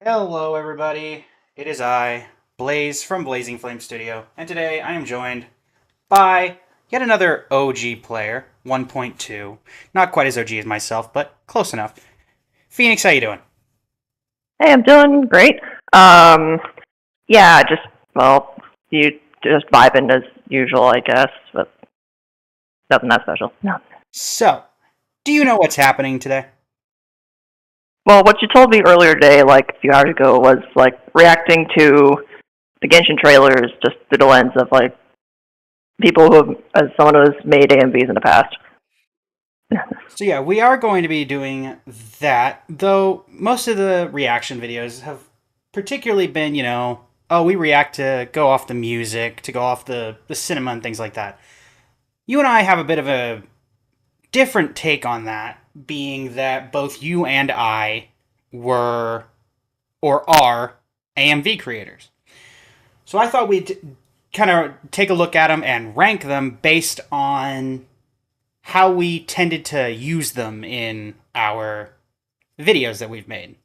Hello, everybody. It is I, Blaze from Blazing Flame Studio, and today I am joined by yet another OG player, 1.2. Not quite as OG as myself, but close enough. Phoenix, how you doing? Hey, I'm doing great. Um, yeah, you just vibing as usual, I guess, but nothing that special. No. So, do you know what's happening today? Well, what you told me earlier today, like a few hours ago, was like reacting to the Genshin trailers just through the lens of like people who have, as someone who has made AMVs in the past. So yeah, we are going to be doing that, though most of the reaction videos have particularly been, oh, we react to go off the music, to go off the cinema and things like that. You and I have a bit of a different take on that, being that both you and I were or are AMV creators. So I thought we'd kind of take a look at them and rank them based on how we tended to use them in our videos that we've made.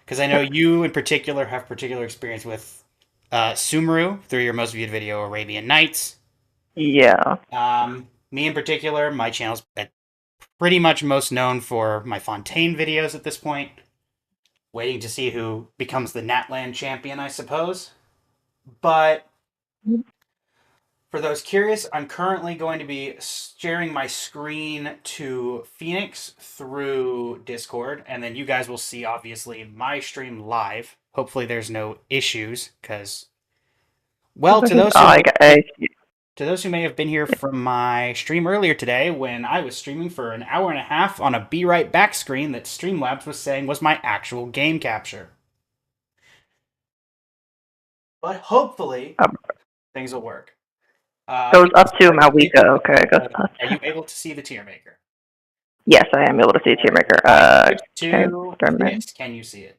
Because I know you in particular have particular experience with Sumeru through your most viewed video, Arabian Nights. Yeah. Me in particular, my channel's pretty much most known for my Fontaine videos at this point. Waiting to see who becomes the Natland champion, I suppose. But for those curious, I'm currently going to be sharing my screen to Phoenix through Discord, and then you guys will see, obviously, my stream live. Hopefully, there's no issues, because, well, to those who may have been here from my stream earlier today, when I was streaming for an hour and a half on a Be Right Back screen that Streamlabs was saying was my actual game capture. But hopefully, things will work. Goes up to Mawika, okay. Are you able to see the tier maker? Yes, I am able to see a tier maker. Yes, can you see it?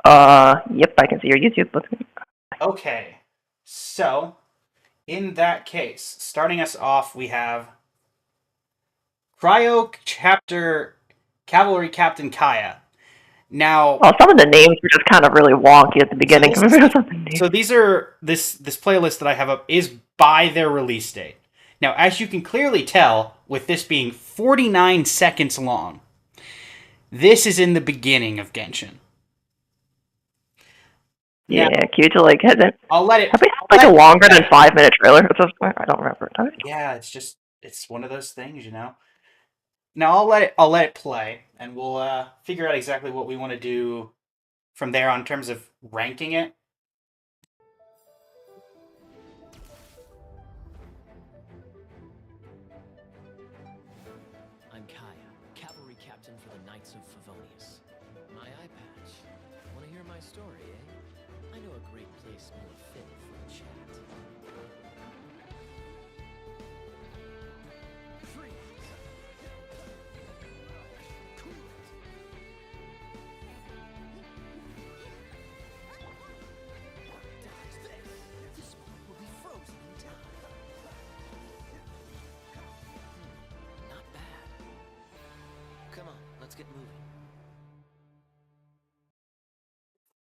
Yep, I can see your YouTube. Okay, so in that case, starting us off, we have Cryo Chapter Cavalry Captain Kaya. Now, well, some of the names were just kind of really wonky at the beginning. So these are this playlist that I have up is by their release date. Now, as you can clearly tell, with this being 49 seconds long, this is in the beginning of Genshin. Yeah, cute to like. I'll let it. Have we had like a longer than 5-minute trailer? I don't remember. Yeah, it's one of those things, Now I'll let it play, and we'll figure out exactly what we want to do from there on in terms of ranking it. I'm Kaya, cavalry captain for the Knights of Favonius. My eye patch. Want to hear my story, eh? I know a great place more fit for a chat. Freeze! Cool it! Dodge this! This one will be frozen in time. Not bad. Come on, let's get moving.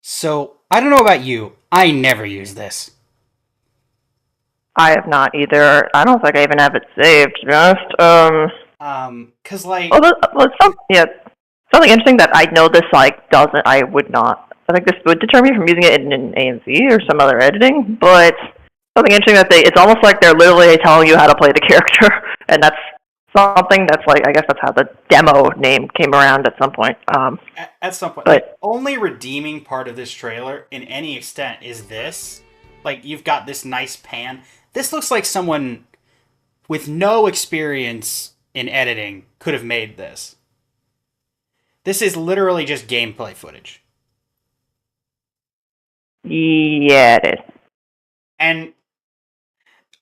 So I don't know about you. I never use this. I have not either. I don't think I even have it saved, to be honest. Cause like, something interesting that I know this doesn't. I would not. I think this would deter me from using it in AMV or some other editing. But something interesting that it's almost like they're literally telling you how to play the character, and that's something that's like, I guess that's how the demo name came around at some point. At some point, but the only redeeming part of this trailer, in any extent, is this. Like, you've got this nice pan. This looks like someone with no experience in editing could have made this. This is literally just gameplay footage. Yeah, it is. And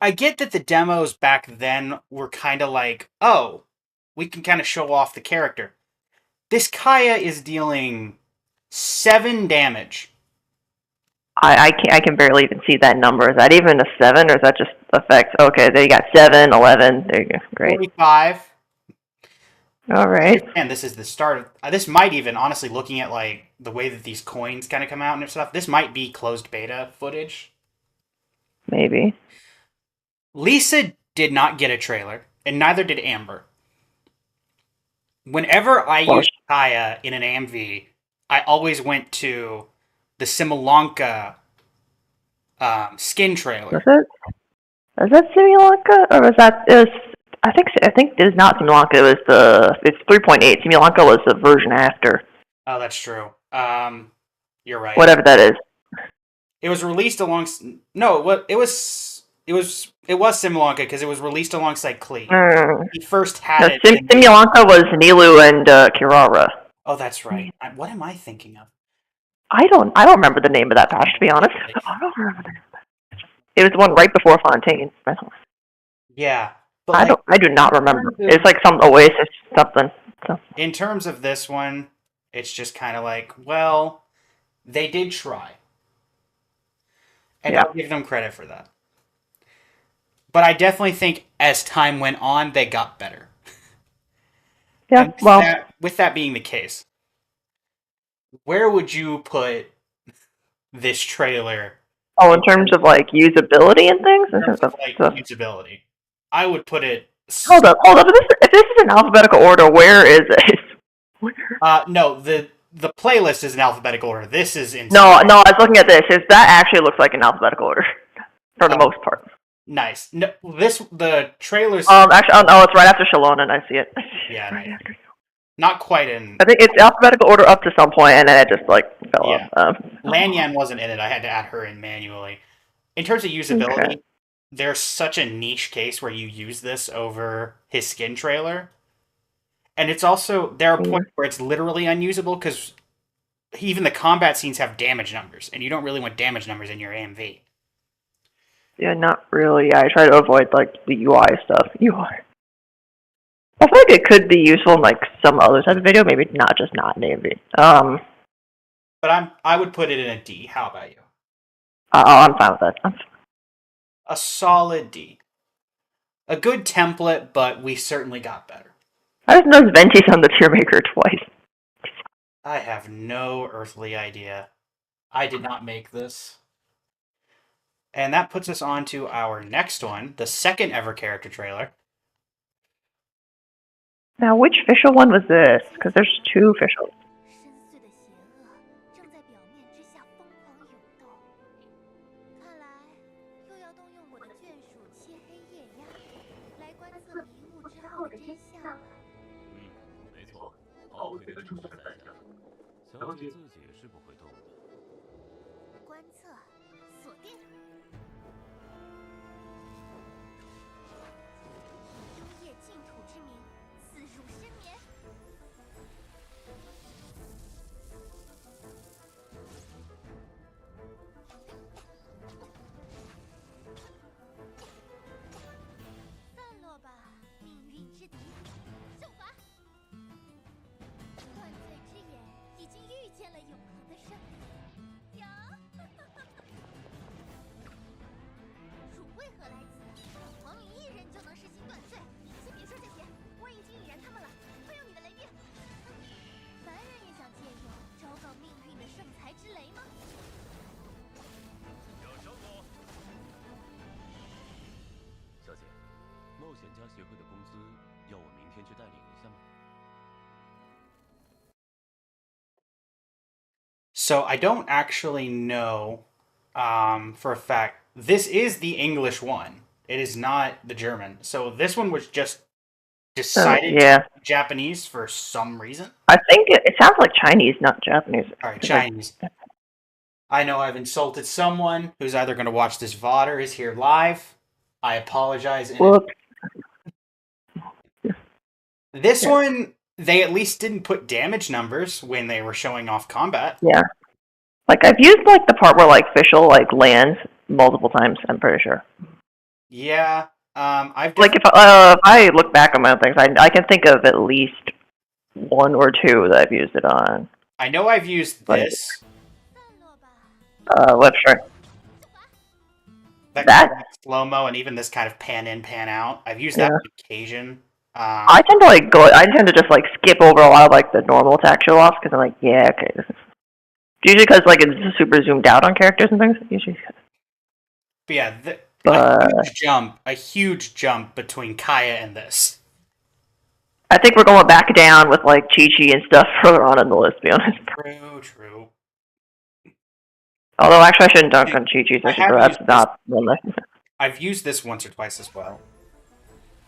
I get that the demos back then were kind of like, oh, we can kind of show off the character. This Kaya is dealing 7 damage. I can barely even see that number. Is that even a 7, or is that just effects? Okay, there you got 7, 11. There you go. Great. 45. All right. And this is the start of this might even honestly looking at like the way that these coins kind of come out and stuff. This might be closed beta footage. Maybe. Lisa did not get a trailer, and neither did Amber. Whenever I used Kaya in an AMV, I always went to the Simulonka skin trailer. Was it? Is that Simulonka, or was that? I think it is not Simulonka. It's 3.8. Simulonka was the version after. Oh, that's true. You're right. Whatever that is. It was released alongside. No, what it was Simulonka because it was released alongside Klee. He first had it. Simulonka was Nilu and Kirara. Oh, that's right. What am I thinking of? I don't remember the name of that patch, to be honest. I don't remember the name of that. It was the one right before Fontaine. Yeah. But I do not remember. It's like some Oasis something. So. In terms of this one, it's just kind of like, well, they did try. And I'll give them credit for that. But I definitely think as time went on, they got better. Yeah, with that being the case, where would you put this trailer? Oh, in terms of like usability and things? In terms of like usability. I would put it... Hold up. If this is in alphabetical order, where is it? No, the playlist is in alphabetical order. This is in... No, I was looking at this. That actually looks like in alphabetical order, for the most part. Nice. No, the trailers... Actually, no, it's right after Shallonen. I see it. Yeah, right after. Not quite in... I think it's alphabetical order up to some point, and then it just, like, fell off. Lanyan wasn't in it. I had to add her in manually. In terms of usability, there's such a niche case where you use this over his skin trailer. And it's also... There are points where it's literally unusable, because even the combat scenes have damage numbers, and you don't really want damage numbers in your AMV. Yeah, not really. I try to avoid, like, the UI stuff. I feel like it could be useful in, like, some other type of video, maybe not in AMV. But I would put it in a D. How about you? I'm fine with that. A solid D. A good template, but we certainly got better. I just noticed Venti's on the tier maker twice. I have no earthly idea. I did not make this. And that puts us on to our next one, the second ever character trailer. Now, which official one was this? Because there's two officials. So I don't actually know for a fact. This is the English one. It is not the German. So this one was just decided to be Japanese for some reason. I think it sounds like Chinese, not Japanese. All right, Chinese. I know I've insulted someone who's either going to watch this VOD or is here live. I apologize. This one, they at least didn't put damage numbers when they were showing off combat. Yeah. Like, I've used, like, the part where, like, Fischl, like, lands multiple times, I'm pretty sure. Yeah. Like, if I look back on my own things, I can think of at least one or two that I've used it on. I know I've used this. Left sure. That slow-mo and even this kind of pan in, pan out. I've used that on occasion. I tend to like go. I tend to just like skip over a lot of like the normal attack show offs because I'm like, yeah, okay. This is usually because like it's super zoomed out on characters and things. Usually, But yeah, but a huge jump between Kaya and this. I think we're going back down with like Chi Chi and stuff further on in the list. To be honest. True. Although actually, I shouldn't dunk on Chi Chi. So I have that's used this. not one list. I've used this once or twice as well.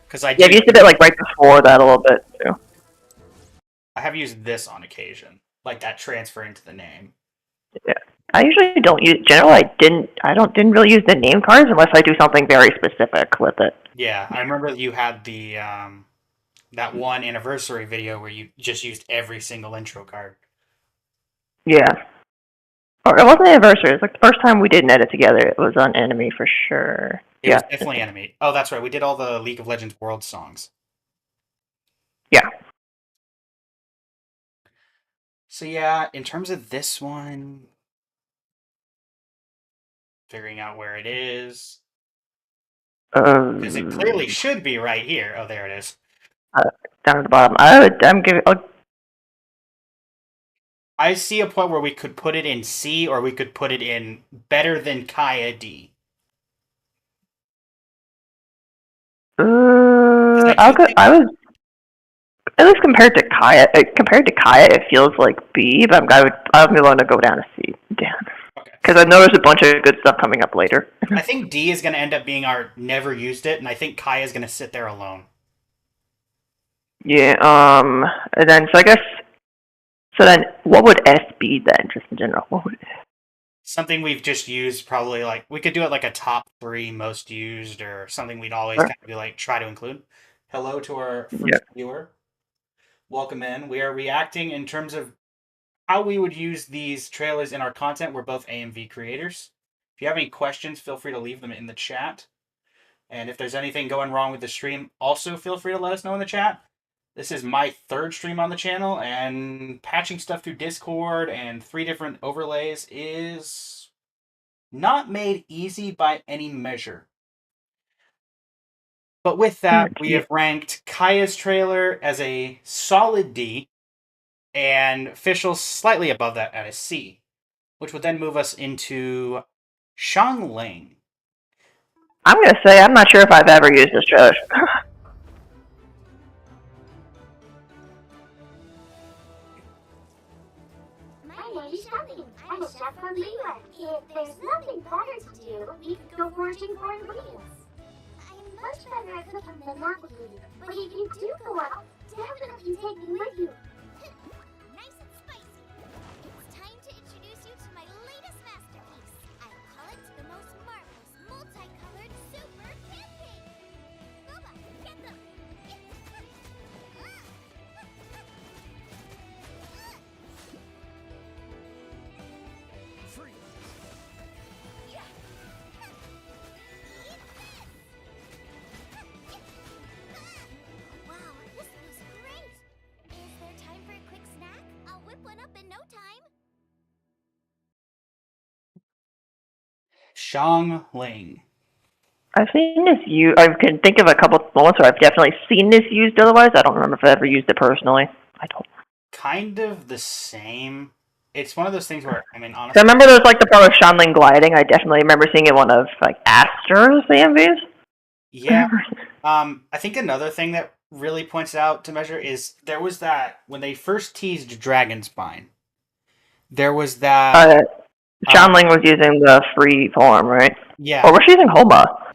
Because I Yeah, I've used it like right before that a little bit too. I have used this on occasion, like that transfer into the name. Yeah, I usually don't use. Generally, didn't really use the name cards unless I do something very specific with it. Yeah, I remember you had the that one anniversary video where you just used every single intro card. Yeah. Or it wasn't anniversary. It was like the first time we did an edit together. It was on Enemy for sure. It was definitely Enemy. Oh, that's right. We did all the League of Legends World songs. Yeah. So yeah, in terms of this one, figuring out where it is. Because it clearly should be right here. Oh, there it is. Down at the bottom. I see a point where we could put it in C, or we could put it in better than Kaya D. I was at least compared to Kaya. It feels like B, but I would be willing to go down to C. Damn. Okay. Because I know there's a bunch of good stuff coming up later. I think D is going to end up being our never used it, and I think Kaya is going to sit there alone. Yeah. And then so then what would S be then, just in general? What would Something we've just used, probably like we could do it like a top 3 most used, or something we'd always kind of be like try to include. Hello to our first viewer. Welcome in. We are reacting in terms of how we would use these trailers in our content. We're both AMV creators. If you have any questions, feel free to leave them in the chat. And if there's anything going wrong with the stream, also feel free to let us know in the chat. This is my 3rd stream on the channel, and patching stuff through Discord and 3 different overlays is not made easy by any measure. But with that, we have ranked Kaya's trailer as a solid D, and Official slightly above that at a C, which would then move us into Xiangling. I'm going to say I'm not sure if I've ever used this trailer. I'm a chef from the US. If there's nothing better to do, we could go foraging for ingredients. I'm much better at cooking than that with you. But if you do go out, definitely take me with you. Nice and spicy. It's time to introduce you to my latest masterpiece. I call it the most marvelous, multicolored super pancake. Boba, get them. Free. Wow, this feels great. Is there time for a quick snack? I'll whip one up in no time. Xiangling. I've seen this used. I can think of a couple moments where I've definitely seen this used. Otherwise, I don't remember if I ever used it personally. I don't. Kind of the same. It's one of those things where, I mean, honestly... So I remember there's like the part of Shanling gliding. I definitely remember seeing it one of like Astra's AMVs. Yeah. I think another thing that really points out to measure is there was that, when they first teased Dragon Spine, there was that... Shanling was using the free form, right? Yeah. Or was she using Homa?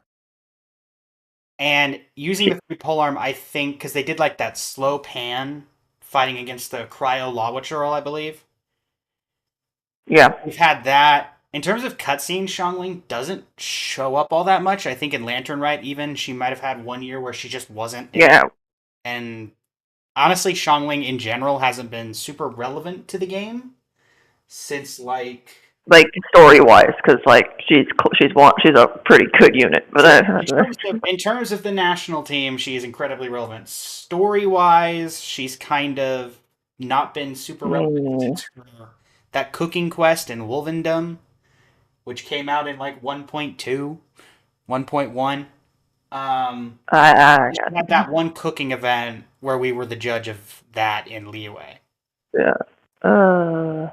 And using the free polearm, I think, because they did like that slow pan fighting against the Cryo Lawachurl, I believe. Yeah. We've had that. In terms of cutscene, Xiangling doesn't show up all that much. I think in Lantern Rite, even, she might have had one year where she just wasn't. Yeah. And honestly, Xiangling in general hasn't been super relevant to the game since like story-wise, because like she's a pretty good unit. But in terms of the national team, she is incredibly relevant. Story-wise, she's kind of not been super relevant since that cooking quest in Wolvendom, which came out in like 1.2, 1.1. We got had that one cooking event where we were the judge of that in Liyue. yeah. Man,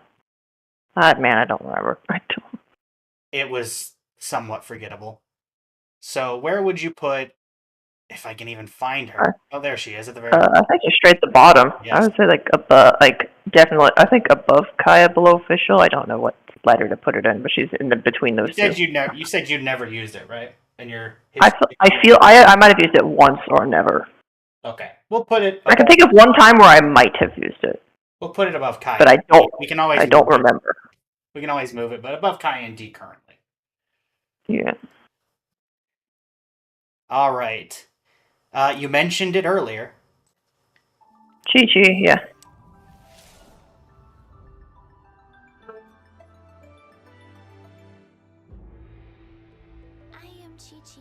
I don't remember. I don't. It was somewhat forgettable. So where would you put, if I can even find her? Oh, there she is at the very bottom. I think just straight at the bottom. I Yes. would say like above, like definitely. I think above Kaya, below official. I don't know what letter to put it in, but she's in the between those two. You said you'd never used it, right? In your I history. feel I might have used it once or never. Okay, we'll put it. I can Above, think of one time where I might have used it, we'll put it above Kai. but I don't. We can always I don't move it. remember. We can always move it, but above Kai and D currently. Yeah. All right. You mentioned it earlier. Chi Chi. Yeah. I am Chi Chi.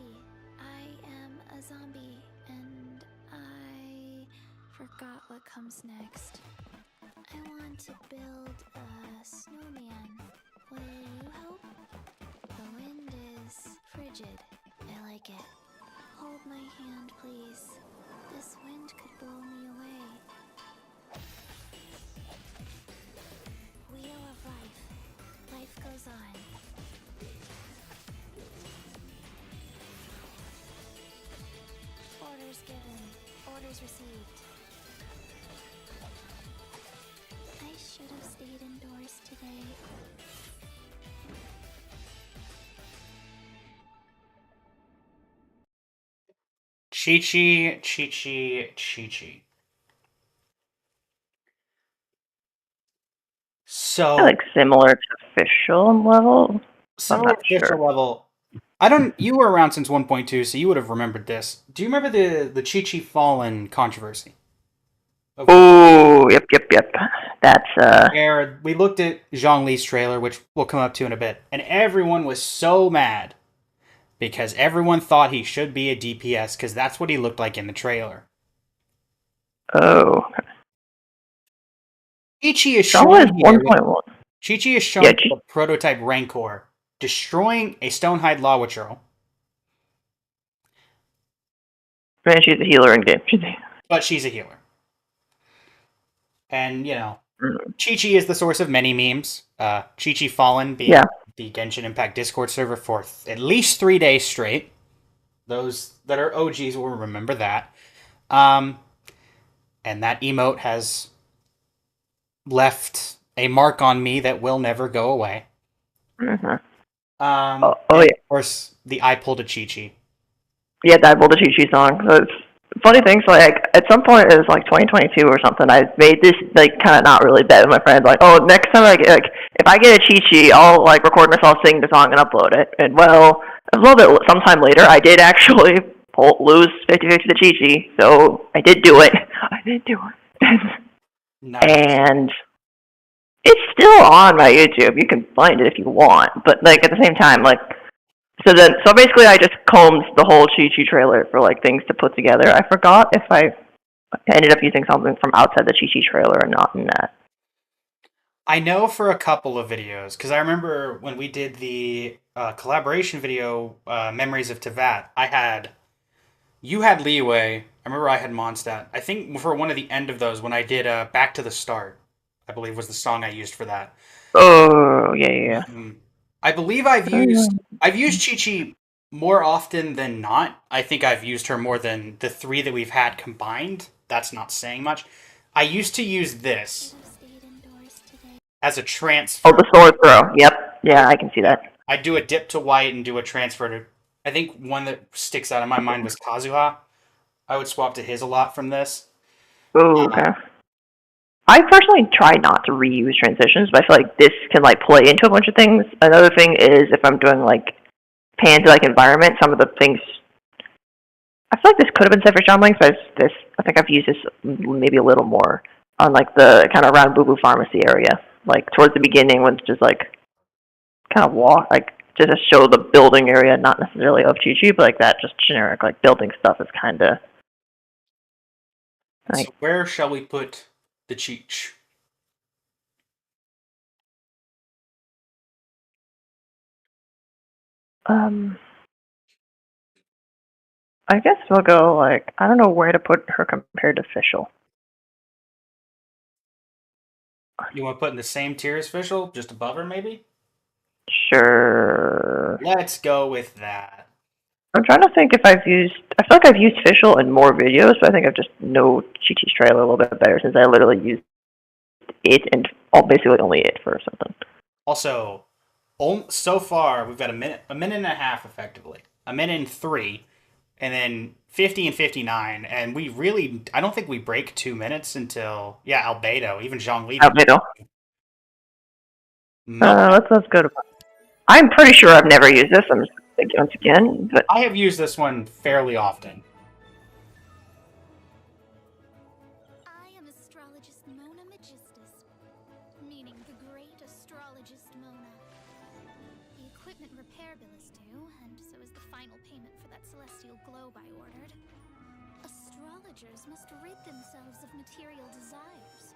I am a zombie, and I forgot what comes next. I want to build a snowman. Will you help? The wind is frigid. I like it. Hold my hand, please. This wind could blow me away. Wheel of life. Life goes on. Orders given. Orders received. I should have stayed indoors today. Chi Chi, Chi Chi, Chi Chi. I feel So, like similar to official level. I'm similar not to official sure. level. I don't. You were around since 1.2, so you would have remembered this. Do you remember the Chi Chi Fallen controversy? Oh, yep. That's Where we looked at Zhongli's trailer, which we'll come up to in a bit, and everyone was so mad because everyone thought he should be a DPS because that's what he looked like in the trailer. oh. Chi-Chi is Strongly is shown here. 1.1. Chi-Chi is shown Yeah, with a prototype Rancor destroying a Stonehide Lawitro, man, she's a healer in game. but she's a healer. And, Mm. Chi-Chi is the source of many memes. Chi-Chi Fallen being Yeah. the Genshin Impact Discord server for at least 3 days straight. Those that are OGs will remember that. And that emote has left a mark on me that will never go away. Mm-hmm. And Yeah. of course, the I pulled a Chi-Chi. Yeah, that Boulder Chi Chi song. So it's funny things like at some point it was like 2022 or something. I made this like kind of not really bet with my friends. Like, oh, next time I get like if I get a Chi Chi, I'll like record myself singing the song and upload it. And well, a little bit sometime later, I did actually lose 50-50 the Chi Chi. So I did do it. I did do it. Nice. And it's still on my YouTube. You can find it if you want. But like at the same time, like so basically I just combed the whole Chi Chi trailer for like things to put together. I forgot if I ended up using something from outside the Chi Chi trailer or not in that. I know for a couple of videos, because I remember when we did the collaboration video, Memories of Tevat, you had Leeway, I remember I had Mondstadt. I think for one of the end of those, when I did Back to the Start, I believe was the song I used for that. Oh yeah. I believe I've used Chi Chi more often than not. I think I've used her more than the 3 that we've had combined. That's not saying much. I used to use this as a transfer. Oh, the sword throw. Yep. Yeah, I can see that. I'd do a dip to white and do a transfer to. I think one that sticks out in my mind was Kazuha. I would swap to his a lot from this. Oh, okay. I personally try not to reuse transitions, but I feel like this can like play into a bunch of things. Another thing is if I'm doing like pan to like environment, some of the things I feel like this could have been set for John Links, but I think I've used this maybe a little more on like the kind of around Boo Boo Pharmacy area, like towards the beginning when it's just like kind of walk like just to show the building area, not necessarily of Chi Chi, but like that just generic like building stuff is kind of like. So where shall we put the Cheech? I guess we'll go, like, I don't know where to put her compared to Fischl. You want to put in the same tier as Fischl, just above her, maybe? Sure. Let's go with that. I'm trying to think if I've used. I feel like I've used Fischl in more videos, but I think I've just know Chi-Chi's trailer a little bit better since I literally used it and basically only it for something. Also, so far we've got a minute and a half, effectively, a minute and 3, and then 50 and 59, and I don't think we break 2 minutes until Albedo, even Zhongli. Albedo. No, Let's go to. I'm pretty sure I've never used this. I'm just thinking once again, but I have used this one fairly often. I am astrologist Mona Magistus, meaning the great astrologist Mona. The equipment repair bill is due, and so is the final payment for that celestial globe I ordered. Astrologers must rid themselves of material desires.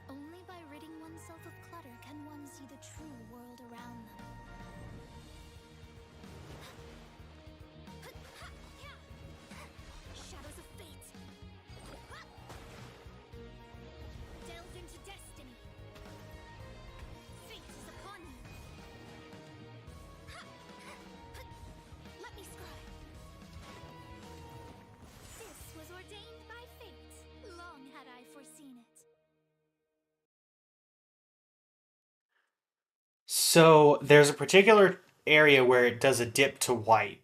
Only by ridding oneself of clutter can one see the true world around them. Shadows of fate. Delve into destiny. Fate is upon you. Let me scry. This was ordained by fate. Long had I foreseen it. So there's a particular area where it does a dip to white.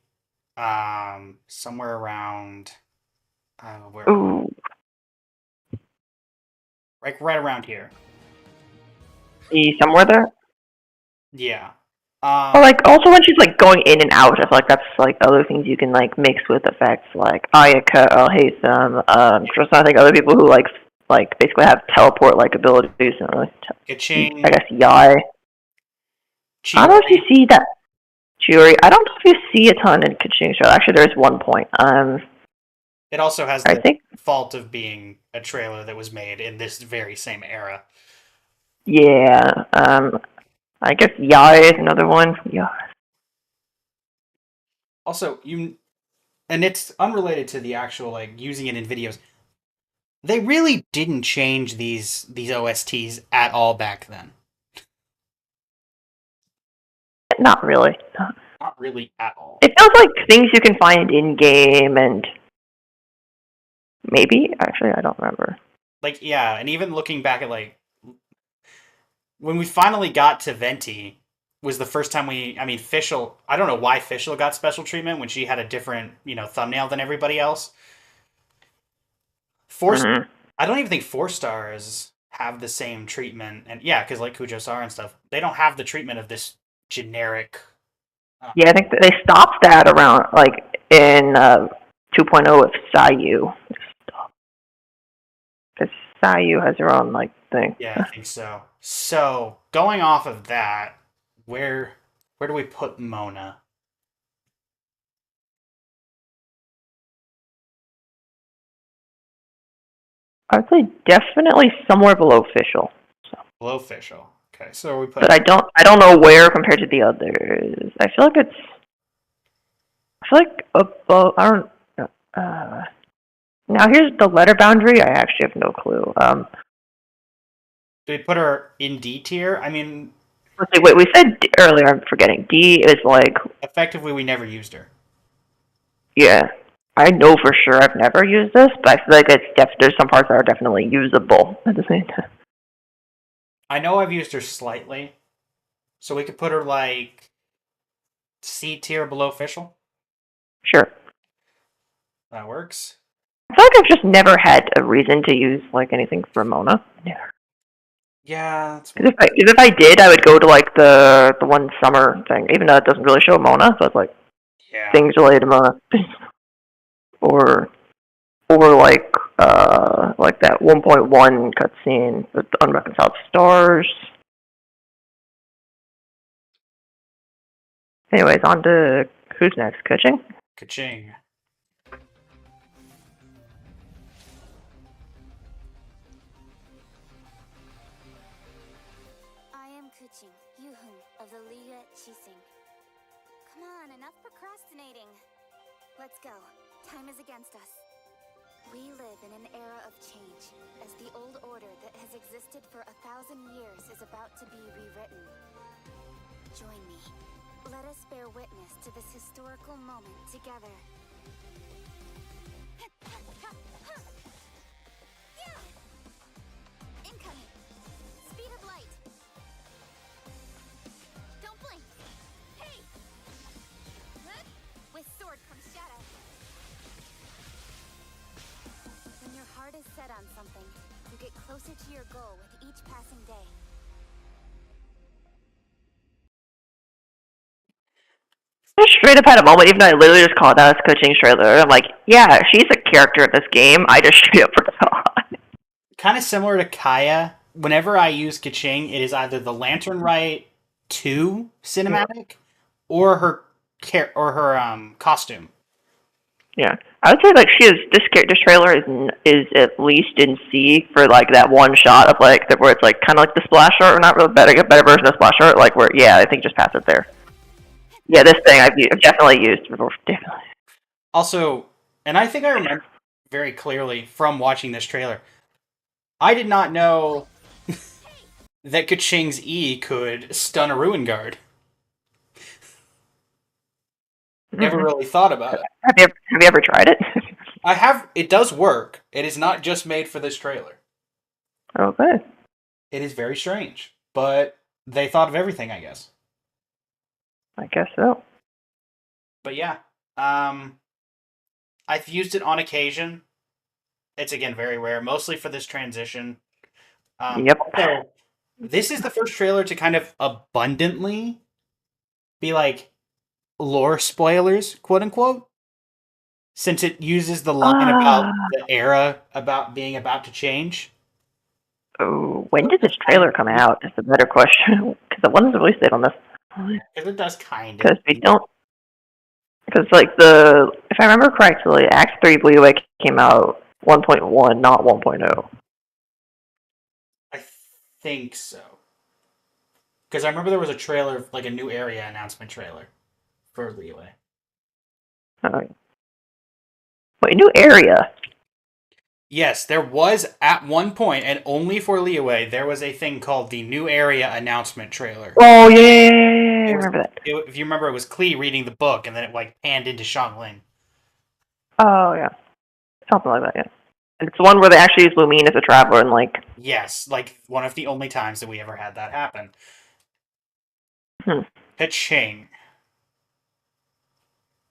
Somewhere around where ooh, right around here. see somewhere there. Yeah. But like also when she's like going in and out, I feel like that's like other things you can like mix with effects like Ayaka, Haytham, just I think other people who like basically have teleport like abilities and like Kaching, I guess Yai. I don't know if you see that Churi. I don't know if you see a ton in Kaching's show. Actually, there's one point. It also has I the think fault of being a trailer that was made in this very same era. yeah. I guess Yai is another one. Yeah. Also, and it's unrelated to the actual like using it in videos. They really didn't change these OSTs at all back then. Not really. Not really at all. It feels like things you can find in game and maybe actually I don't remember. Like yeah, and even looking back at like when we finally got to Venti was the first time Fischl, I don't know why Fischl got special treatment when she had a different, thumbnail than everybody else. I don't even think 4 stars have the same treatment, and yeah, because like Kujo Sara and stuff, they don't have the treatment of this generic. Yeah, I think they stopped that around like in 2.0 with Sayu. Because Sayu has her own like thing. Yeah, I think so. So going off of that, where do we put Mona? I would say definitely somewhere below Fischl. So. Below Fischl. Okay, so we put. But I don't know where compared to the others. I feel like above. I don't. Now here's the letter boundary. I actually have no clue. Do we put her in D tier? I mean, let's see. Wait, we said D earlier. I'm forgetting. D is like. Effectively, we never used her. Yeah, I know for sure I've never used this, but I feel like there's some parts that are definitely usable at the same time. I know I've used her slightly, so we could put her like C tier below Fischl. Sure. That works. I feel like I've just never had a reason to use like anything for Mona. Never. Yeah. Because if I did, I would go to like the one summer thing, even though it doesn't really show Mona, so it's like things related to Mona, or like that 1.1 cutscene with the unreconciled stars. Anyways, on to who's next? Kaching? Kaching. I am Kuching, Yuhun of the Liga Chising. Come on, enough procrastinating. Let's go. Time is against us. We live in an era of change, as the old order that has existed for 1,000 years is about to be rewritten. Join me. Let us bear witness to this historical moment together. Incoming! Speed of light! Don't blink! Hey! With sword comes shadow. When your heart is set on something, you get closer to your goal with each passing day. I straight up had a moment, even though I literally just called that as coaching trailer. I'm like, yeah, she's a character in this game. I just straight up forgot. Kind of similar to Kaya. Whenever I use Kaching, it is either the Lantern Rite 2 cinematic or her costume. Yeah, I would say like this trailer is at least in C for like that one shot of like where it's like kind of like the splash art, or not really better, a better version of splash art, like where I think just pass it there. Yeah, this thing I've definitely used before, definitely. Also, and I think I remember very clearly from watching this trailer, I did not know that Kaching's E could stun a Ruin Guard. Never really thought about it. Have you ever tried it? I have. It does work. It is not just made for this trailer. Okay. It is very strange, but they thought of everything, I guess. I guess so. But yeah, I've used it on occasion. It's again very rare, mostly for this transition. Yep. So this is the first trailer to kind of abundantly be like lore spoilers, quote unquote, since it uses the line about the era about being about to change. Oh, when did this trailer come out? Is the better question. Because it wasn't released date on this. Because it does kind of. Because we don't. Because like if I remember correctly, Act 3 Leeway came out 1.1, not 1.0. I think so. Because I remember there was a trailer, like a new area announcement trailer for Leeway. Wait, new area? Yes, there was at one point, and only for Leeway, there was a thing called the new area announcement trailer. Oh, yeah, I remember that. If you remember, it was Klee reading the book, and then it like panned into Xiangling. Oh, yeah. Something like that, yeah. And it's the one where they actually use Lumine as a traveler and like... Yes, like one of the only times that we ever had that happen. Kaching.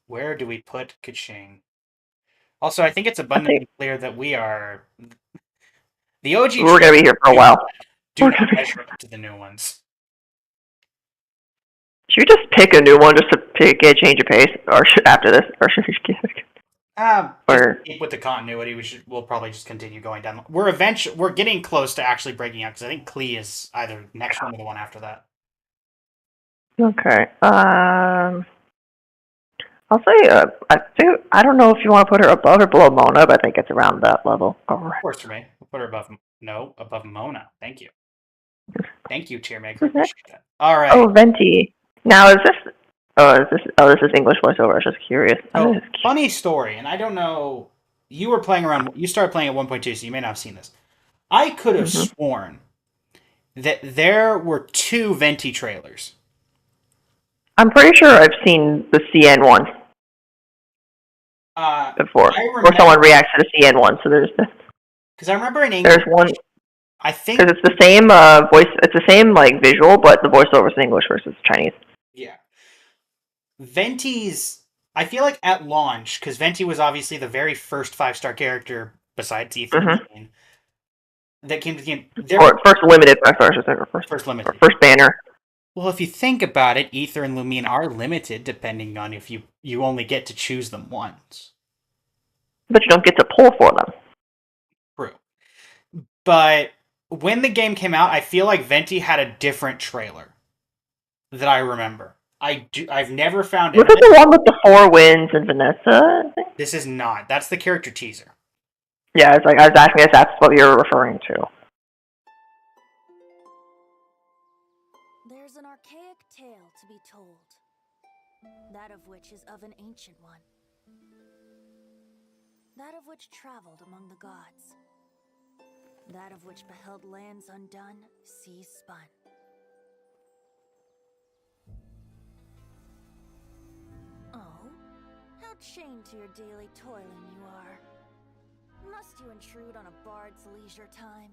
Where do we put Kaching? Also, I think it's abundantly clear that we are... The OG... We're going to be here for a while. Do not measure up to the new ones. Should we just pick a new one just to get a change of pace? Or after this? Or should we keep with the continuity, we'll probably just continue going down. We're getting close to actually breaking out, because I think Klee is either next one or the one after that. Okay. I'll say, I don't know if you want to put her above or below Mona, but I think it's around that level. Of course, for me. We'll put her above Mona. Thank you. Thank you, tier maker. Appreciate that. All right. Oh, Venti. Now, this is English voiceover. I was just curious. Funny story, and I don't know. You were playing around. You started playing at 1.2, so you may not have seen this. I could have sworn that there were 2 Venti trailers. I'm pretty sure I've seen the CN one before, or someone reacts to the CN one. So there's this. Because I remember in English, there's one. I think because it's the same voice. It's the same like visual, but the voiceover is in English versus Chinese. Yeah. Venti's. I feel like at launch, because Venti was obviously the very first 5-star character besides Ethan that came to the game. First limited 5 stars, first limited. Or first banner. Well, if you think about it, Ether and Lumine are limited depending on if you only get to choose them once. But you don't get to pull for them. True. But when the game came out, I feel like Venti had a different trailer that I remember. I've never found it. Was it the one with the 4 wins and Vanessa? I think? This is not. That's the character teaser. Yeah, it's like I was asking if that's what you're referring to. There's an archaic tale to be told, that of which is of an ancient one. that of which traveled among the gods, that of which beheld lands undone, seas spun. Oh, how chained to your daily toiling you are. Must you intrude on a bard's leisure time?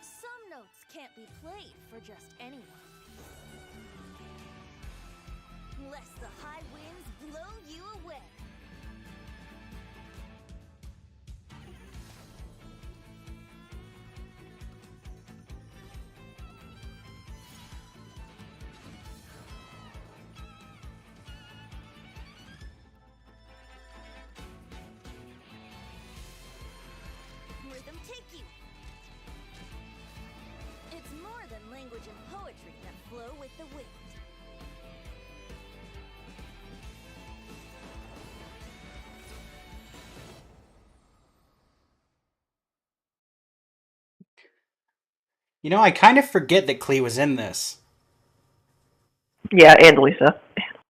Some notes can't be played for just anyone. Lest the high winds blow you away. Rhythm take you. It's more than language and poetry that flow with the wind. You know, I kind of forget that Klee was in this. Yeah, and Lisa.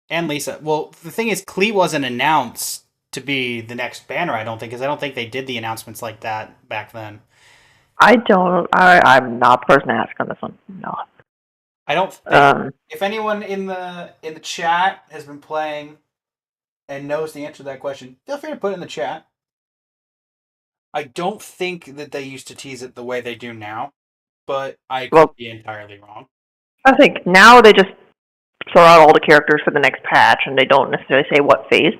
And Lisa. Well, the thing is, Klee wasn't announced to be the next banner, I don't think, because I don't think they did the announcements like that back then. I'm not the person to ask on this one. No. I don't think, if anyone in the chat has been playing and knows the answer to that question, feel free to put it in the chat. I don't think that they used to tease it the way they do now, but I could be entirely wrong. I think now they just throw out all the characters for the next patch, and they don't necessarily say what phase.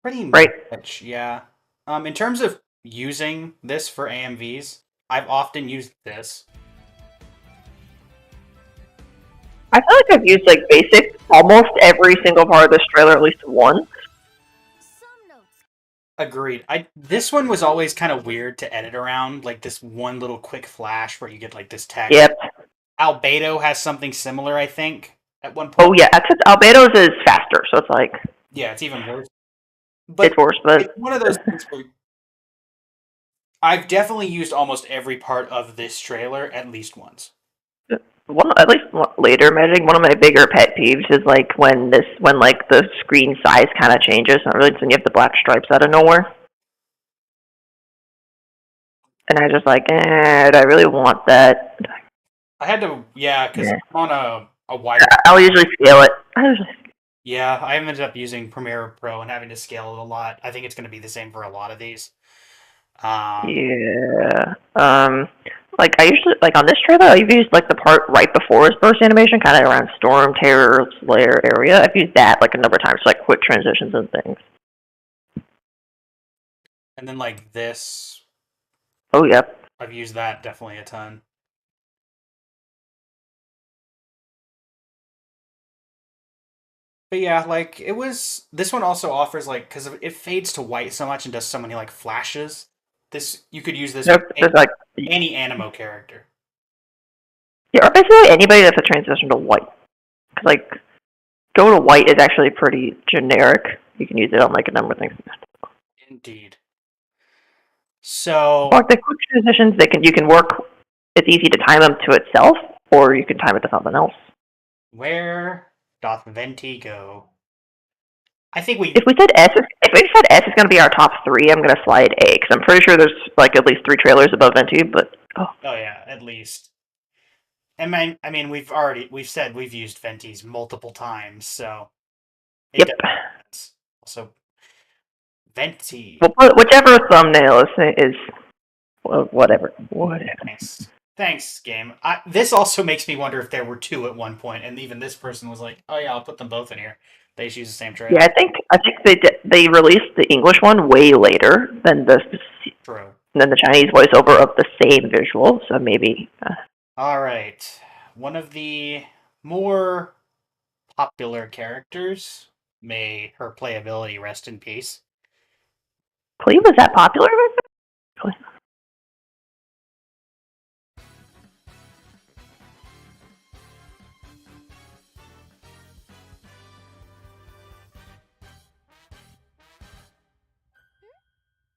Pretty Right. much, yeah. In terms of using this for AMVs, I've often used this. I feel like I've used like basic almost every single part of this trailer at least once. Some notes. Agreed. This one was always kind of weird to edit around, like this one little quick flash where you get like this text. Yep. Albedo has something similar, I think, at one point. Oh yeah, except Albedo's is faster, so it's like Yeah, it's even worse. But it's worse, but it's one of those things where I've definitely used almost every part of this trailer at least once. at least later messaging, one of my bigger pet peeves is like when like the screen size kind of changes, not really when you have the black stripes out of nowhere. And I just like, do I really want that? I had to, because I'm on a wide. I'll usually scale it. Yeah, I ended up using Premiere Pro and having to scale it a lot. I think it's going to be the same for a lot of these. Like I usually like on this trailer, I've used like the part right before his burst animation, kind of around Storm Terror's lair area. I've used that like a number of times, like quick transitions and things. And then like this. Oh yep. I've used that definitely a ton. But yeah, like it was. This one also offers like because it fades to white so much and does so many like flashes. This you could use this with any Animo character. Yeah, or basically anybody that's a transition to white. Cause like go to white is actually pretty generic. You can use it on like a number of things. Indeed. So like the quick transitions, you can work. It's easy to time them to itself, or you can time it to something else. Where doth Venti go? I think if we said S is going to be our top 3, I'm going to slide A because I'm pretty sure there's like at least 3 trailers above Venti. But oh yeah, at least. And I mean, we've said we've used Ventis multiple times, so yep. Also, Venti. Well, whichever thumbnail is whatever. Thanks, game. This also makes me wonder if there were 2 at one point, and even this person was like, "Oh yeah, I'll put them both in here." They just use the same trailer. Yeah, I think they released the English one way later than the Chinese voiceover of the same visual. So maybe. All right, one of the more popular characters, May her playability rest in peace. Klee was that popular back then?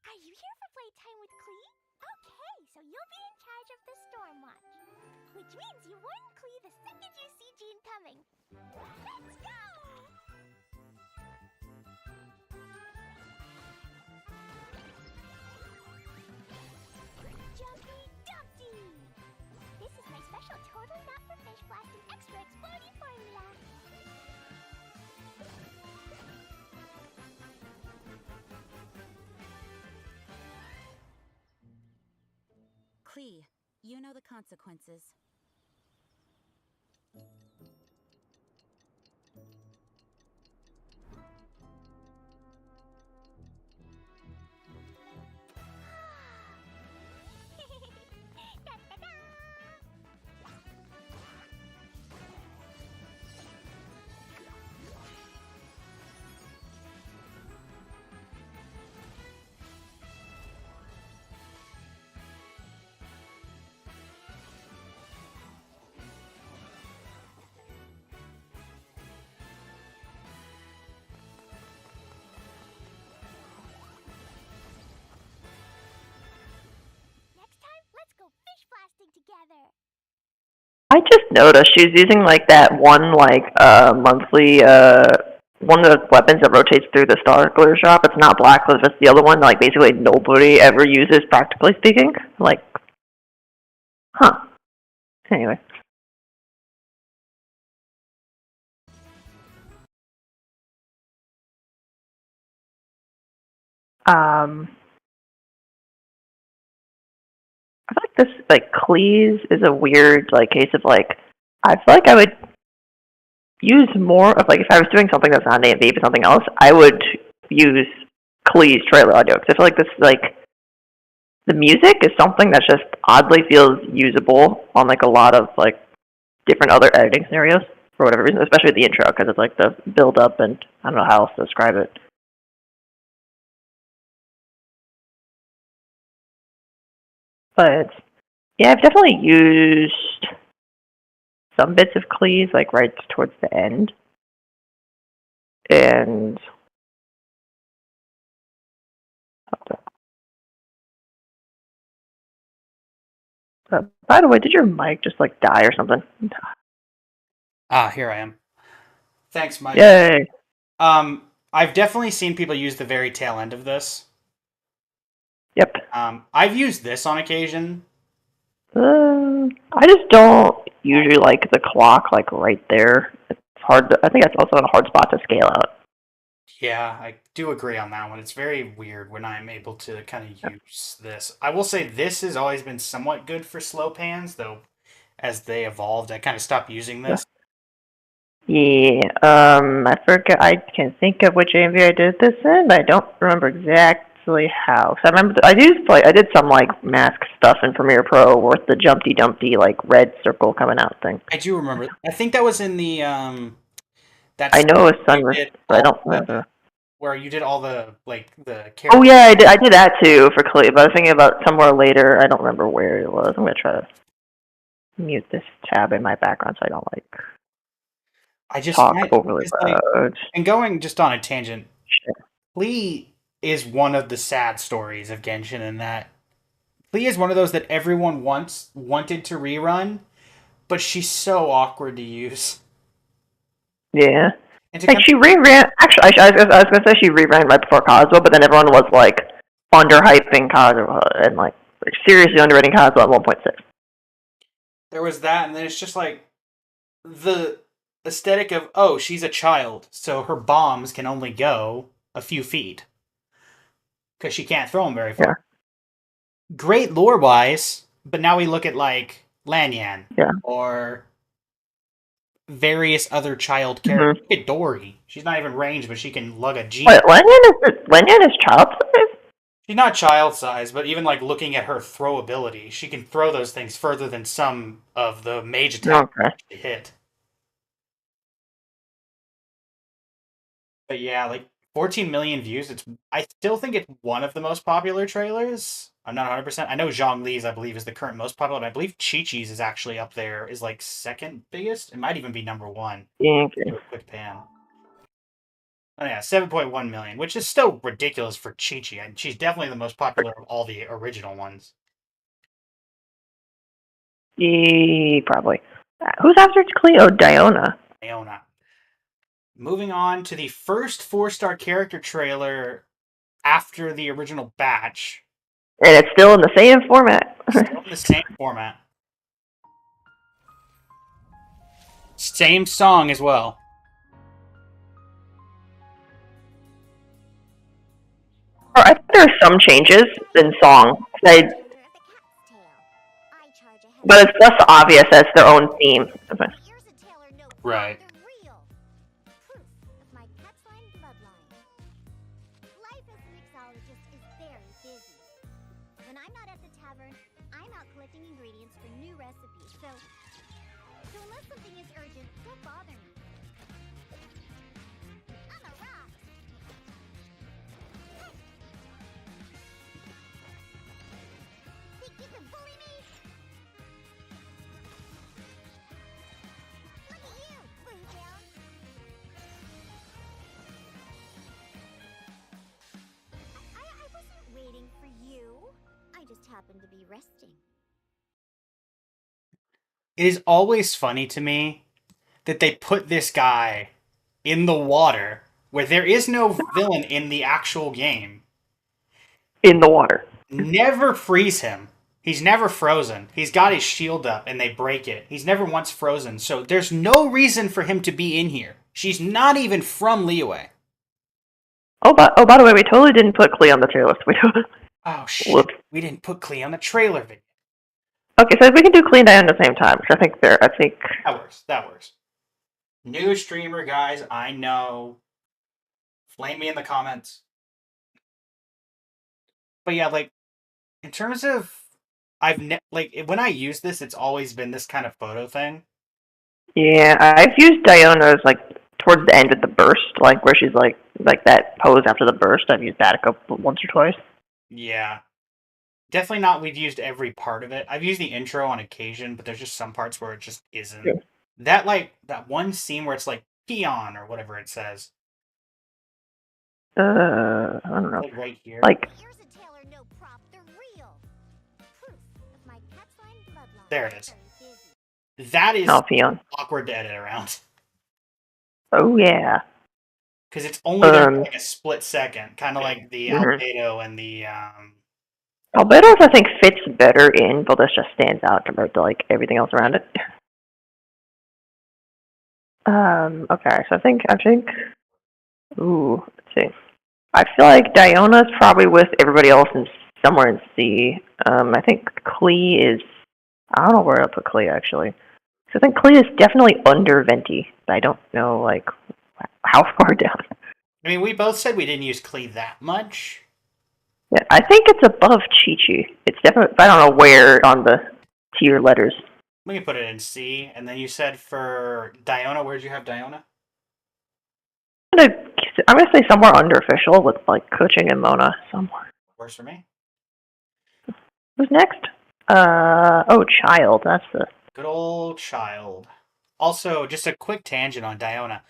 Are you here for playtime with Klee? Okay, so you'll be in charge of the storm watch. Which means you warn Klee the second you see Jean coming. Let's go! Jumpy Dumpty! This is my special totally not for fish blasting extra exploding formula. Klee, you know the consequences. Da-da-da! Next time, let's go fish blasting together. I just noticed she's using like that one monthly one of the weapons that rotates through the Star Glitter shop. It's not black, but it's the other one. Like basically nobody ever uses, practically speaking. Like, huh? Anyway. I feel like this Cleese is a weird case of I feel like I would use more of if I was doing something that's not an AMV but something else, I would use Cleese trailer audio because I feel like this the music is something that just oddly feels usable on a lot of different other editing scenarios for whatever reason, especially the intro because it's the build up and I don't know how else to describe it. But yeah, I've definitely used some bits of Cleese right towards the end. And by the way, did your mic just die or something? Ah, here I am. Thanks, Mike. Yay! I've definitely seen people use the very tail end of this. Yep. I've used this on occasion. I just don't usually like the clock right there. It's hard to, I think that's also a hard spot to scale out. Yeah, I do agree on that one. It's very weird when I'm able to kind of use this. I will say this has always been somewhat good for slow pans, though as they evolved, I kind of stopped using this. Yeah, I forget. I can think of which AMV I did this in, but I don't remember exactly how. So I remember I did some mask stuff in Premiere Pro with the Jumpty Dumpty red circle coming out thing. I do remember. I think that was in the I know it was Sunburst, but I don't remember. Where you did all the the characters. Oh yeah, I did that too for Clay, but I was thinking about somewhere later. I don't remember where it was. I'm gonna try to mute this tab in my background so I don't I just talk overly loud. And going just on a tangent, Sure. Lee is one of the sad stories of Genshin in that Lee is one of those that everyone wanted to rerun, but she's so awkward to use. Yeah. And she reran. Actually, I was gonna say she reran right before Cosmo, but then everyone was underhyping Cosmo and seriously underrating Cosmo at 1.6. There was that, and then it's just the aesthetic of, oh, she's a child, so her bombs can only go a few feet because she can't throw them very far. Yeah. Great lore-wise, but now we look at Lanyan or various other child characters. Look at Dory. She's not even ranged, but she can lug a Jeep. Wait, Lanyan is child size? She's not child size, but even looking at her throwability, she can throw those things further than some of the mage attacks she hit. But yeah, like 14 million views. I still think it's one of the most popular trailers. I'm not 100%. I know Zhongli's, I believe, is the current most popular. I believe Chi-Chi's is actually up there, is like second biggest. It might even be number one. Yeah, Do a quick pan. Oh yeah, 7.1 million, which is still ridiculous for Chi-Chi. And she's definitely the most popular of all the original ones. yeah, probably. Who's after Cleo? Diona. Iona. Moving on to the first 4-star character trailer after the original batch. And it's still in the same format. Still in the same format. Same song as well. I think there are some changes in song, Owner of the cat's tail. I charge a but it's less obvious as their own theme. The ears of tail are no Right. they're real. Proof of my cat's line bloodline. Life as a mixologist is very busy. When I'm not at the tavern, I'm out collecting ingredients for new recipes. So unless something is urgent, don't bother me. I'm a rock. Think you can bully me? Look at you, Blue Tail. I wasn't waiting for you. I just happened to be resting. It is always funny to me that they put this guy in the water where there is no villain in the actual game. In the water. Never freeze him. He's never frozen. He's got his shield up and they break it. He's never once frozen. So there's no reason for him to be in here. She's not even from Liyue. By the way, we totally didn't put Cleo on the tier list. Oh shit. Whoops. We didn't put Klee on the trailer video. Okay, so we can do Cleo and Diana at the same time, which I think That works. That works. New streamer, guys. I know. Flame me in the comments. But yeah, like, in terms of, when I use this, it's always been this kind of photo thing. Yeah, I've used Diona's like towards the end of the burst, like where she's like that pose after the burst. I've used that once or twice. Yeah. Definitely not we've used every part of it. I've used the intro on occasion, but there's just some parts where it just isn't. Yeah. That one scene where it's like peon or whatever it says. I don't know. Like right here. Like The ears of tail are no prop, they're real. Proof of my cat's line bloodline. There it is. Very busy. That is Alpheon. awkward to edit around. Oh yeah. Because it's only there for Um, like a split second. Kind of like the Mhm. Albedo and the Albedo's I think fits better in, but this just stands out compared to like everything else around it. Okay, so I think ooh, let's see. I feel like Diona's probably with everybody else in somewhere in C. I think Klee is I don't know where to put Klee actually. So I think Klee is definitely under Venti. But I don't know like how far down. I mean, we both said we didn't use Klee that much. Yeah, I think it's above Chi-Chi. It's definitely I don't know where on the tier letters. We can put it in C. And then you said for Diona, where'd you have Diona? I'm gonna say somewhere under official with like Kuching and Mona somewhere. Works for me. Who's next? Child. That's the Good old child. Also, just a quick tangent on Diona.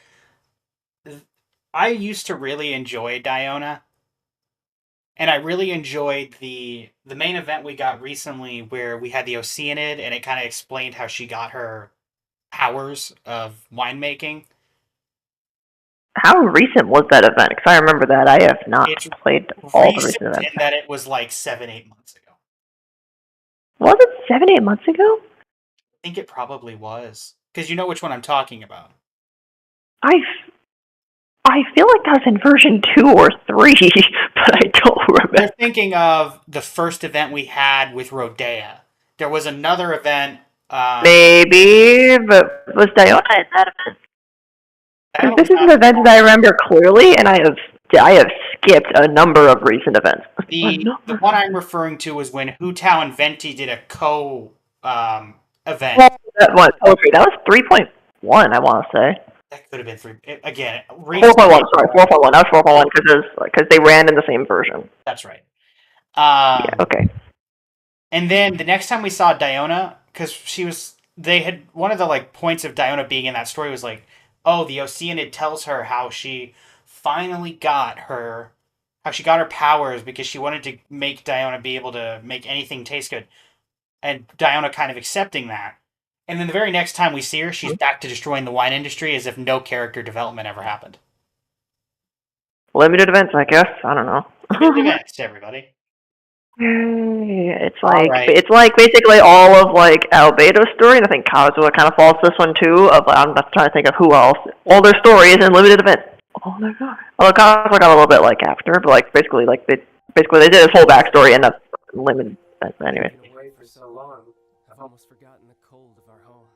I used to really enjoy Diona. And I really enjoyed the main event we got recently where we had the Oceanid and it kind of explained how she got her powers of winemaking. How recent was that event? Because I remember that I have not It's played all the Recent recent events. in that it was like 7-8 months ago. Was it 7-8 months ago? I think it probably was. Because you know which one I'm talking about. I feel like that was in version 2 or 3, but I don't You're remember. thinking of the first event we had with Rodea. There was another event. Maybe, but was Diona in that event? Because this is an event that I remember clearly, and I have skipped a number of recent events. The one I'm referring to was when Hu Tao and Venti did a event. That was poetry. That was 3.1, I want to say. That could have been 3. Again, 4.1. Sorry, 4.1. That was 4.1 because they ran in the same version. That's right. Yeah. Okay. And then the next time we saw Diona, because they had one of the like points of Diona being in that story was like, oh, the Oceanid tells her how she finally how she got her powers because she wanted to make Diona be able to make anything taste good, and Diona kind of accepting that. And then the very next time we see her, she's back to destroying the wine industry as if no character development ever happened. Limited events, I guess. I don't know. Limited events, everybody. It's All like right. it's like basically all of like Albedo's story, and I think Kazuha kind of falls this one too. I'm not trying to think of who else. All their stories and limited events. Oh my god. Although Kazuha got a little bit like after, but like basically they did his whole backstory and that's limited. Anyway. Been away for so long, I've almost forgotten the cold of our home.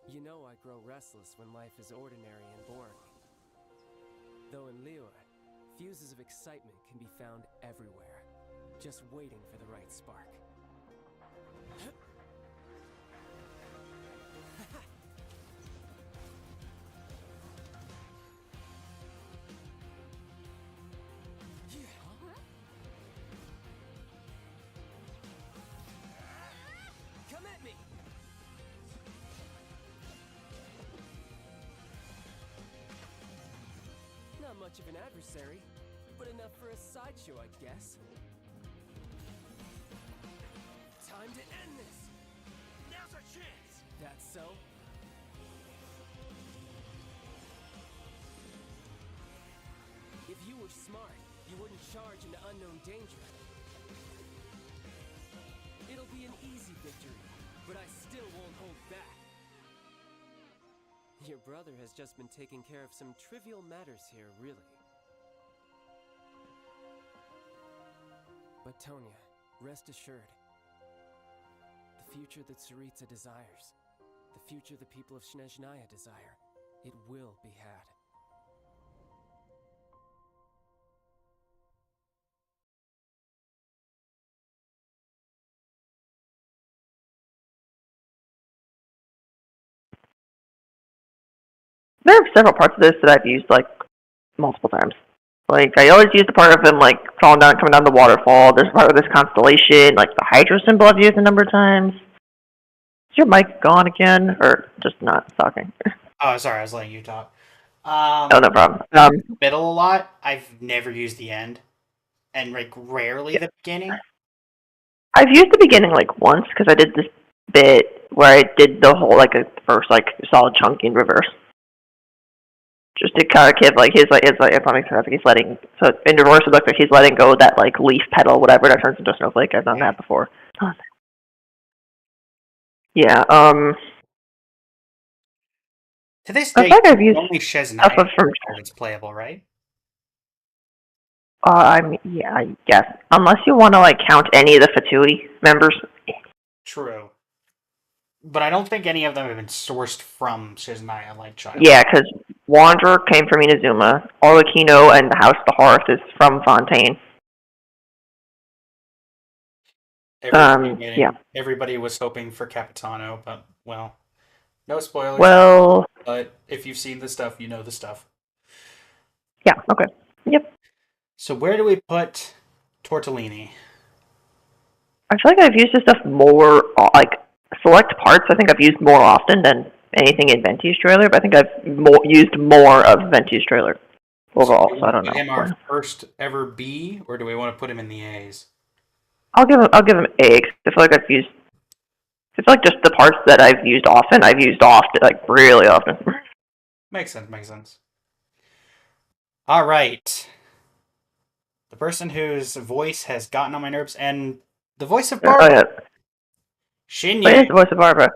You know I grow restless when life is ordinary and boring. Though in Liyue, fuses of excitement can be found everywhere, just waiting for the right spark. Come at me! Not much of an adversary, but enough for a sideshow, I guess. Time to end this! Now's our chance! That's so? If you were smart, you wouldn't charge into unknown danger. It'll be an easy victory, but I still won't hold back. Your brother has just been taking care of some trivial matters here, really. But Tonya, rest assured. The future that Tsaritsa desires, the future the people of Snezhnaya desire, it will be had. There are several parts of this that I've used like multiple times. Like I always use the part of him like falling down, coming down the waterfall. There's a part of this constellation, like the Hydra symbol I've used a number of times. Is your mic gone again, or just not talking? Oh, sorry, I was letting you talk. Oh, no problem. Middle a lot. I've never used the end, and like rarely the beginning. I've used the beginning like once because I did this bit where I did the whole like a first like solid chunk in reverse. Just to kind of give like his if that makes sense, he's letting so in reverse it looks like he's letting go of that like leaf petal whatever that turns into a snowflake. I've done that before. Yeah. To this I day, think I've used only stuff Snezhnaya from. it's playable, right? Yeah, I guess unless you want to like count any of the Fatui members. True. But I don't think any of them have been sourced from Snezhnaya like Child. Yeah, because Wanderer came from Inazuma, Arlecchino and the House of the Hearth is from Fontaine. Everybody was hoping for Capitano, but well, no spoilers. Well, but if you've seen the stuff, you know the stuff. Yeah. Okay. Yep. So where do we put Tortellini? I feel like I've used this stuff more, like select parts. I think I've used more often than anything in Venti's trailer, but I think I've used more of Venti's trailer overall. So I don't know. Put him our first ever B, or do we want to put him in the A's? I'll give him A. Cause I feel like I feel like just the parts that I've used often, like really often. Makes sense. All right. The person whose voice has gotten on my nerves, and the voice of Barbara. Oh, yeah. Shinya. What is the voice of Barbara?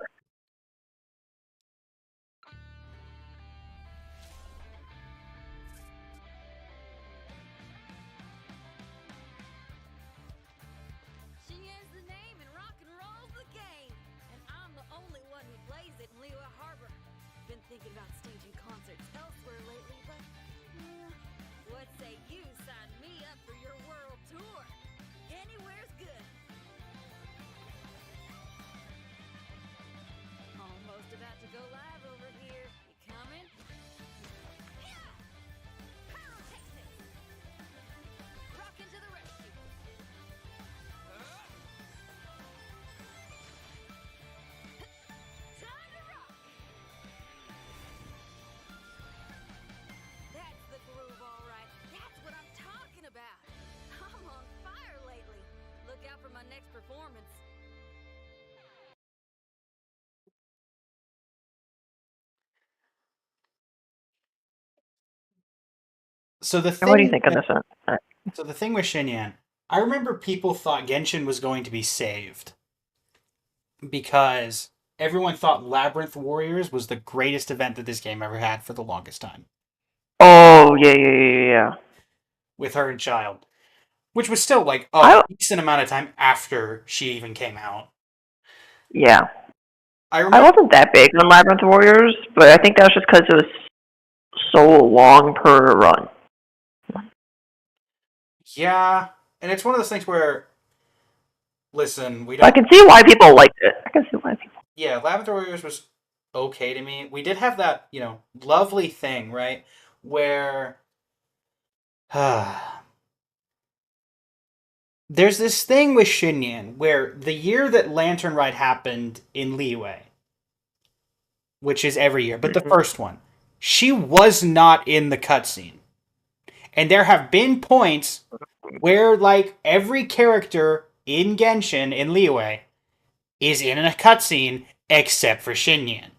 Shinya's the name and rock and roll's the game. And I'm the only one who plays it in Liyue Harbor. Been thinking about staging concerts elsewhere lately, but what say you sign me up for your world tour? Anywhere's good. Almost about to go live over here. You coming? So the And what do you thing think on this one? so the thing with Shinyan, I remember people thought Genshin was going to be saved because everyone thought Labyrinth Warriors was the greatest event that this game ever had for the longest time Oh, yeah. with her and Child, which was still like a I decent amount of time after she even came out. yeah. I I remember, wasn't that big on Labyrinth Warriors, but I think that was just because it was so long per run. yeah, and it's one of those things where, listen, we But I don't, can see why people liked it. I can see why people. yeah, Labyrinth Warriors was okay to me. We did have that, lovely thing, right, where there's this thing with Shinyan where the year that Lantern Ride happened in Liyue, which is every year, but the Mhm. first one, she was not in the cutscene. And there have been points where, like, every character in Genshin, in Liyue, is in a cutscene except for Shinyan.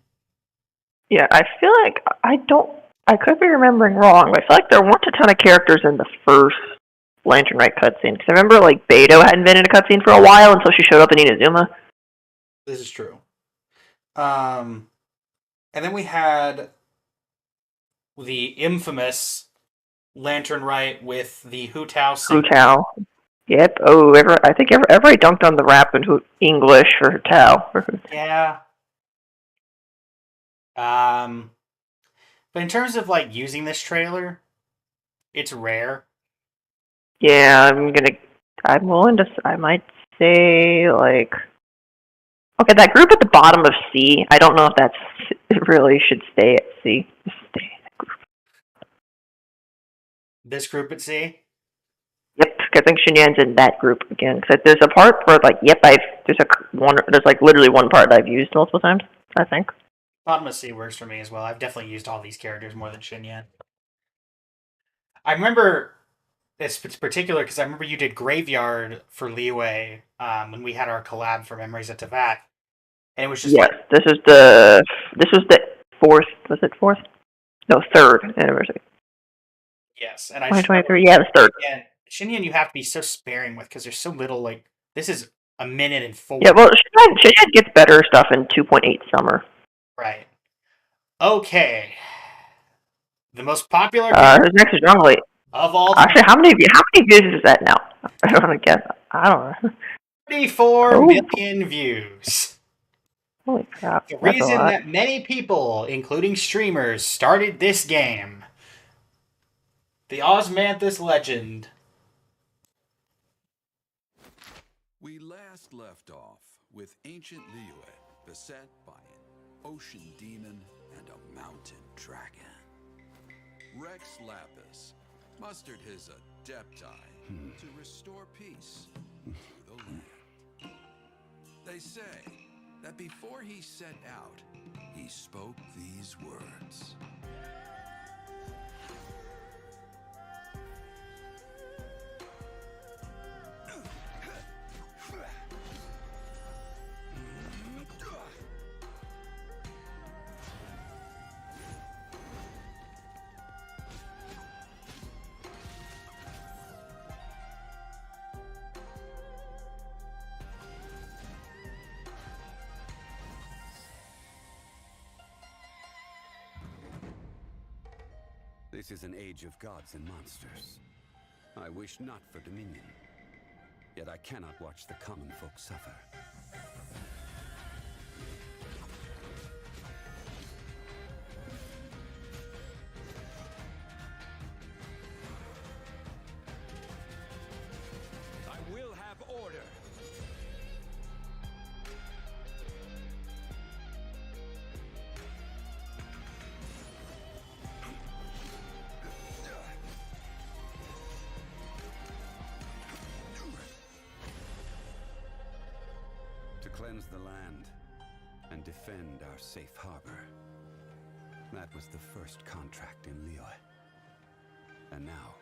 Yeah, I feel like I don't. I could be remembering wrong, but I feel like there weren't a ton of characters in the first Lantern Right cutscene. Because I remember like Beto hadn't been in a cutscene for a while until she showed up in Inazuma. This is true. And then we had the infamous Lantern Rite with the Hu Tao Hu singing. Tao. Yep. Oh, I think everybody dunked on the rap in English for Tao. Yeah. Um, but in terms of like using this trailer, it's rare. Yeah, I'm willing to. I might say like. Okay, that group at the bottom of C. I don't know if it really should stay at C. Stay. This group at sea. Yep, I think Shinyan's in that group again. Because there's a part where like, there's like literally one part I've used multiple times. I think. Bottom of sea works for me as well. I've definitely used all these characters more than Shinyan. I remember this particular because I remember you did Graveyard for Liyue when we had our collab for Memories of Teyvat, and it was just Yes, like this was the fourth. Was it fourth? No, third anniversary. yes, and I just remember 2023. Yeah, the third. again Shinyan you have to be so sparing with because there's so little like this is a minute and Yeah, 4 well, Shinyan gets better stuff in 2.8 summer. right. Okay, the most popular character Who's next is Zhongli. of all time. Actually, how many views is that now? I don't want to guess. I don't know. 34 Oh, million views. holy crap! The That's a reason lot. that many people, including streamers, started this game. The Osmanthus legend. We last left off with ancient Liyue beset by an ocean demon and a mountain dragon. Rex Lapis mustered his adepti to restore peace to the land. They say that before he set out, he spoke these words. This is an age of gods and monsters. I wish not for dominion. Yet I cannot watch the common folk suffer. I will have order. To cleanse the land and defend our safe harbor. That was the first contract in Liyue. And now,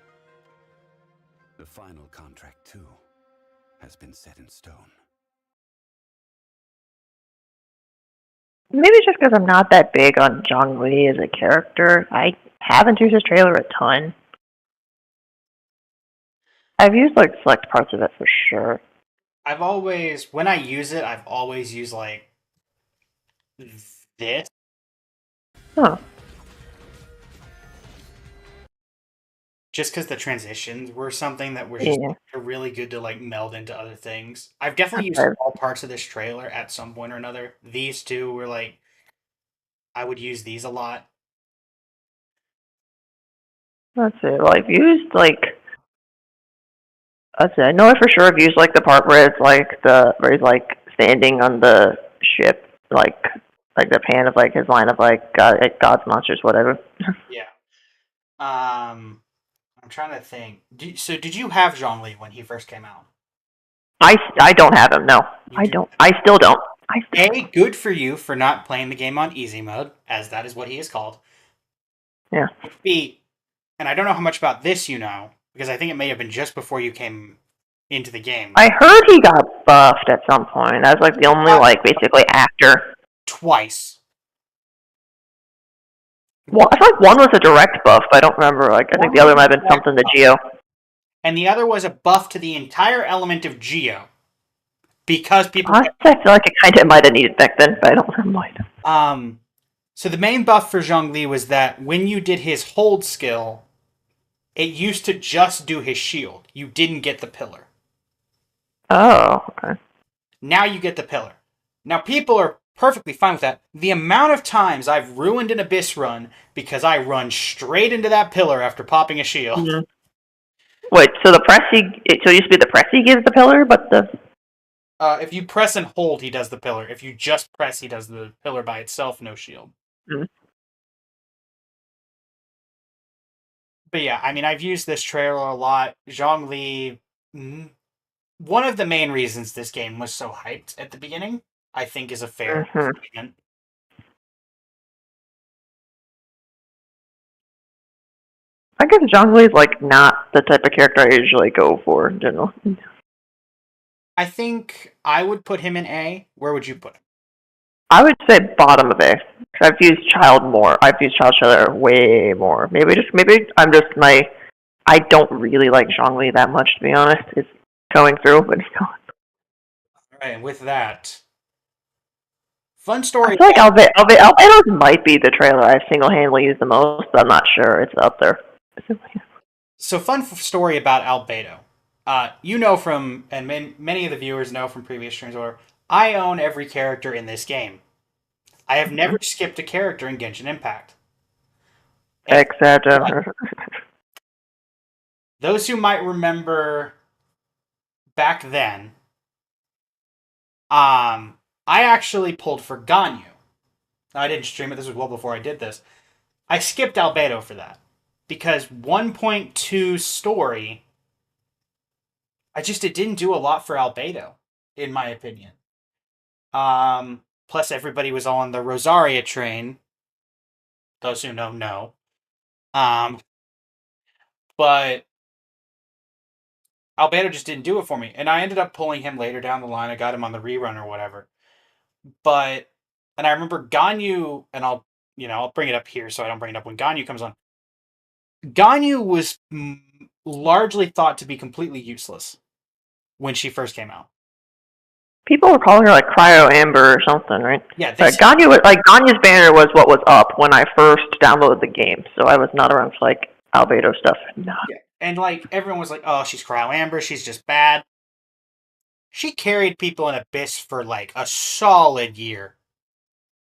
the final contract too has been set in stone. Maybe just because I'm not that big on Zhongli as a character, I haven't used his trailer a ton. I've used like select parts of it for sure. when I use it, I've always used like this. Huh. Just because the transitions were something that were just really good to like meld into other things. I've definitely used all parts of this trailer at some point or another. These two were like, I would use these a lot. Let's see. Well, I've used like. Let's see. I know I for sure I've used like the part where it's like where he's like standing on the ship, like the pan of like his line of like God's monsters, whatever. Yeah. I'm trying to think. So did you have Zhongli when he first came out? I don't have him. No, I don't. I still don't. Good for you for not playing the game on easy mode, as that is what he is called. Yeah. B, and I don't know how much about this you know, because I think it may have been just before you came into the game. I heard he got buffed at some point. As like the only like basically actor. Twice. Well, I feel like one was a direct buff, but I don't remember. Like I think the other might have been something to Geo. And the other was a buff to the entire element of Geo. Because people... I feel like it kind of might have needed back then, but I don't remember. So the main buff for Zhongli was that when you did his hold skill, it used to just do his shield. You didn't get the pillar. Oh, okay. Now you get the pillar. Now people are perfectly fine with that. The amount of times I've ruined an Abyss run because I run straight into that pillar after popping a shield. Mm-hmm. Wait, so it used to be the press he gives the pillar, but the... if you press and hold, he does the pillar. If you just press, he does the pillar by itself, no shield. Mm-hmm. But yeah, I mean, I've used this trailer a lot. Zhongli, one of the main reasons this game was so hyped at the beginning, I think is a fair statement. I guess Zhongli is like not the type of character I usually go for in general. I think I would put him in A. Where would you put him? I would say bottom of A. I've used Child more. I've used Child Trailer way more. Maybe I'm just I don't really like Zhongli that much, to be honest. It's going through, but it's not. Alright, and with that, fun story. I feel like Albedo's might be the trailer I've single-handedly used the most, but I'm not sure. It's up there. So fun story about Albedo. You know from, and many of the viewers know from previous streams, I own every character in this game. I have never skipped a character in Genshin Impact. Except those who might remember back then, I actually pulled for Ganyu. I didn't stream it. This was well before I did this. I skipped Albedo for that. Because 1.2 story, it didn't do a lot for Albedo, in my opinion. Plus everybody was on the Rosaria train. Those who know. But Albedo just didn't do it for me. And I ended up pulling him later down the line. I got him on the rerun or whatever. And I remember Ganyu, and I'll bring it up here so I don't bring it up when Ganyu comes on. Ganyu was largely thought to be completely useless when she first came out. People were calling her like Cryo Amber or something, right? Yeah. Ganyu's banner was what was up when I first downloaded the game, so I was not around for like Albedo stuff. No. Yeah. And like everyone was like, "Oh, she's Cryo Amber. She's just bad." She carried people in Abyss for like a solid year.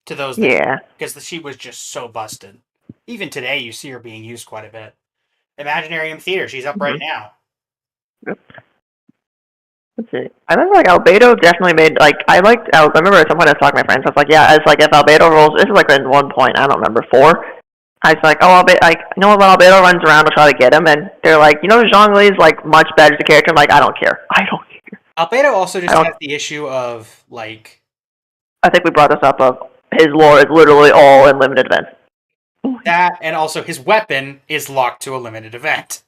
To those, because she was just so busted. Even today, you see her being used quite a bit. Imaginarium Theater, she's up right now. Yep. Let's see. I remember like Albedo definitely made I remember at some point I was talking to my friends. I was like, yeah, it's like if Albedo rolls. This is like in 1 point. I don't remember 4. I was like, oh, when Albedo runs around to try to get him, and they're like, Zhongli is like much better as a character. I'm like, I don't care. Albedo also just has the issue of like. I think we brought this up of his lore is literally all in limited events. That, and also his weapon is locked to a limited event.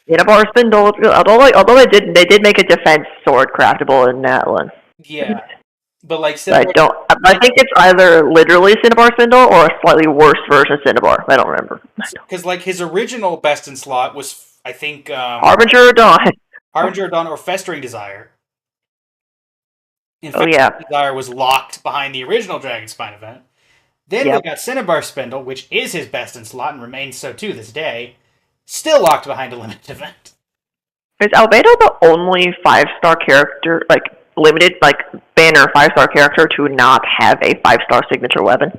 Cinnabar Spindle, although they did make a defense sword craftable in that one. Yeah. But like I think it's either literally Cinnabar Spindle or a slightly worse version of Cinnabar. I don't remember. Because like his original best in slot was, I think... Harbinger of Dawn. Harbinger of Dawn or Festering Desire. In Oh fact, yeah. Desire was locked behind the original Dragon Spine event. Then Yep. we got Cinnabar Spindle, which is his best in slot and remains so to this day. Still locked behind a limited event. Is Albedo the only 5-star character, like limited, like banner 5-star character to not have a 5-star signature weapon?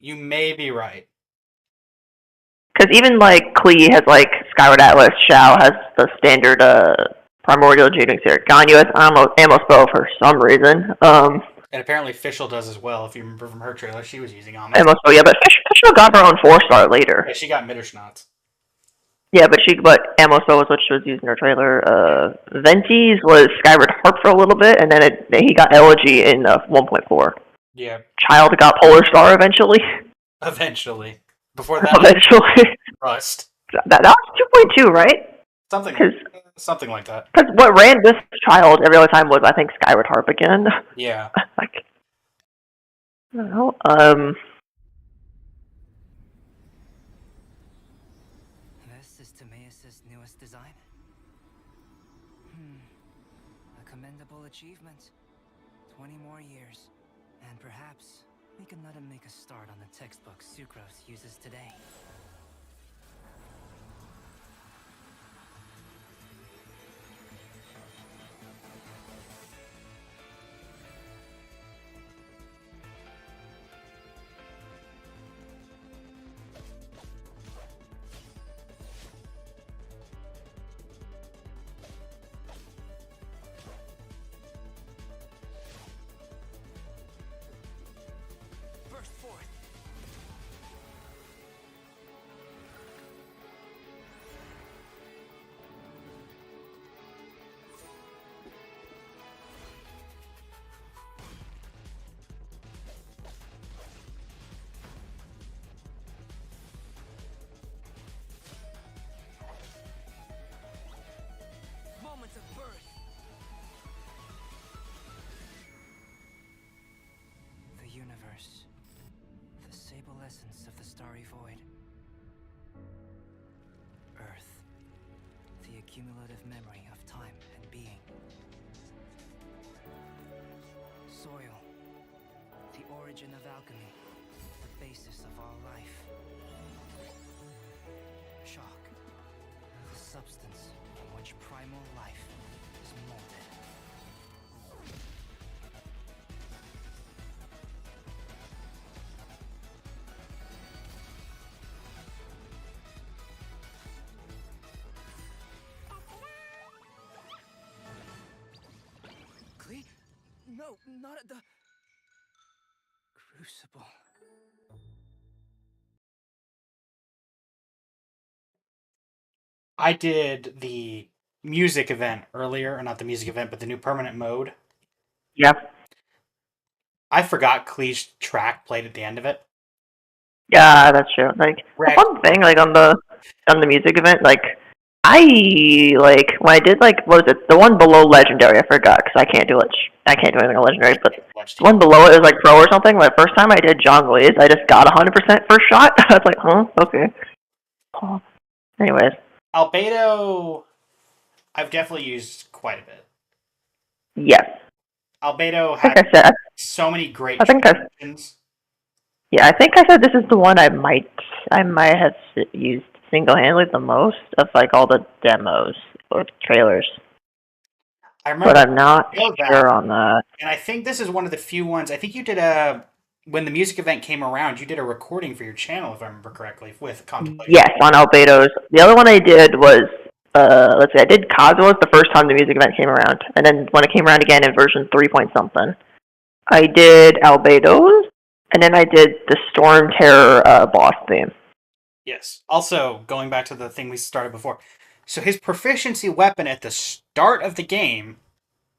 You may be right. Because even like Klee has like Skyward Atlas, Shao has the standard Primordial Jading Seer. Ganyu has ammo spell for some reason. And apparently Fischl does as well, if you remember from her trailer. She was using ammo. Ammo spell, yeah, but Fischl got her own 4-star later. Yeah, she got Mitterschnatz. Yeah, but ammo spell was what she was using in her trailer. Venti's was Skyward Harp for a little bit, and then he got Elegy in 1.4. Yeah. Child got Polar Star eventually. Eventually. Before that, Eventually. Rust. That was 2.2, right? Something like that. Because what ran this Child every other time was, I think, Skyward Harp again. Yeah. Like, I don't know. This is Timaeus' newest design. A commendable achievement. 20 more years. And perhaps we can let him make a start on the textbook Sucrose uses today. Burst forth. Moments of birth. The universe. The sable essence of the starry void. Earth. The accumulative memory of time and being. Soil. The origin of alchemy. The basis of all life. Shock. The substance from which primal life is molded. Klee? No, not at the Crucible. I did the music event earlier, or not the music event, but the new permanent mode. Yeah. I forgot Klee's track played at the end of it. Yeah, that's true. Like, the fun thing, like, on the music event, like, when I did, like, what was it, the one below Legendary, I forgot, because I can't do anything on Legendary, but the one below it was, like, Pro or something. The first time I did Jonglise, I just got 100% first shot. I was like, huh, okay. Oh. Anyways. Albedo, I've definitely used quite a bit. Yes. Albedo like had I said, so many great I think transitions. Yeah, I think I said this is the one I might have used single-handedly the most of, like, all the demos or trailers. I remember, but I'm not sure on that. And I think this is one of the few ones. I think you did when the music event came around, you did a recording for your channel, if I remember correctly, with Contemplation. Yes, on Albedo's. The other one I did was, let's see, I did Cosmos the first time the music event came around, and then when it came around again in version 3-point-something, I did Albedo's, and then I did the Storm Terror boss theme. Yes. Also, going back to the thing we started before, so his proficiency weapon at the start of the game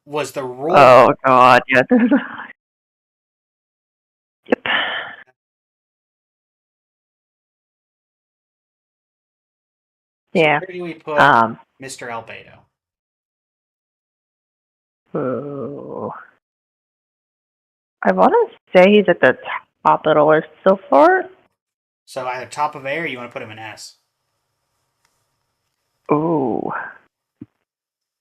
was the roll. Oh god, yeah. Yep. Yeah. Where do we put Mr. Albedo? Ooh. I want to say he's at the top of the list so far. So either top of A or you want to put him in S? Ooh.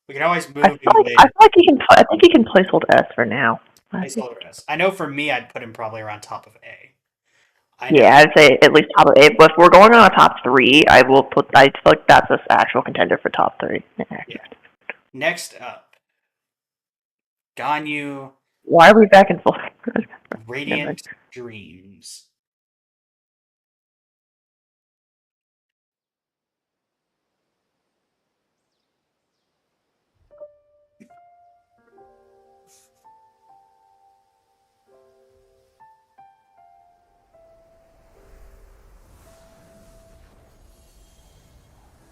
We can always I move feel him like I later. feel like he can. I think he can placehold S for now. I think. Placeholder S. I know for me, I'd put him probably around top of A. I know. Yeah, I'd say at least top of eight. But if we're going on a top three, I will put. I feel like that's an actual contender for top three. Yeah. Next up, Ganyu Why are we back and forth? Radiant Dreams.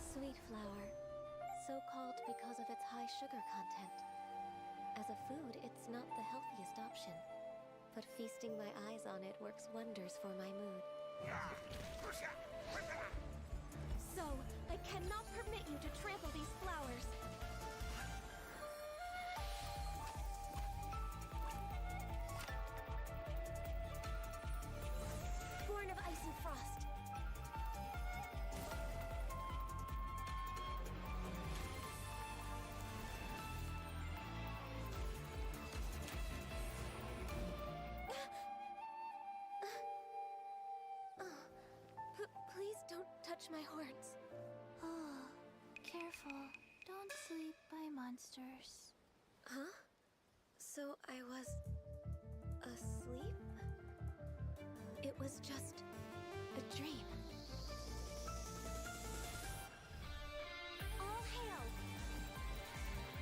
Sweet flower, so called because of its high sugar content. As a food, it's not the healthiest option, but feasting my eyes on it works wonders for my mood. So, I cannot permit you to trample these flowers. Born of ice and frost. Please don't touch my horns. Oh, careful. Don't sleep by monsters. Huh? So I was asleep? It was just a dream. All hail!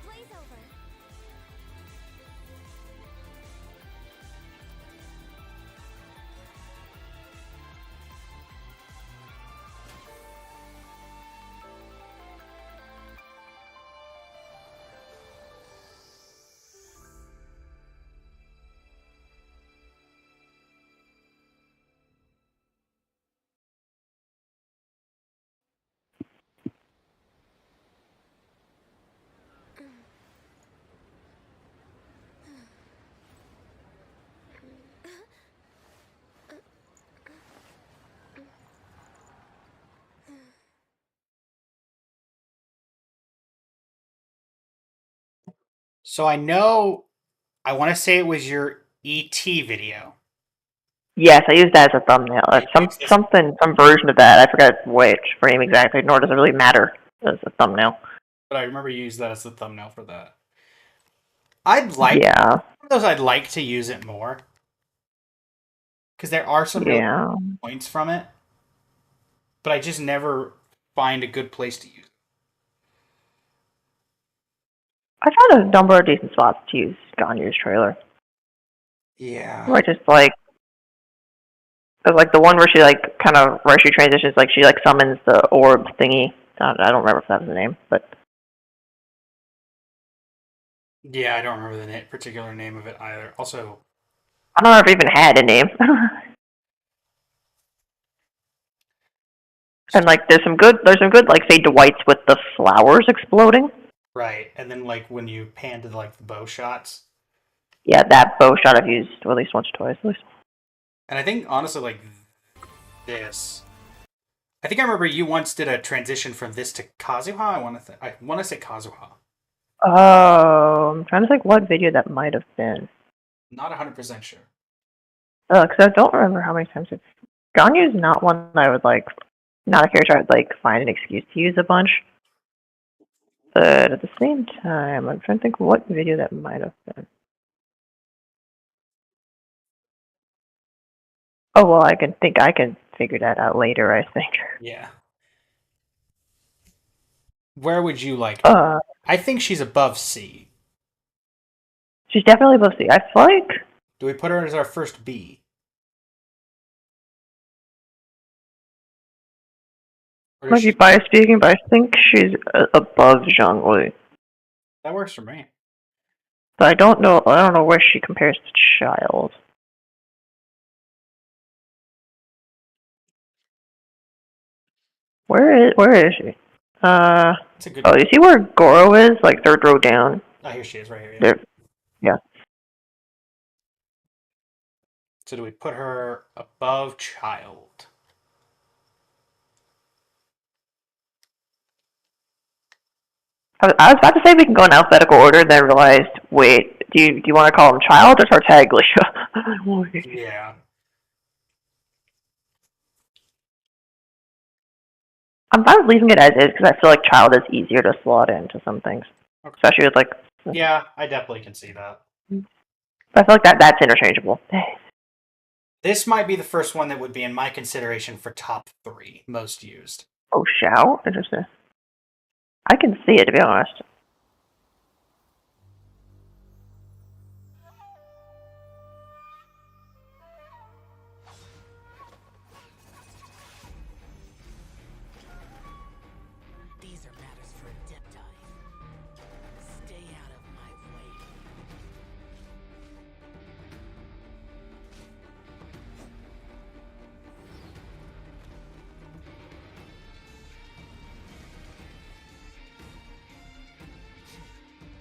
Blaze over! So I know, I want to say it was your ET video. Yes, I used that as a thumbnail. Some version of that. I forgot which frame exactly. Nor does it really matter as a thumbnail. But I remember you used that as the thumbnail for that. I'd like Yeah. those. I'd like to use it more because there are some really Yeah. good points from it, but I just never find a good place to use it. I found a number of decent spots to use Ganyu's trailer. Yeah. Like just like the one where she like kind of where she transitions, like she like summons the orb thingy. I don't remember if that was the name, but Yeah, I don't remember the particular name of it either. Also, I don't know if it even had a name. And like there's some good like fade to whites with the flowers exploding. right, and then like when you pan to like the bow shots, Yeah, that bow shot I've used at least once or twice. At least. and I think honestly like this. I think I remember you once did a transition from this to Kazuha. I want to say Kazuha. Oh, I'm trying to think what video that might have been. Not 100% sure. Because I don't remember how many times it's. Ganyu's not one I would like. Not a character I'd like find an excuse to use a bunch. But at the same time, I'm trying to think what video that might have been. Oh well, I can figure that out later. I think. Yeah. Where would you like? I think she's above C. She's definitely above C. I feel like. Do we put her as our first B? Might be biased speaking, but I think she's above Zhongli. That works for me. But I don't know where she compares to Child. Where is she? That's a good. Oh, you see where Goro is? Like third row down. Oh, here she is, right here. Yeah. There. Yeah. So do we put her above Child? I was about to say we can go in alphabetical order, and then realized, wait, do you want to call him Child or Tartaglia? Yeah. I'm fine with leaving it as is because I feel like Child is easier to slot into some things, Okay. especially with like. Yeah, I definitely can see that. I feel like that's interchangeable. This might be the first one that would be in my consideration for top 3 most used. Oh, Xiao? Interesting. I can see it, to be honest. These are matters for Adepti. Stay out of my way.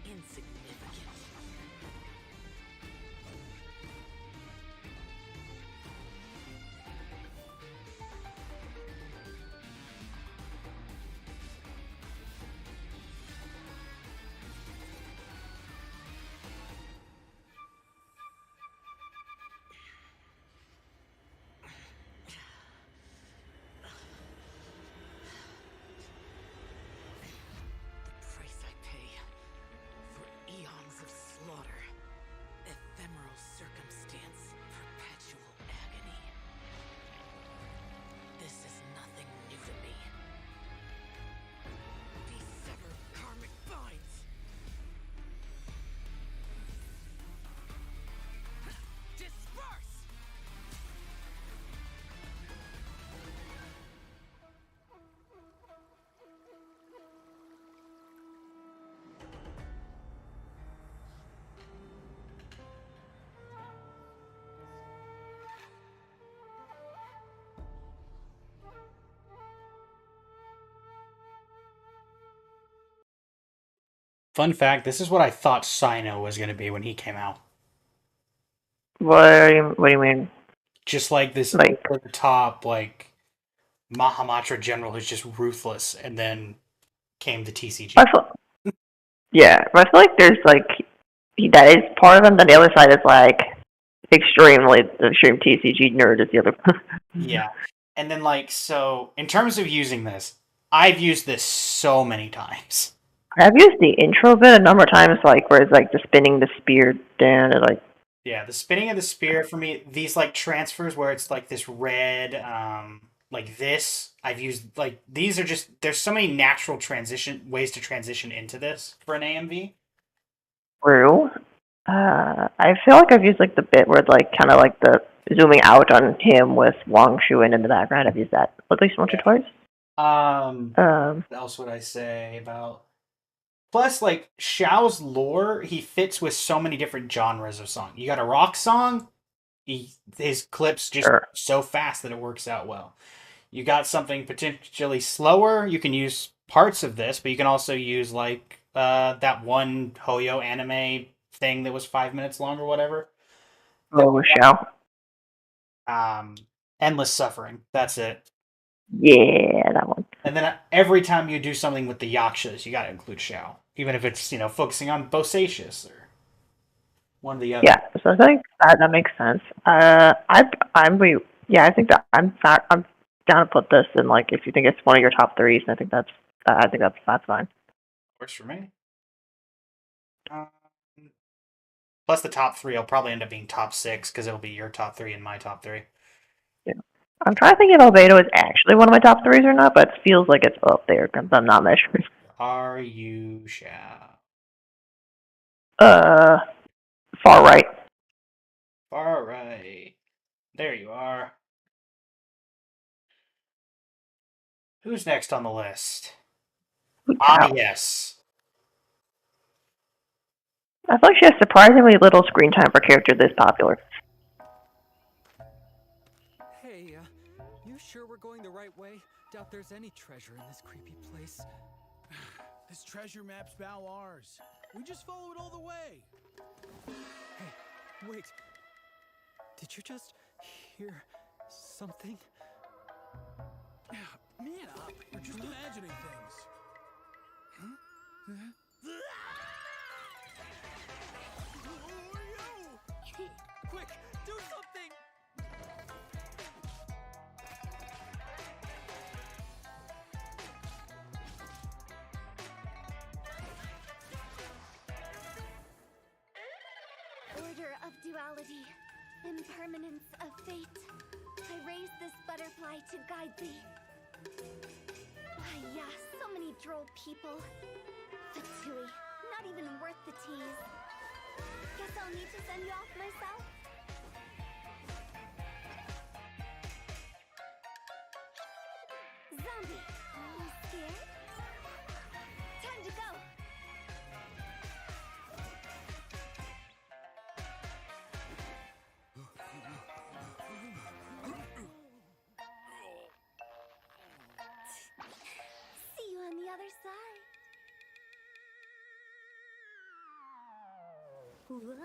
Insignificant. The price I pay for eons of slaughter, ephemeral circumstance, perpetual agony. This is nothing new to me. These severed karmic binds. Disperse! Fun fact, this is what I thought Sino was going to be when he came out. What do you mean? Just like this Like, over the top, like Mahamatra general who's just ruthless, and then came the TCG. yeah, but I feel like there's like that is part of him. Then the other side is like extreme TCG nerd is the other. Yeah. And then like so in terms of using this, I've used this so many times. I've used the intro bit a number of times, like where it's like the spinning the spear down and like. Yeah, the spinning of the spear for me, these like transfers where it's like this red, like this, I've used like these are just there's so many natural ways to transition into this for an AMV. True. I feel like I've used like the bit where like kind of like the zooming out on him with Wang Shuin in the background. I've used that at least once or twice. What else would I say about? Plus, like Xiao's lore, he fits with so many different genres of song. You got a rock song, his clips just so fast that it works out well. You got something potentially slower, you can use parts of this, but you can also use like that one Hoyo anime thing that was 5 minutes long or whatever. Oh, Xiao. Endless Suffering. That's it. Yeah, that one. And then every time you do something with the yakshas, you got to include Xiao, even if it's focusing on Bosacius or one of the other. Yeah, so I think that makes sense. I think that I'm down to put this in like if you think it's one of your top 3s. I think that's fine. Works for me. Plus the top 3 will probably end up being top 6 because it'll be your top 3 and my top 3. Yeah, I'm trying to think if Albedo is actually one of my top 3s or not, but it feels like it's up there because I'm not measuring. Are you Xiao? Far right. Far right. There you are. Who's next on the list? Yes. I feel like she has surprisingly little screen time for a character this popular. Hey, you sure we're going the right way? Doubt there's any treasure in this creepy place. This treasure map's bow ours. We just follow it all the way. Hey, wait. Did you just hear something? Man up. You're just imagining things. Huh? Quick, do something! Order of duality, impermanence of fate. I raise this butterfly to guide thee. Ah, yeah, so many droll people. Fatui, not even worth the tease. Guess I'll need to send you off myself. Zombie, you scared? Time to go! See you on the other side. What?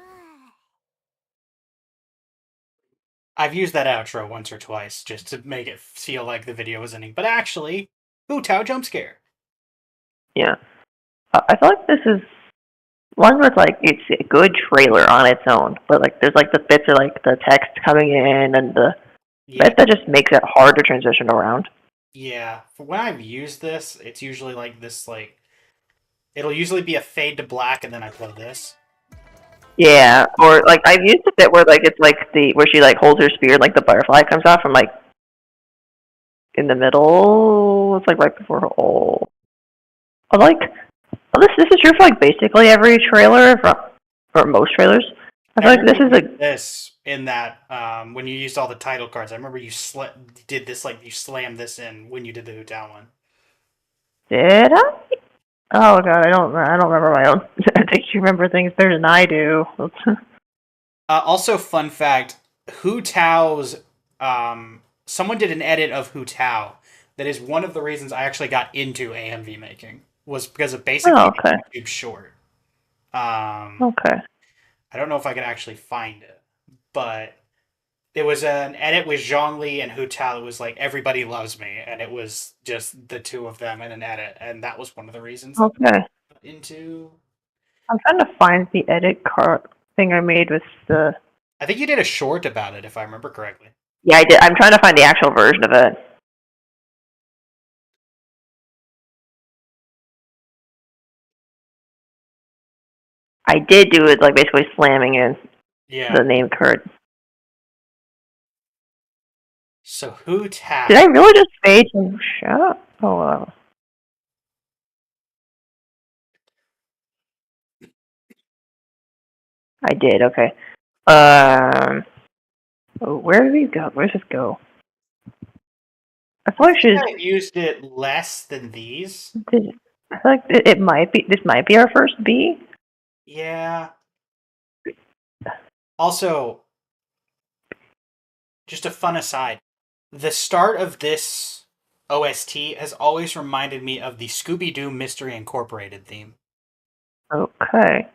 I've used that outro once or twice just to make it feel like the video was ending. But actually, Hu Tao jump scare. Yeah. I feel like this is one where it's like it's a good trailer on its own, but like there's like the bits of like the text coming in and the bit that just makes it hard to transition around. Yeah. For when I've used this, it's usually like this, like it'll usually be a fade to black and then I play this. Yeah, or like I've used a bit where like it's like the where she like holds her spear and like the butterfly comes off from like in the middle. It's like right before her. Oh, like this is true for like basically every trailer for most trailers. I feel like this is a this in that when you used all the title cards. I remember you did this like you slammed this in when you did the Hu Tao one. Did I? Oh god, I don't remember my own. I think you remember things better than I do. Also, fun fact: Hu Tao's someone did an edit of Hu Tao. That is one of the reasons I actually got into AMV making was because of basically a YouTube short. Okay. I don't know if I can actually find it, but it was an edit with Zhongli and Hu Tao. It was like Everybody Loves Me, and it was just the two of them in an edit, and that was one of the reasons. Okay. Into. I'm trying to find the edit card thing I made with the. I think you did a short about it, if I remember correctly. Yeah, I did. I'm trying to find the actual version of it. I did do it like basically slamming in the name card. So Hu Tao. Did I really just fade to show? Oh wow. I did. Okay. Oh, where did these go? Where does this go? I feel like I used it less than these. I feel like it might be. This might be our first B. Yeah. Also, just a fun aside. The start of this OST has always reminded me of the Scooby-Doo Mystery Incorporated theme. Okay.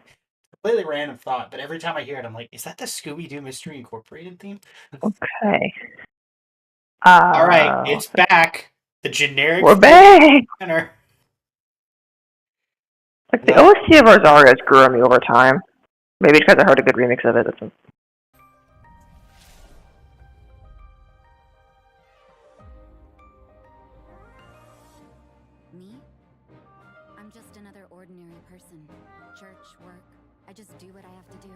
Completely random thought, but every time I hear it, I'm like, is that the Scooby-Doo Mystery Incorporated theme? Okay. Alright, it's back. The generic... We're back! Like, the OST of Rosario has grew on me over time. Maybe because I heard a good remix of it. Me? I'm just another ordinary person. Church, work, I just do what I have to do.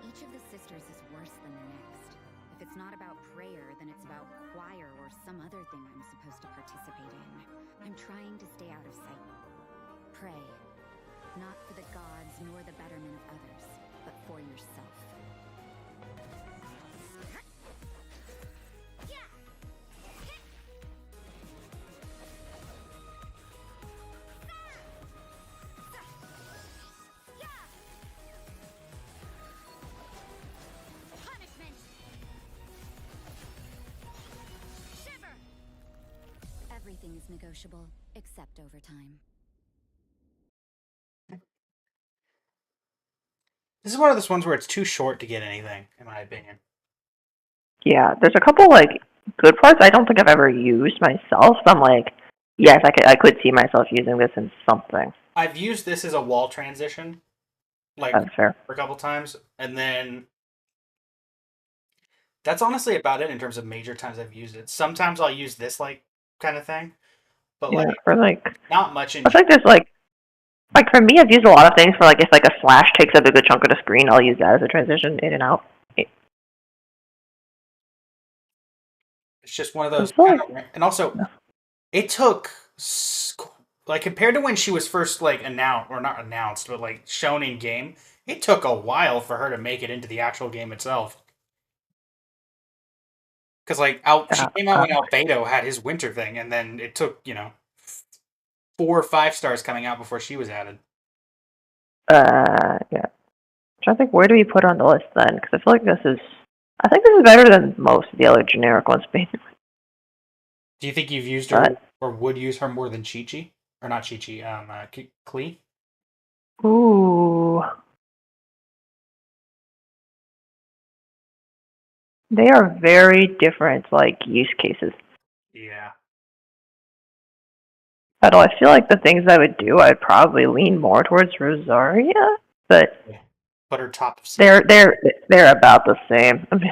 Each of the sisters is worse than the next. If it's not about prayer, then it's about choir or some other thing I'm supposed to participate in. I'm trying to stay out of sight. Pray. Not for the gods nor the betterment of others, but for yourself. Everything is negotiable, except overtime. This is one of those ones where it's too short to get anything, in my opinion. Yeah, there's a couple, like, good parts I don't think I've ever used myself, but I'm like, yes, I could see myself using this in something. I've used this as a wall transition, like That's fair. for a couple times, and then that's honestly about it in terms of major times I've used it. Sometimes I'll use this like kind of thing, but Yeah, like for like, not much in. I think there's like for me, I've used a lot of things for like if like a slash takes up a good chunk of the screen, I'll use that as a transition in and out. It's just one of I those, feel like, and also it took like compared to when she was first like announced or not announced, but like shown in game. It took a while for her to make it into the actual game itself. Because like she came out when Albedo had his winter thing, and then it took 4 or 5 stars coming out before she was added. yeah. I think where do we put her on the list then? Because I feel like I think this is better than most of the other generic ones, basically. Do you think you've used her or would use her more than Chi-Chi? Or not Chi-Chi, Klee? Ooh. They are very different, like, use cases. Yeah. Although I feel like the things I would do, I'd probably lean more towards Rosaria, but But her top of they're about the same. I mean,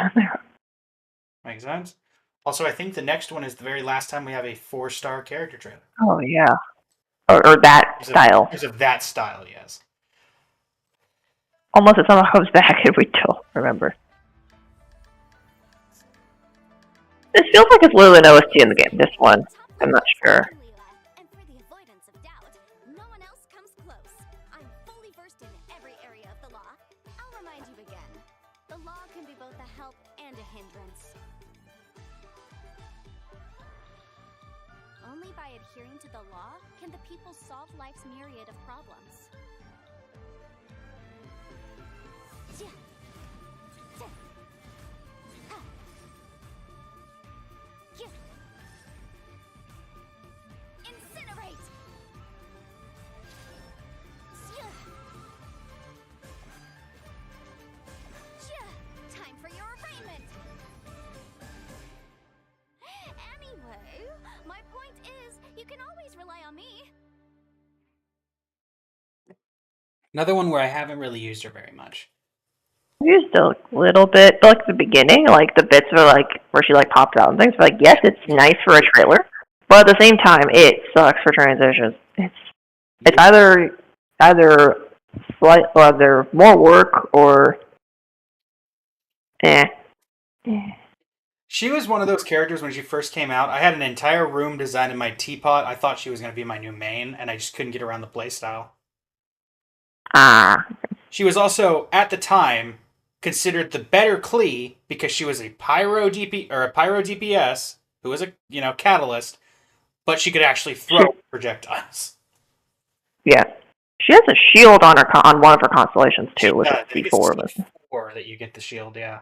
makes sense. Also, I think the next one is the very last time we have a 4-star character trailer. oh yeah, or that style. Because of that style, yes. Almost if someone comes back, if we don't remember. This feels like it's literally an OST in the game. This one, I'm not sure. And for the avoidance of doubt, no one else comes close. I'm fully versed in every area of the law. I'll remind you again. The law can be both a help and a hindrance. Only by adhering to the law can the people solve life's myriad of problems. Incinerate! Time for your arraignment! Anyway, my point is, you can always rely on me. Another one where I haven't really used her very much. Used a little bit, like the beginning, like the bits where she like popped out and things. But like, yes, it's nice for a trailer, but at the same time, it sucks for transitions. It's either more work or She was one of those characters when she first came out. I had an entire room designed in my teapot. I thought she was going to be my new main, and I just couldn't get around the playstyle. She was also, at the time, considered the better Klee because she was a pyro DPS who was a catalyst, but she could actually throw projectiles. Yeah, she has a shield on one of her constellations too, with C4 of it. Or that you get the shield, yeah.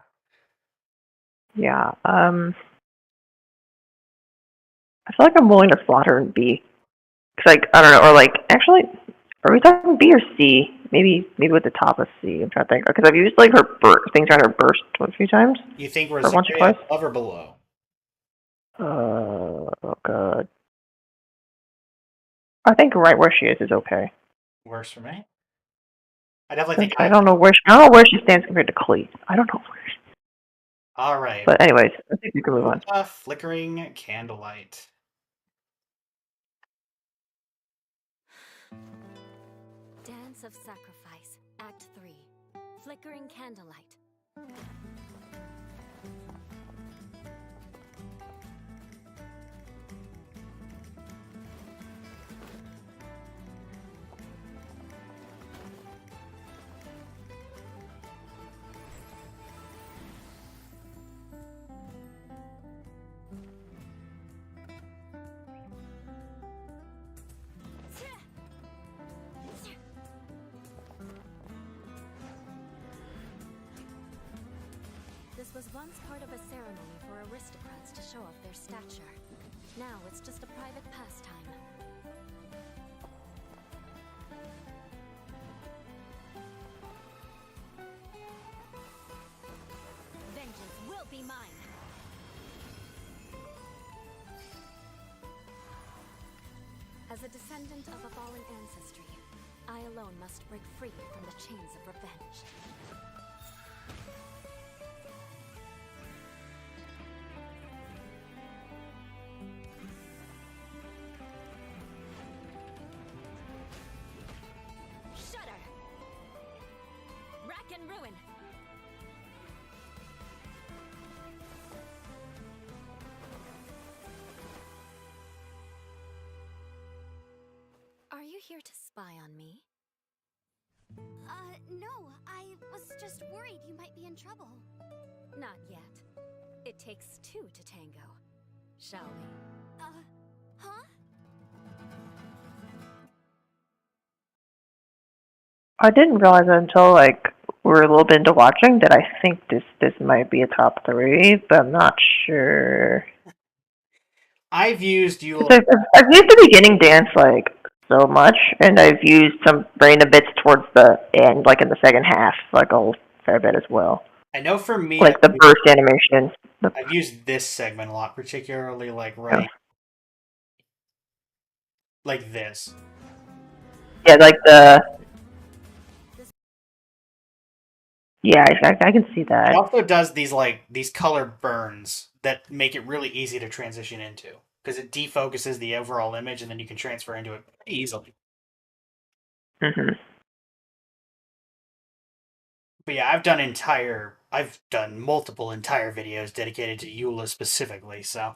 Yeah. I feel like I'm willing to slot her in B. Cause I don't know, or actually, are we talking B or C? Maybe with the top of C. I'm trying to think. Because I've used her things around her burst a few times. You think Rosaria above or below? Oh god. I think right where she is okay. Worse for me. I definitely think I don't know where she stands compared to Klee. I don't know where. All right. But anyways, I think we can move on. Flickering Candlelight. Dance of Sacrifice, Act 3. Flickering Candlelight. This was once part of a ceremony for aristocrats to show off their stature. Now it's just a private pastime. Vengeance will be mine! As a descendant of a fallen ancestry, I alone must break free from the chains of revenge. Shudder! Rack and ruin! Are you here to spy on me? No. I was just worried you might be in trouble. Not yet. It takes two to tango. Shall we? Huh? I didn't realize it until like we were a little bit into watching that I think this might be a top 3, but I'm not sure. I've used you. I've used the beginning dance like so much, and I've used some random bits towards the end, like in the second half, like a fair bit as well. I know for me, like the burst animation. I've used this segment a lot, particularly like like this. Yeah, like the. Yeah, I can see that. It also does these color burns that make it really easy to transition into because it defocuses the overall image and then you can transfer into it pretty easily. Mm-hmm. But yeah, I've done multiple entire videos dedicated to Eula specifically, so.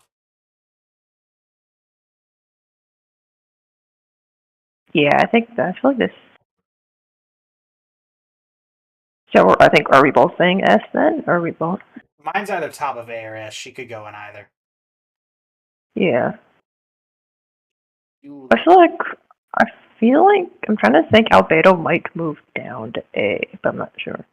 Yeah, I feel like this. So I think, are we both saying S then? Or are we both? Mine's either top of A or S. She could go in either. Yeah. I feel like I'm trying to think Albedo might move down to A, but I'm not sure.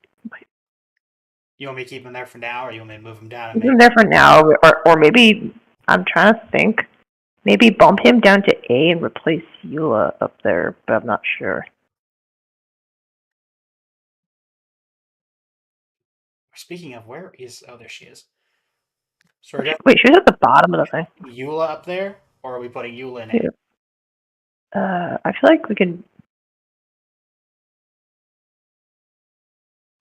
You want me to keep him there for now, or you want me to move him down? Keep him there for now, or maybe I'm trying to think. Maybe bump him down to A and replace Eula up there, but I'm not sure. Speaking of, where is... Oh, there she is. So wait, she's at the bottom of the thing. Eula up there, or are we putting Eula in A? Yeah. I feel like we can...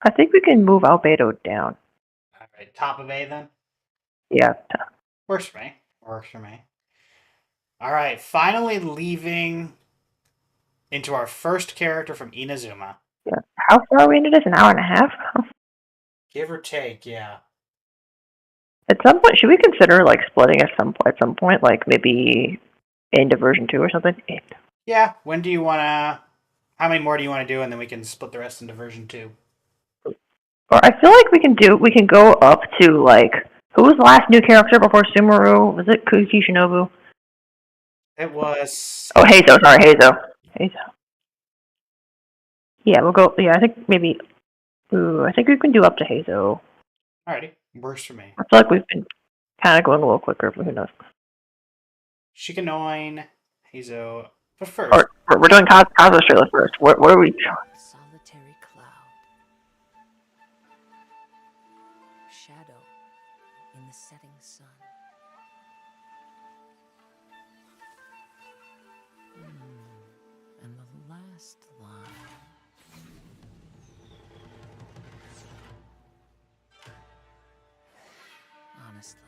I think we can move Albedo down. Alright, top of A then? Yeah. Works for me. Alright, finally leaving into our first character from Inazuma. Yeah. How far are we into this? An hour and a half? Give or take, yeah. At some point, should we consider like splitting at some point, like maybe into version 2 or something? Yeah. When do you want to? How many more do you want to do, and then we can split the rest into version 2? Or I feel like we can go up to like, who was the last new character before Sumeru? Was it Kuki Shinobu? It was. Oh, Heizo. Sorry, Heizo. Yeah, we'll go. Yeah, I think maybe. Ooh, I think we can do up to Heizo. Alrighty, works for me. I feel like we've been kind of going a little quicker, but who knows? Shikanoin, Heizo, but first. Or we're doing Kazu's trailer first. What are we? Solitary cloud. Shadow in the setting sun. And the last line. Honestly,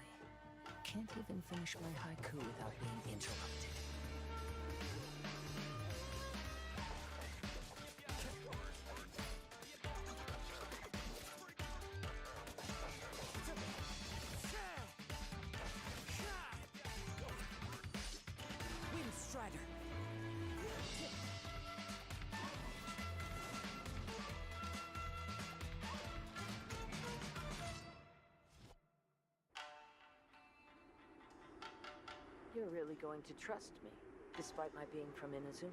can't even finish my haiku without being interrupted. Strider. You're really going to trust me, despite my being from Inazuma.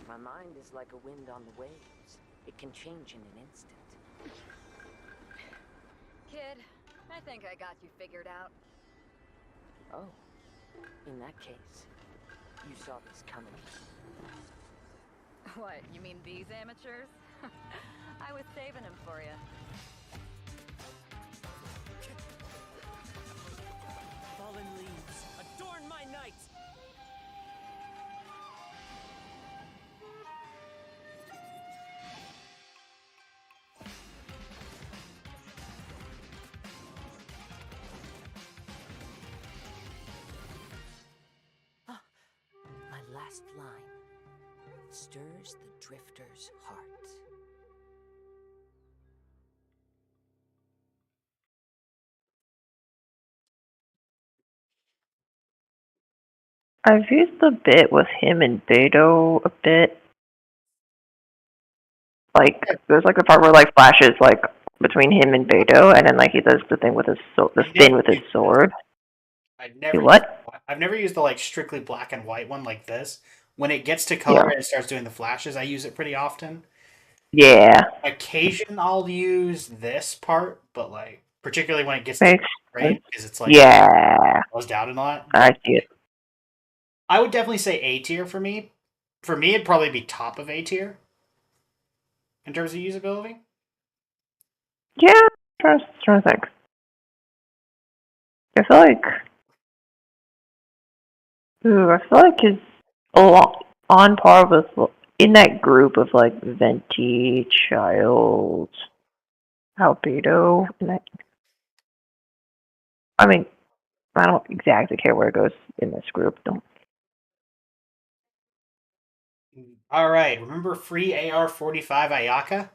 My mind is like a wind on the waves. It can change in an instant. Kid, I think I got you figured out. Oh, in that case, you saw this coming. What, you mean these amateurs? I was saving them for you. Fallen leaves, adorn my night! last line stirs the drifter's heart. I've used the bit with him and Beto a bit. Like, there's like the part where like flashes like between him and Beto, and then like he does the thing with his the spin with his sword. Do what? I've never used the like strictly black and white one like this. When it gets to color Yeah. and it starts doing the flashes, I use it pretty often. Yeah. Occasion I'll use this part, but like particularly when it gets to Makes rain sense. because it's like Yeah. goes down a lot. I see it. I would definitely say A tier for me. For me, it'd probably be top of A tier in terms of usability. Yeah. Trying to think. I feel like. Ooh, I feel like he's on par with in that group of like Venti, Child, Albedo. And I mean, I don't exactly care where it goes in this group. Don't. All right, remember free AR-45 Ayaka?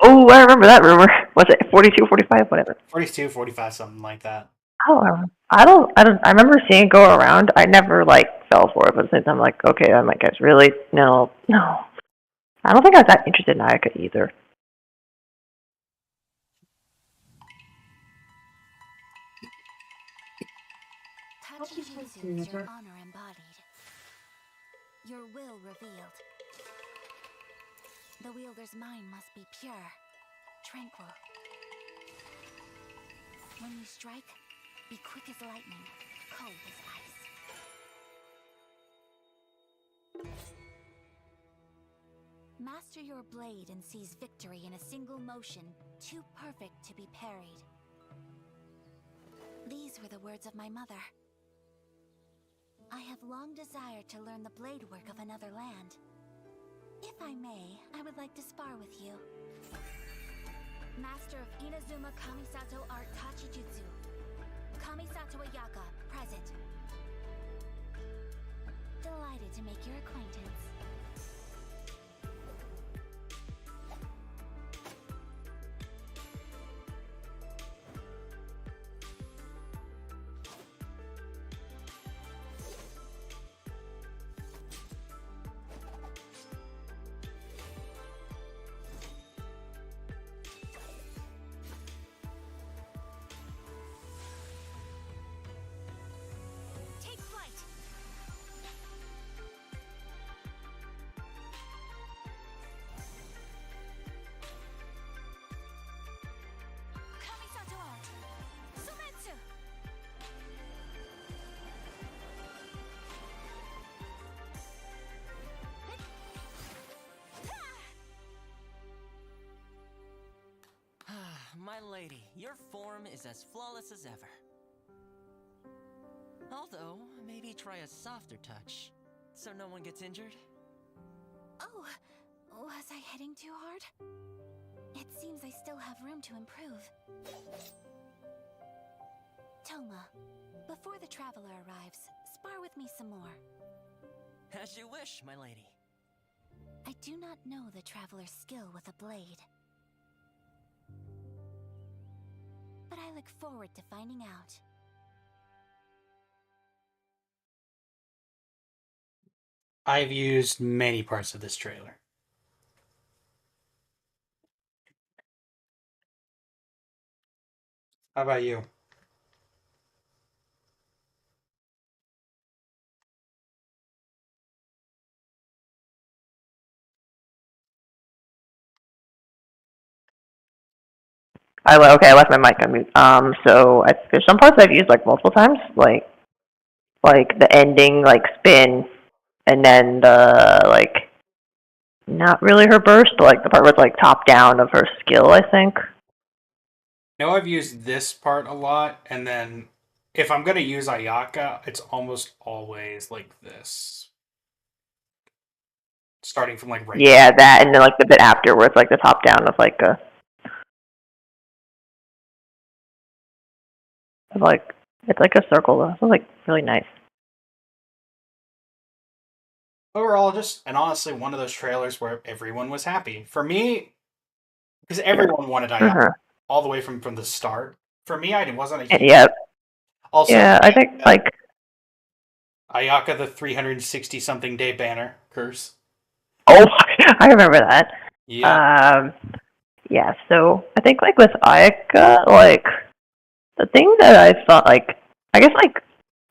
Oh, I remember that rumor. Was it 42, 45, whatever? 42, 45, something like that. Oh, I remember seeing it go around. I never like fell for it, but since I'm like, okay, I'm like, guys, really? No. I don't think I was that interested in Ayaka either. Tachijutsu is your honor embodied. Your will revealed. The wielder's mind must be pure, tranquil. When you strike, be quick as lightning, cold as ice. Master your blade and seize victory in a single motion, too perfect to be parried. These were the words of my mother. I have long desired to learn the blade work of another land. If I may, I would like to spar with you. Master of Inazuma Kamisato Art Tachijutsu. Kamisato Ayaka, present. Delighted to make your acquaintance. Take flight! Kamisato Art! Sumetsu! My lady, your form is as flawless as ever. Although, maybe try a softer touch, so no one gets injured. Oh, was I hitting too hard? It seems I still have room to improve. Toma, before the traveler arrives, spar with me some more. As you wish, my lady. I do not know the traveler's skill with a blade. But I look forward to finding out. I've used many parts of this trailer. How about you? I left my mic on mute. So there's some parts I've used like multiple times, like the ending, like spin, and then the like not really her burst, but like the part where it's like top down of her skill, I think. I know I've used this part a lot, and then if I'm gonna use Ayaka, it's almost always like this. Starting from like right. Yeah, that, and then like the bit after where it's like the top down of like it's like a circle though. It's like really nice. overall, just and honestly, one of those trailers where everyone was happy. For me, because everyone wanted Ayaka Uh-huh. all the way from the start. For me, I wasn't a And huge. yeah, Also, yeah, I think like Ayaka the 360 something day banner curse. oh, I remember that. Yeah. Yeah. So I think like with Ayaka, like the thing that I thought like I guess like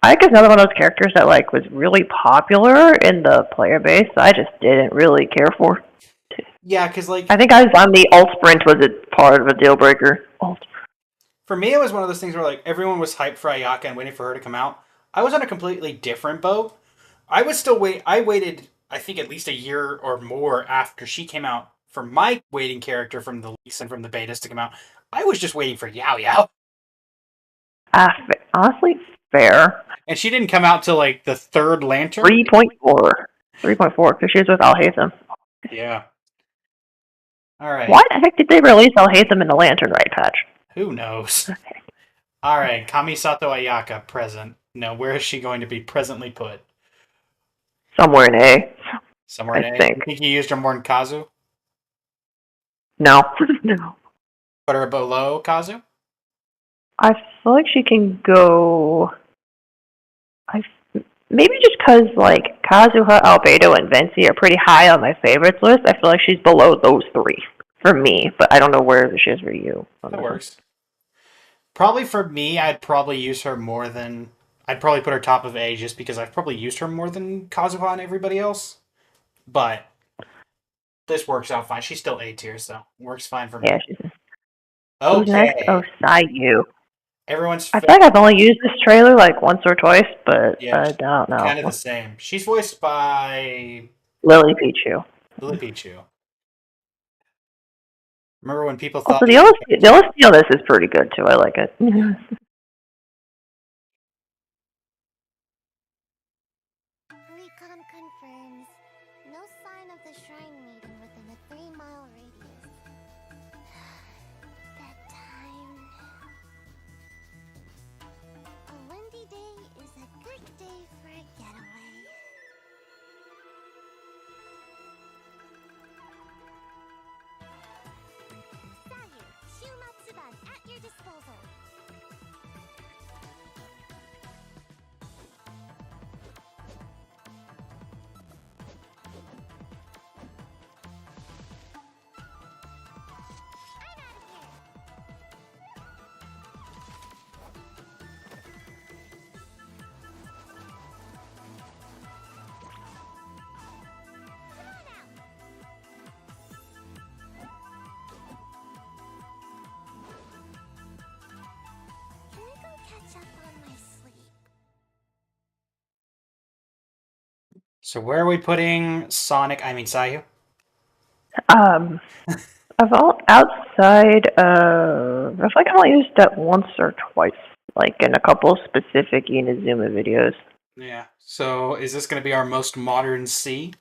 Ayaka's another one of those characters that like was really popular in the player base. I just didn't really care for. Yeah, because like I think I was on the alt sprint was a part of a deal breaker. Alt. for me, it was one of those things where like everyone was hyped for Ayaka and waiting for her to come out. I was on a completely different boat. I was still wait. I waited, I think, at least a year or more after she came out for my waiting character from the leaks and from the betas to come out. I was just waiting for Yao Yao, Honestly, fair. and she didn't come out till like the third lantern. 3.4. 3.4, because she was with Al Haytham. Yeah. All right. Why the heck did they release Al Haytham in the Lantern Right patch? Who knows? All right, Kamisato Ayaka present. No, where is she going to be presently put? Somewhere in A. Somewhere in I A. think. You think you used her more than Kazu? No. No. Put her below Kazu? I feel like she can go. Maybe just because like Kazuha, Albedo, and Venci are pretty high on my favorites list. I feel like she's below those three for me, but I don't know where she is for you. That works. Probably for me, I'd probably use her more than. I'd probably put her top of A just because I've probably used her more than Kazuha and everybody else. But this works out fine. She's still A tier, so works fine for me. Yeah, she's. Okay. Who's next? Oh, Sayu. Everyone's. I feel like I've only used this trailer like once or twice, but Yeah, I don't know. Kind of the same. She's voiced by Lily Pichu. Lily Pichu. Remember when people thought Also, the OST on this is pretty good too. I like it. Recon confirms. No sign of the shrine maiden within a 3-mile radius. Bedtime. A windy day is a good day for a getaway. Sayu, Shumatsuban at your disposal. Can we go catch up on my sleep? So where are we putting Sonic? I mean Sayu. I've all outside. I feel like I've only used that once or twice, like in a couple specific Inazuma videos. Yeah. So is this going to be our most modern C?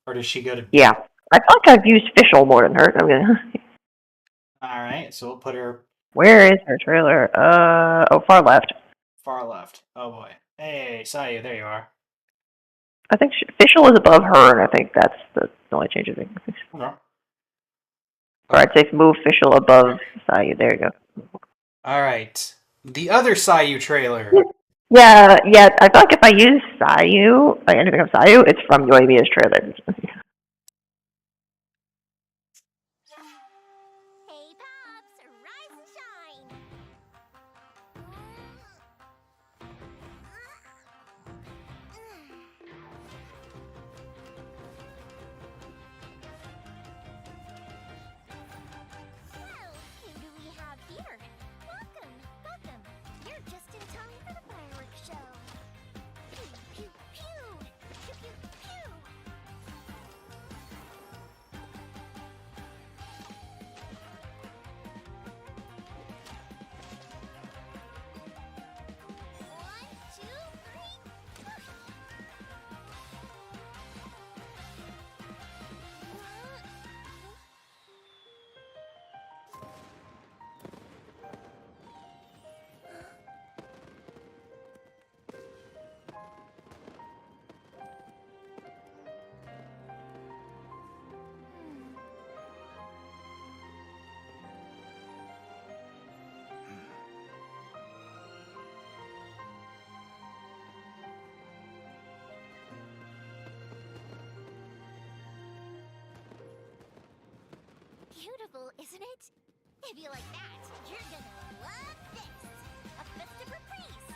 Or does she go to? Yeah, I feel like I've used Fischl more than her. I'm gonna. All right. So we'll put her. Where is her trailer? Oh, far left. Far left. Oh boy. Hey, Sayu, there you are. I think Fischl is above her, and I think that's the only change I think. Okay. Or I'd say move Fischl above Sayu. There you go. All right. The other Sayu trailer. Yeah. I feel like if I use Sayu, like anything of Sayu, it's from Yoimiya's trailer. Hey, Pops, rise and shine. Well, who do we have here? Welcome. You're just in time for the fireworks show. Pew, pew, pew. Pew, pew, pew. beautiful, isn't it? If you like that, you're gonna love this. A festive reprise.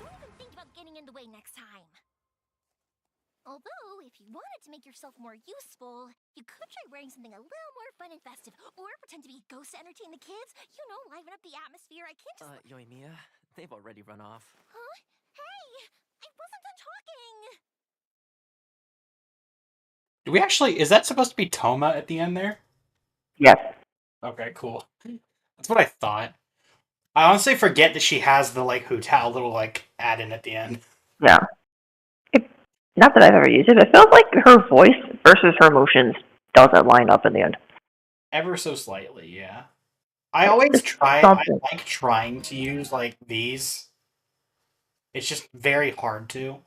Don't even think about getting in the way next time. Although, if you wanted to make yourself more useful, you could try wearing something a little more fun and festive, or pretend to be a ghost to entertain the kids. You know, liven up the atmosphere. I can't just... Yoimiya, they've already run off. Huh? Hey! I wasn't done talking! Do we actually... Is that supposed to be Toma at the end there? Yes. Okay, cool. That's what I thought. I honestly forget that she has the, like, Hu Tao little, like, add-in at the end. Yeah. Not that I've ever used it. It feels like her voice versus her emotions doesn't line up in the end. Ever so slightly, yeah. I always try... something. I like trying to use, like, these. It's just very hard to.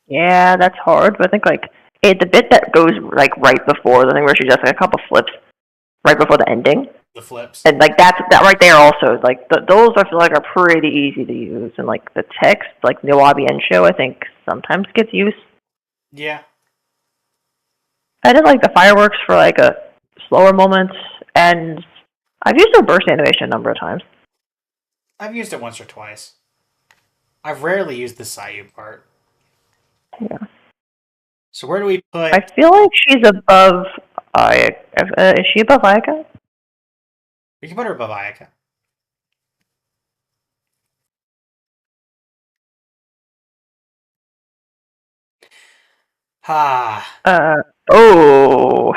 Yeah, that's hard, but I think, like, the bit that goes, like, right before the thing where she does, like, a couple flips right before the ending. The flips. And, like, that right there also, like, those I feel like are pretty easy to use. And, like, the text, like, Niwabi Ensho, I think, sometimes gets used. Yeah. I did, like, the fireworks for, like, a slower moments, and I've used her burst animation a number of times. I've used it once or twice. I've rarely used the Sayu part. Yeah. So where do we put... I feel like she's above Ayaka. Is she above Ayaka? We can put her above Ayaka. Ha.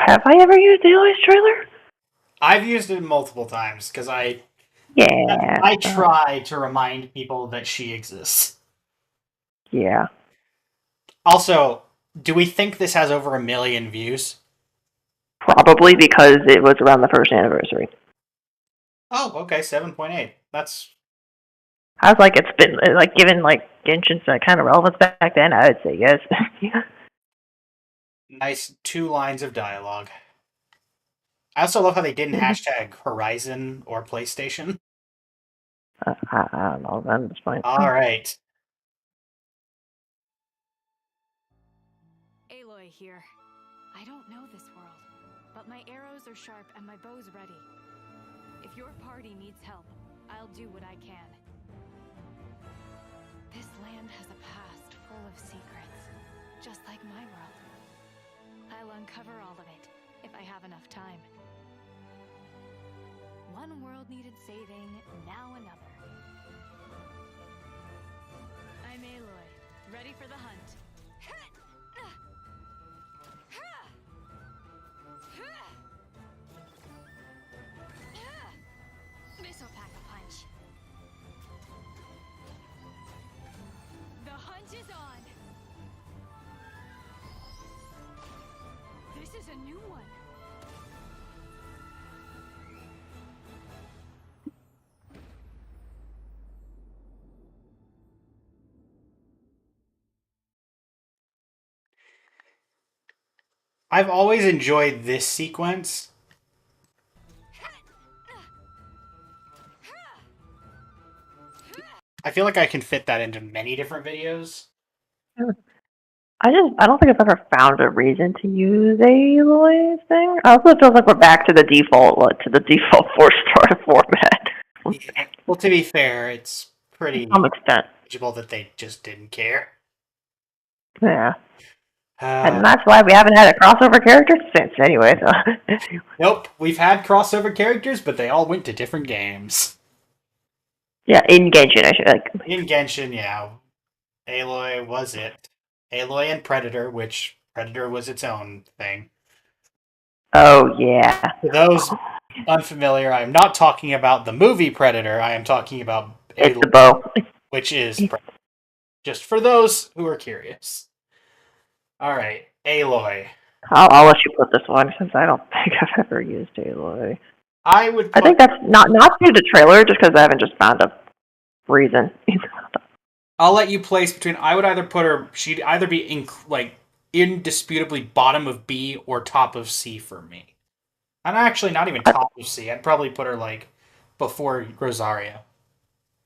Have I ever used Aloy's trailer? I've used it multiple times, because I try to remind people that she exists. Yeah. Also, do we think this has over 1 million views? Probably because it was around the first anniversary. Oh, okay, 7.8. That's... I was like, it's been, like, given, like, Genshin's kind of relevance back then, I would say yes. Yeah. Nice 2 lines of dialogue. I also love how they didn't hashtag Horizon or PlayStation. I don't know, that's fine. Alright. Aloy here. I don't know this world, but my arrows are sharp and my bow's ready. If your party needs help, I'll do what I can. This land has a past full of secrets, just like my world. I'll uncover all of it, if I have enough time. One world needed saving, now another. I'm Aloy, ready for the hunt. This'll pack a punch. The hunt is on. This is a new one. I've always enjoyed this sequence. I feel like I can fit that into many different videos. I don't think I've ever found a reason to use Aloy's thing. I also feel like we're back to the default 4-star format. Yeah. Well, to be fair, it's pretty To some extent. manageable that they just didn't care. Yeah. And that's why we haven't had a crossover character since, anyway. So. Nope, we've had crossover characters, but they all went to different games. Yeah, in Genshin, I should like. In Genshin, yeah. Aloy was it. Aloy and Predator, which Predator was its own thing. Oh, yeah. For those unfamiliar, I am not talking about the movie Predator, I am talking about Aloy, It's the bow. which is Predator. Just for those who are curious. Alright, Aloy. I'll let you put this one, since I don't think I've ever used Aloy. I think that's not through the trailer, just because I haven't just found a reason. I'll let you place between. I would either put her. She'd either be indisputably bottom of B or top of C for me. And actually, not even top of C. I'd probably put her like before Rosario.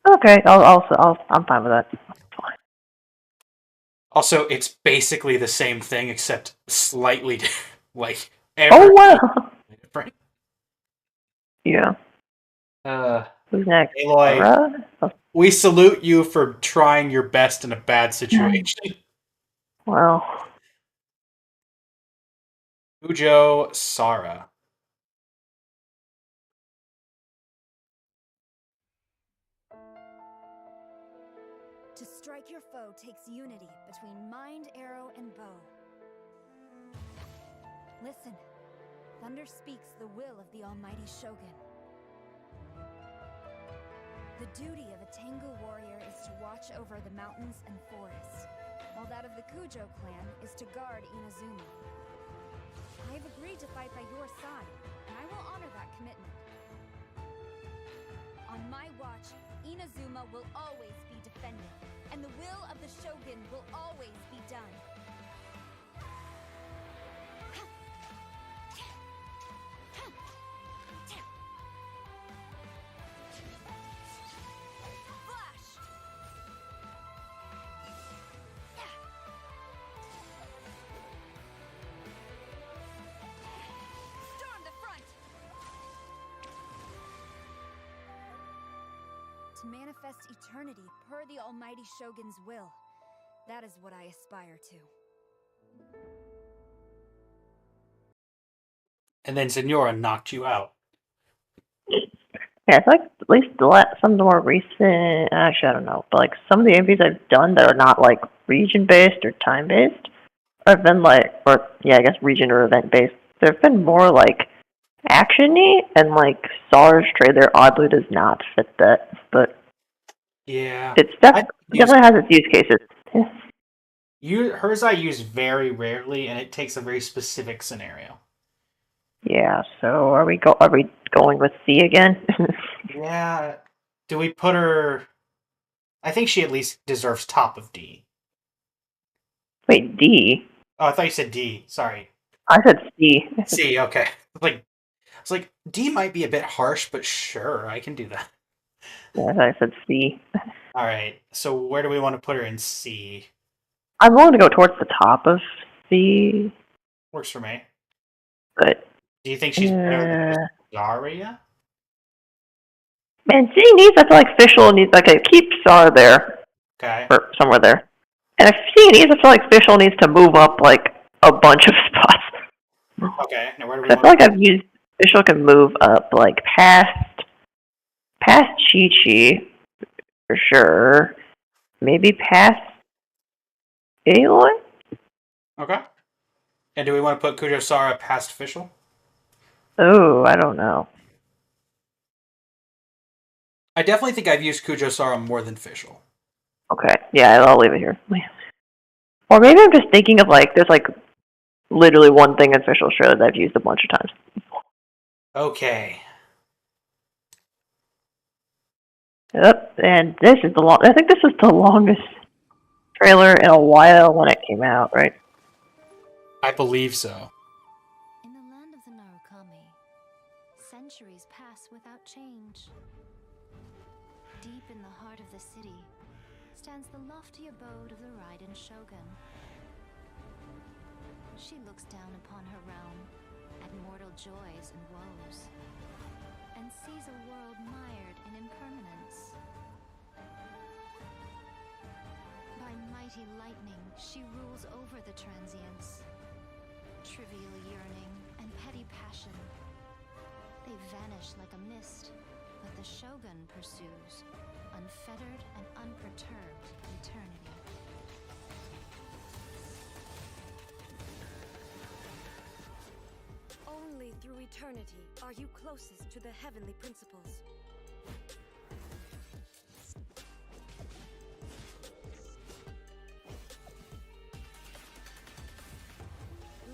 Okay, I'm fine with that. Fine. Also, it's basically the same thing except slightly like Oh wow. different. Yeah. Who's next? Aloy, Sarah? we salute you for trying your best in a bad situation. Well, Ujo Sara. To strike your foe takes unity between mind, arrow, and bow. Listen. Thunder speaks the will of the almighty Shogun. The duty of a Tengu warrior is to watch over the mountains and forests, while that of the Kujo clan is to guard Inazuma. I have agreed to fight by your side, and I will honor that commitment. On my watch, Inazuma will always be defended, and the will of the Shogun will always be done. To manifest eternity per the almighty Shogun's will. That is what I aspire to. And then Senora knocked you out. yeah, I feel like at least some of the more recent, actually I don't know, but like some of the AVs I've done that are not like region based or time based, have been like, or yeah, I guess region or event based. They've been more like actiony, and like Sar's trailer oddly does not fit that, but yeah, it's definitely has its use cases. Hers I use very rarely, and it takes a very specific scenario. Yeah, so are we going with C again? Yeah. Do we put her... I think she at least deserves top of D. Wait, D? Oh, I thought you said D. Sorry. I said C. C, okay. It's like, D might be a bit harsh, but sure, I can do that. Yeah, I said C. Alright, so where do we want to put her in C? I'm willing to go towards the top of C. Works for me. But do you think she's better than Zarya? Man, C needs, I feel like Fischl needs, like, keep Sar there. Okay. Or somewhere there. And if C needs, I feel like Fischl needs to move up, like, a bunch of spots. Okay, now where do we I feel like Fischl can move up, like, past Chi-Chi, for sure. Maybe past Aloy? Okay. And do we want to put Kujo Sara past Fischl? Oh, I don't know. I definitely think I've used Kujo Sara more than Fischl. Okay, yeah, I'll leave it here. Or maybe I'm just thinking of, like, there's, like, literally one thing in Fischl's trailer that I've used a bunch of times. Okay. Yep, and this is I think this is the longest trailer in a while when it came out, right? I believe so. In the land of the Narukami, centuries pass without change. Deep in the heart of the city stands the lofty abode of the Raiden Shogun. She looks down upon her realm at mortal joys and woes, and sees a world mired in impermanence. By mighty lightning, she rules over the transients. Trivial yearning and petty passion, they vanish like a mist, but the Shogun pursues, unfettered and unperturbed eternity. Only through eternity are you closest to the heavenly principles.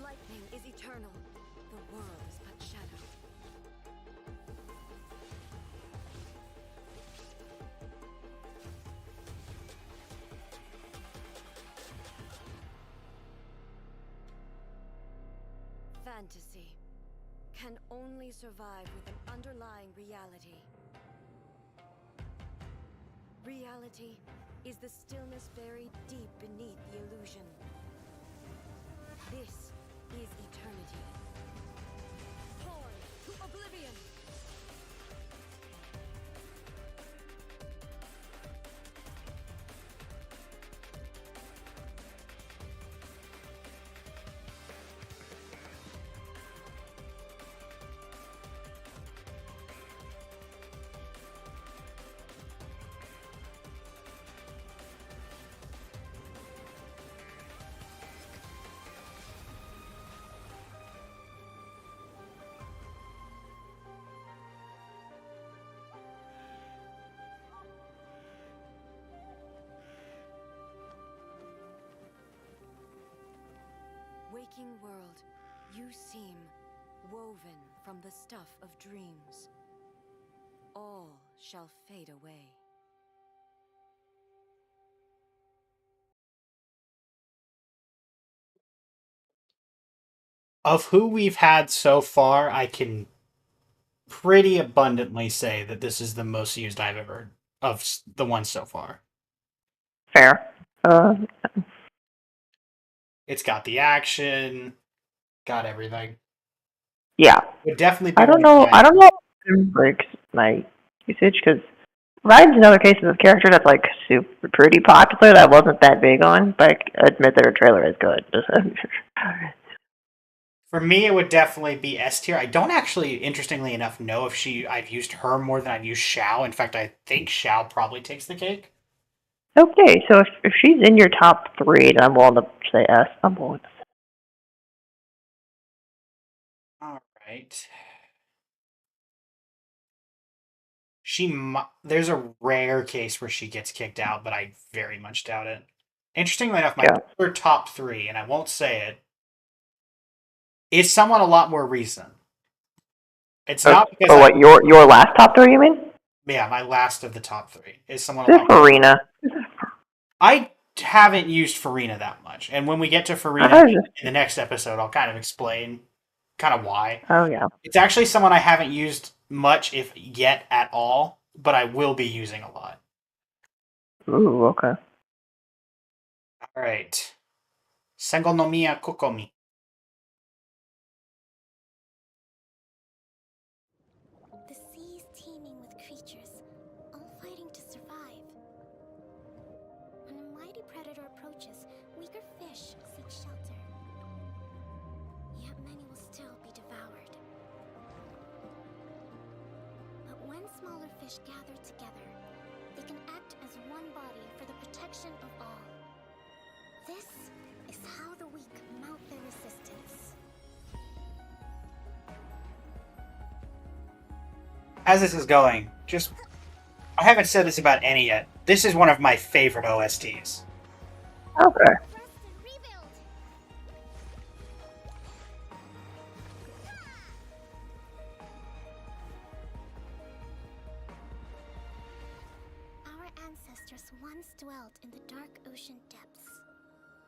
Lightning is eternal. The world is but shadow. Fantasy can only survive with an underlying reality. Reality is the stillness buried deep beneath the illusion. This is eternity. Torn to oblivion! Waking world, you seem woven from the stuff of dreams. All shall fade away. Of who we've had so far, I can pretty abundantly say that this is the most used I've ever of the ones so far. Fair. It's got the action, got everything. Yeah. Would definitely be. I don't know if breaks my usage, because Ryan's another case of a character that's like super pretty popular that wasn't that big on, but I admit that her trailer is good. For me, it would definitely be S tier. I don't actually, interestingly enough, know if I've used her more than I've used Xiao. In fact, I think Xiao probably takes the cake. Okay, so if she's in your top 3, then I'm willing to say S. I'm willing to say. All right. There's a rare case where she gets kicked out, but I very much doubt it. Interestingly enough, my other top 3, and I won't say it, is someone a lot more recent. It's not because what, your last top 3, you mean? Yeah, my last of the top 3 is someone. This is Farina. I haven't used Farina that much, and when we get to Farina in the next episode, I'll kind of explain kind of why. Oh yeah, it's actually someone I haven't used much, if yet at all, but I will be using a lot. Ooh, okay. All right, Sengo no Miya Kokomi. The sea is teeming with creatures, all fighting to survive. When a mighty predator approaches, weaker fish seek shelter. Yet many will still be devoured. But when smaller fish gather together, they can act as one body for the protection of all. This is how the weak mount their resistance. As this is going, I haven't said this about any yet. This is one of my favorite OSTs. Okay. Our ancestors once dwelt in the dark ocean depths.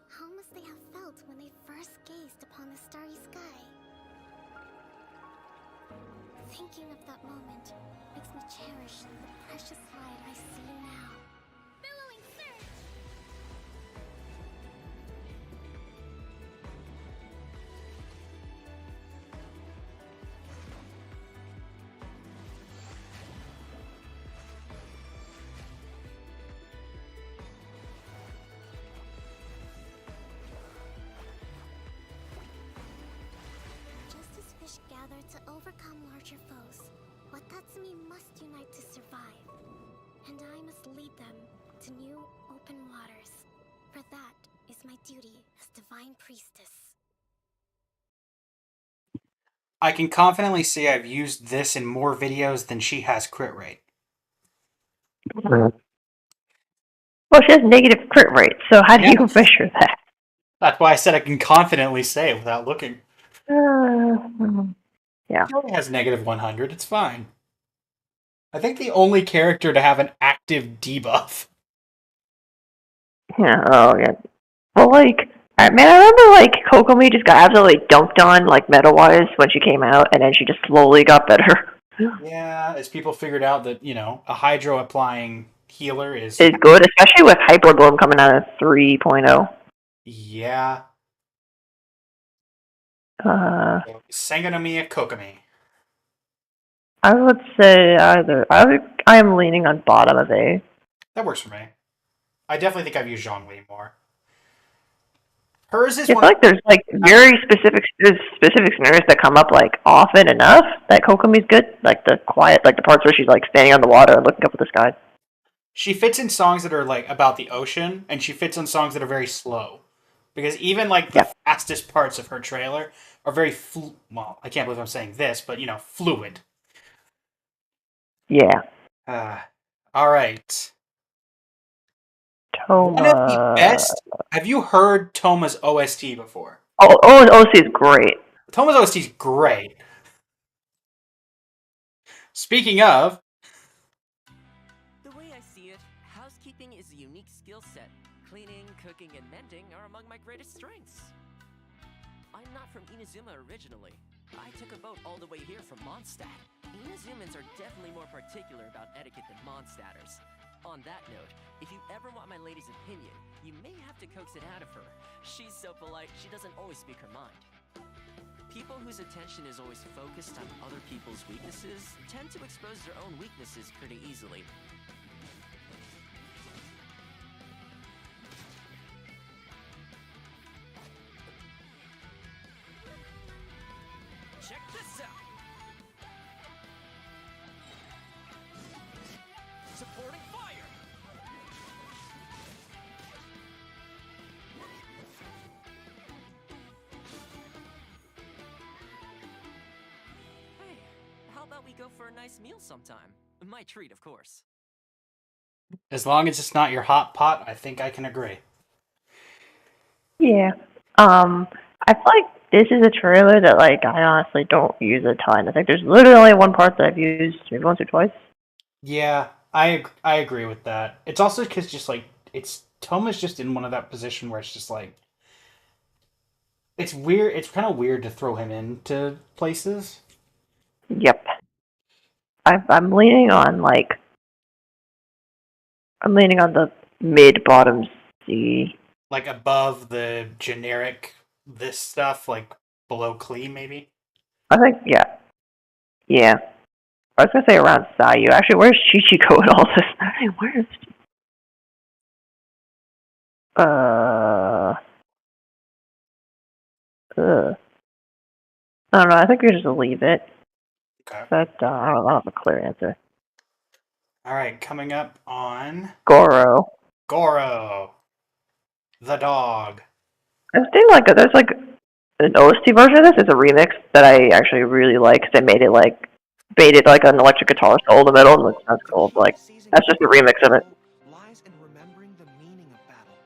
How must they have felt when they first gazed upon the starry sky? Thinking of that moment makes me cherish the precious light I see now. Billowing surge! Just as fish gather to overcome larger foes, Watatsumi must unite to survive. And I must lead them to new, open waters. For that is my duty as Divine Priestess. I can confidently say I've used this in more videos than she has crit rate. Well, she has negative crit rate, so how do you measure that? That's why I said I can confidently say it without looking. Yeah. She only has negative 100, it's fine. I think the only character to have an active debuff. Yeah, oh yeah. Well, like, I remember, Kokomi just got absolutely dunked on, meta-wise, when she came out, and then she just slowly got better. Yeah, as people figured out that, a Hydro applying healer is good, especially with Hyper Bloom coming out of 3.0. Yeah. Sangonomiya Kokomi. I would say either. I am leaning on bottom of A. That works for me. I definitely think I've used Zhongli more. Hers is I feel like there's like very specific scenarios that come up like often enough that Kokomi's good. Like the quiet, like the parts where she's like standing on the water and looking up at the sky. She fits in songs that are like about the ocean, and she fits in songs that are very slow. Because even like the fastest parts of her trailer are very well, I can't believe I'm saying this, but fluid. Yeah. All right. Toma. One of the best. Have you heard Toma's OST before? Oh, OST is great. Toma's OST is great. Speaking of, The way I see it, housekeeping is a unique skill set. Cleaning, cooking, and mending are among my greatest strengths. I'm not from Inazuma originally. I took a boat all the way here from Mondstadt. Inazumans are definitely more particular about etiquette than Mondstatters. On that note, if you ever want my lady's opinion, you may have to coax it out of her. She's so polite, she doesn't always speak her mind. People whose attention is always focused on other people's weaknesses tend to expose their own weaknesses pretty easily. Check this out! Supporting fire! Hey, how about we go for a nice meal sometime? My treat, of course. as long as it's not your hot pot, I think I can agree. Yeah. I feel like this is a trailer that like I honestly don't use a ton. I think there's literally only one part that I've used maybe once or twice. Yeah, I agree with that. It's also because just like Toma's just in one of that position where it's just like it's weird. It's kind of weird to throw him into places. Yep. I'm leaning on the mid bottom C. Like above the generic this stuff, like below Klee, maybe. I think yeah. I was gonna say around Sayu. Actually, where's Chichiko in all this? Where is she? I don't know. I think we just leave it. Okay. But I don't have a clear answer. All right, coming up on Goro, the dog. I think like there's like an OST version of this. It's a remix that I actually really like. They made it like an electric guitar solo in the middle, and it sounds cool. Like that's just a remix of it. Lies in remembering the meaning of battle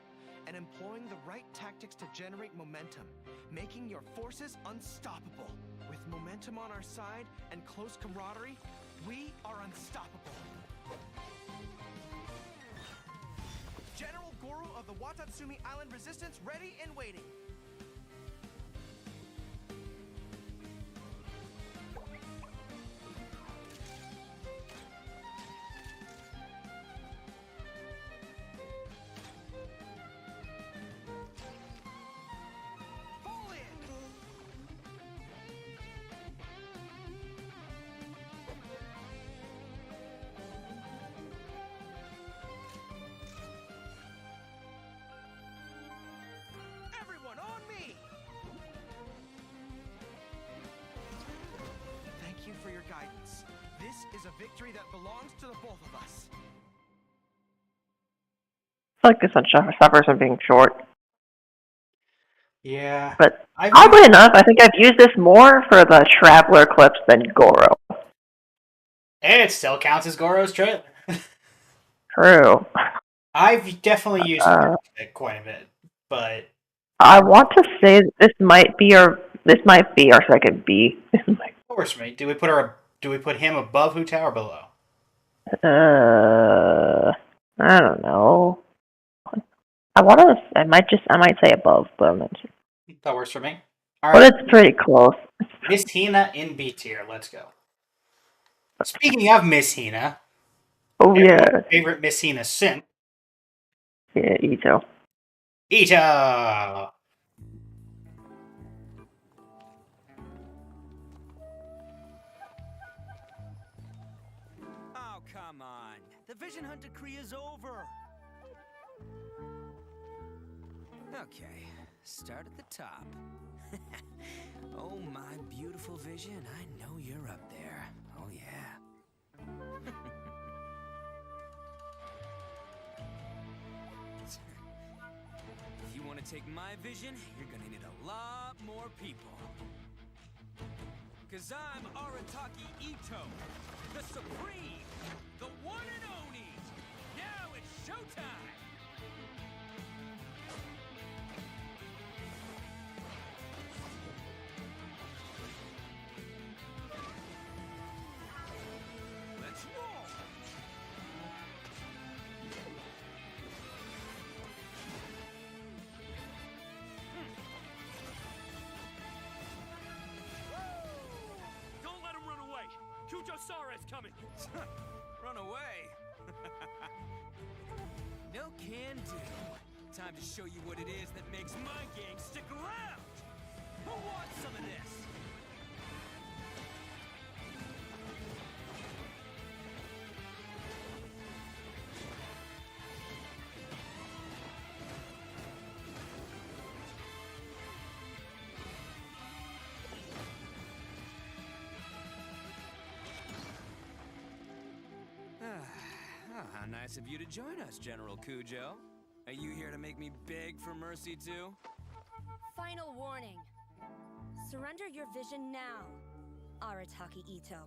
and employing the right tactics to generate momentum, making your forces unstoppable. With momentum on our side and close camaraderie, we are unstoppable. General Goro of the Watatsumi Island Resistance ready and waiting. Everyone on me! Thank you for your guidance. This is a victory that belongs to the both of us. I feel like this one suffers from being short. Yeah. But oddly enough, I think I've used this more for the Traveler clips than Goro. And it still counts as Goro's trailer. True. I've definitely used it quite a bit, but I want to say that this might be our second B. Of course, mate. Do we put him above Hu-Tao or below? I don't know. I might say above, but I'm not sure. That works for me. All But right. it's pretty close. Miss Hina in B tier. Let's go. Speaking of Miss Hina, Oh yeah. Favorite Messina simp. Yeah, Ito. Ito! Oh, come on. The Vision Hunt decree is over. Okay, start at the top. Oh, my beautiful Vision, I know you're up there. Oh, yeah. If you want to take my vision, you're gonna need a lot more people. Cause I'm Arataki Ito, the Supreme, the one and only. Now it's showtime! Let's roll! Don't let him run away! Kujo-Sara is coming! Run away? No can do. Time to show you what it is that makes my gang stick around! Who wants some of this? How nice of you to join us, General Kujo. Are you here to make me beg for mercy, too? Final warning. Surrender your vision now, Arataki Ito.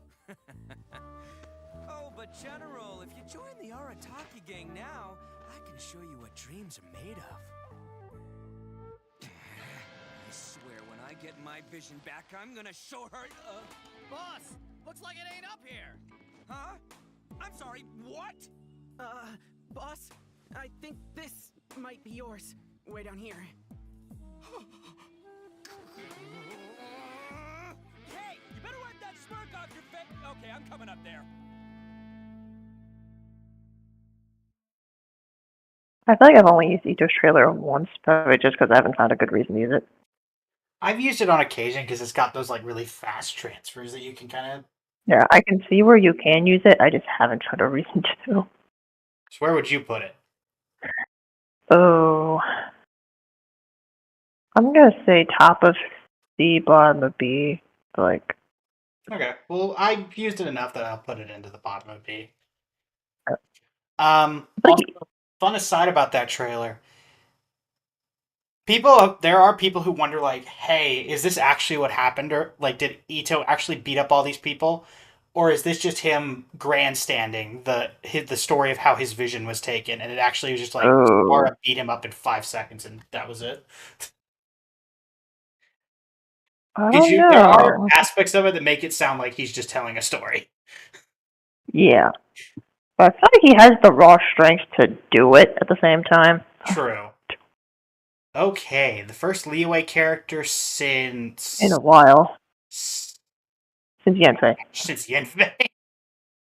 Oh, but General, if you join the Arataki gang now, I can show you what dreams are made of. I swear, when I get my vision back, I'm gonna show her, Boss, looks like it ain't up here. Huh? I'm sorry, what? Boss, I think this might be yours. Way down here. Hey, you better wipe that smirk off your face. Okay, I'm coming up there. I feel like I've only used Ito's trailer once, probably just because I haven't found a good reason to use it. I've used it on occasion because it's got those like really fast transfers that you can kind of. Yeah, I can see where you can use it, I just haven't found a reason to. So where would you put it? Oh. I'm gonna say top of C, bottom of B, like. Okay, well, I used it enough that I'll put it into the bottom of B. Like, Also, fun aside about that trailer. There are people who wonder, like, hey, is this actually what happened? Or, like, did Ito actually beat up all these people? Or is this just him grandstanding the story of how his vision was taken? And it actually was just like, Sara beat him up in 5 seconds and that was it? There are aspects of it that make it sound like he's just telling a story. Yeah. But I feel like he has the raw strength to do it at the same time. True. Okay, the first Liyue character since... In a while. Since Yanfei. Since Yanfei.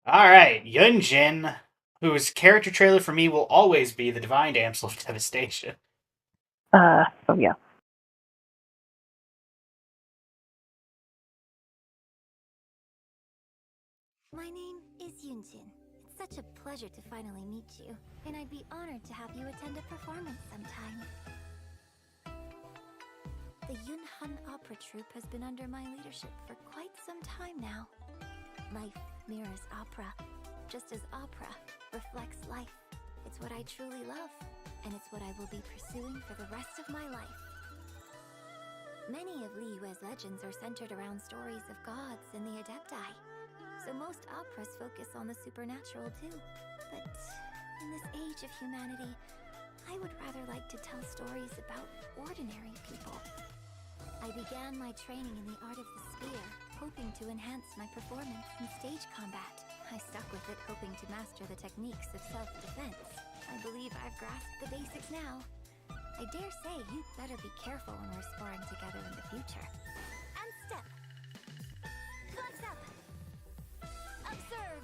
Alright, Yunjin, whose character trailer for me will always be the Divine Damsel of Devastation. Oh yeah. My name is Yunjin. It's such a pleasure to finally meet you, and I'd be honored to have you attend a performance sometime. The Yunhan Opera Troupe has been under my leadership for quite some time now. Life mirrors opera, just as opera reflects life. It's what I truly love, and it's what I will be pursuing for the rest of my life. Many of Liyue's legends are centered around stories of gods and the Adepti, so most operas focus on the supernatural too. But in this age of humanity, I would rather like to tell stories about ordinary people. I began my training in the art of the spear, hoping to enhance my performance in stage combat. I stuck with it, hoping to master the techniques of self-defense. I believe I've grasped the basics now. I dare say you'd better be careful when we're sparring together in the future. And step. Close up. Observe.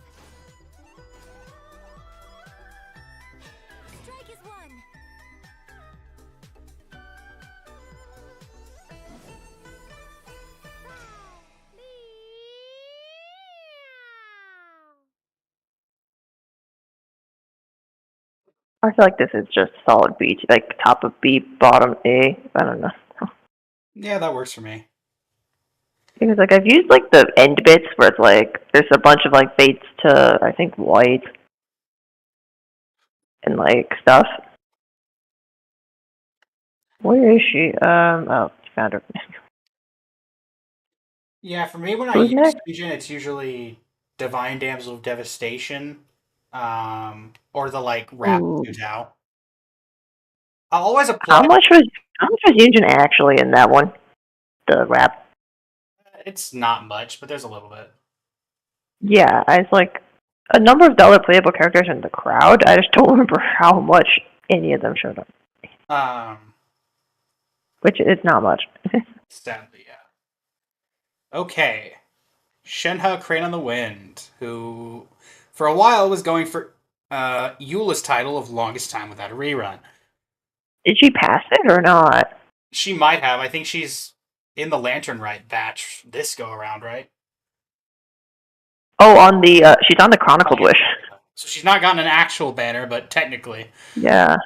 I feel like this is just solid B, like top of B, bottom A. I don't know. Yeah, that works for me. Because like I've used like the end bits where it's like there's a bunch of like fates to I think white and like stuff. Where is she? Oh, found her. Yeah, for me, when I Who's use next? Fusion, it's usually Divine Damsel of Devastation, or the like Rap Ooh. Tao. I'll always How apply. much was Yunjin actually in that one? The rap. It's not much, but there's a little bit. Yeah, I was like a number of the other playable characters in the crowd. I just don't remember how much any of them showed up. Which is not much. Sadly, yeah. Okay, Shenhe Crane on the Wind, who for a while was going for Eula's title of longest time without a rerun. Did she pass it or not? She might have. I think she's in the Lantern Rite batch this go around, right? Oh, on the she's on the Chronicled Wish. So she's not gotten an actual banner, but technically. Yeah.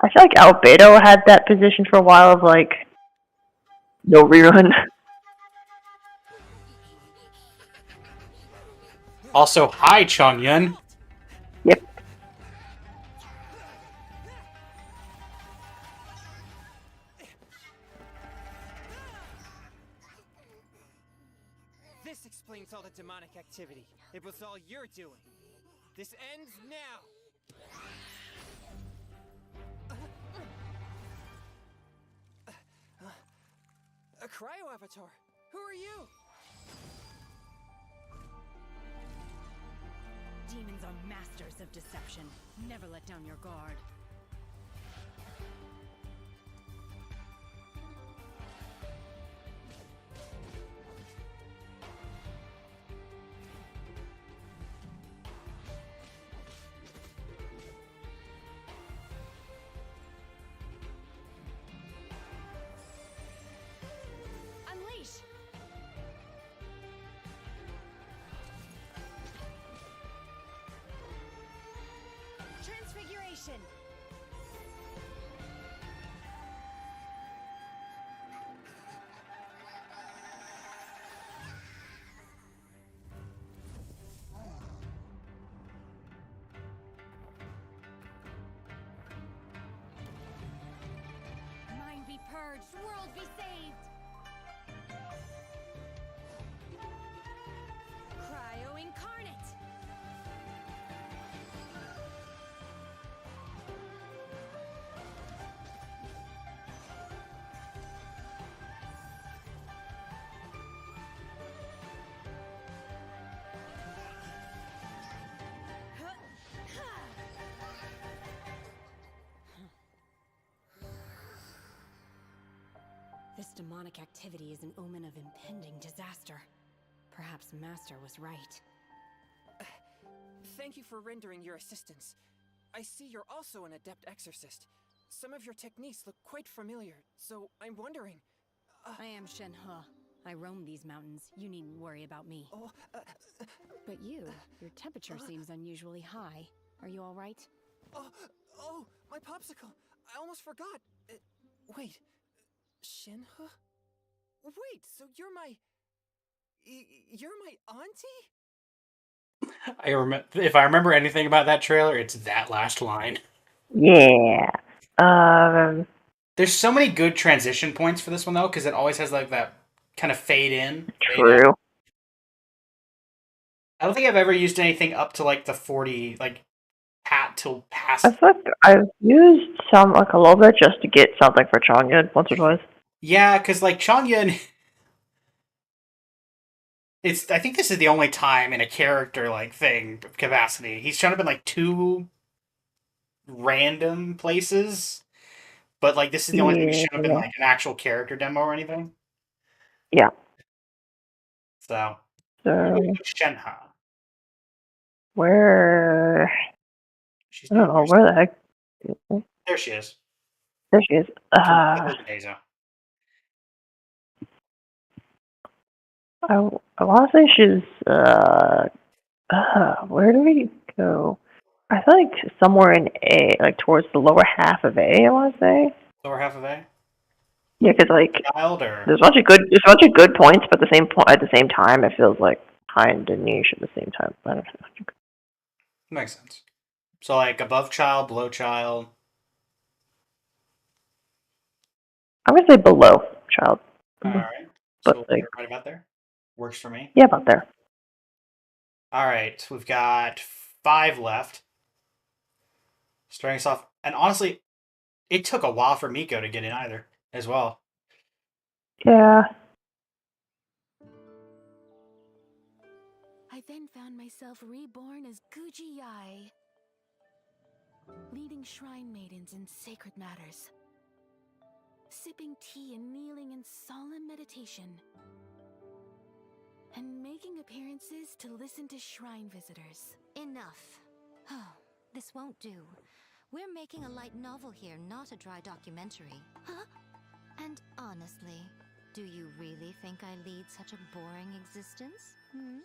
I feel like Albedo had that position for a while of like no rerun. Also, hi Chongyun. Yep. This explains all the demonic activity. It was all you're doing. This ends now. A cryo avatar. Who are you? Demons are masters of deception. Never let down your guard. Unleash! Transfiguration! Mind be purged, world be saved! Cryo incarnate! This demonic activity is an omen of impending disaster. Perhaps Master was right. Thank you for rendering your assistance. I see you're also an adept exorcist. Some of your techniques look quite familiar, so I'm wondering... I am Shenhe. I roam these mountains. You needn't worry about me. But you, your temperature seems unusually high. Are you all right? Oh, my popsicle! I almost forgot! Wait, Shenhe? Wait, so you're my... You're my auntie? If I remember anything about that trailer, it's that last line. Yeah. There's so many good transition points for this one though, because it always has like that kind of fade in. True. I don't think I've ever used anything up to like the 40, like pat till past. I feel like I've used some like a little bit just to get something for Chongyun once or twice. Yeah, because like Chongyun, I think this is the only time in a character like thing capacity he's shown up in like 2 random places, but like this is the only time he's shown up in like an actual character demo or anything. Yeah. So So Shenhe. where? I don't know where the heck. There she is. There she is. I want to say she's where do we go? I feel like somewhere in A, like towards the lower half of A, I want to say. Lower half of A? Yeah, because like Child or? there's a bunch of good points, but at the same time, it feels like kind of niche at the same time. I don't know. Makes sense. So like above child, below child. I'm gonna say below child. All right. But So like, we're right about there. Works for me. yeah, about there. All right, we've got 5 left. Starting us off, and honestly, it took a while for Miko to get in either, as well. Yeah. I then found myself reborn as Guji Yai, leading shrine maidens in sacred matters, sipping tea and kneeling in solemn meditation, and making appearances to listen to shrine visitors. Enough. Oh, this won't do. We're making a light novel here, not a dry documentary. Huh? And honestly, do you really think I lead such a boring existence? Hmm?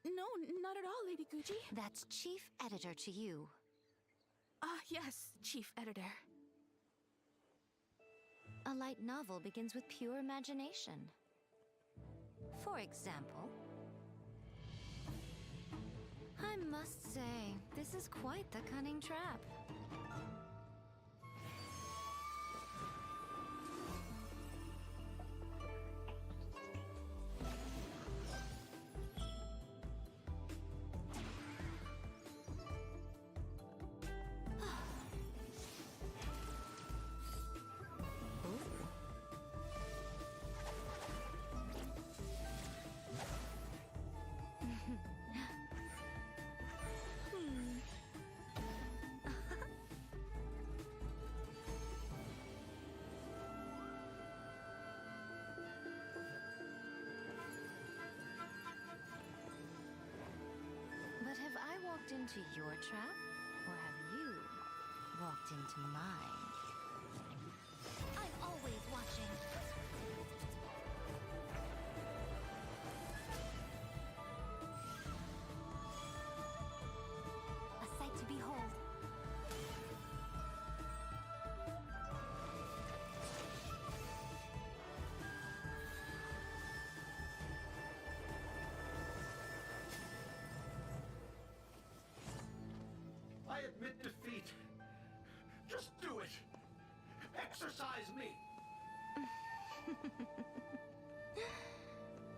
No, not at all, Lady Guji. That's chief editor to you. Ah, yes, Chief Editor. A light novel begins with pure imagination. For example, I must say, this is quite the cunning trap. But have I walked into your trap, or have you walked into mine? I'm always watching. A sight to behold. I admit defeat. Just do it. Exercise me.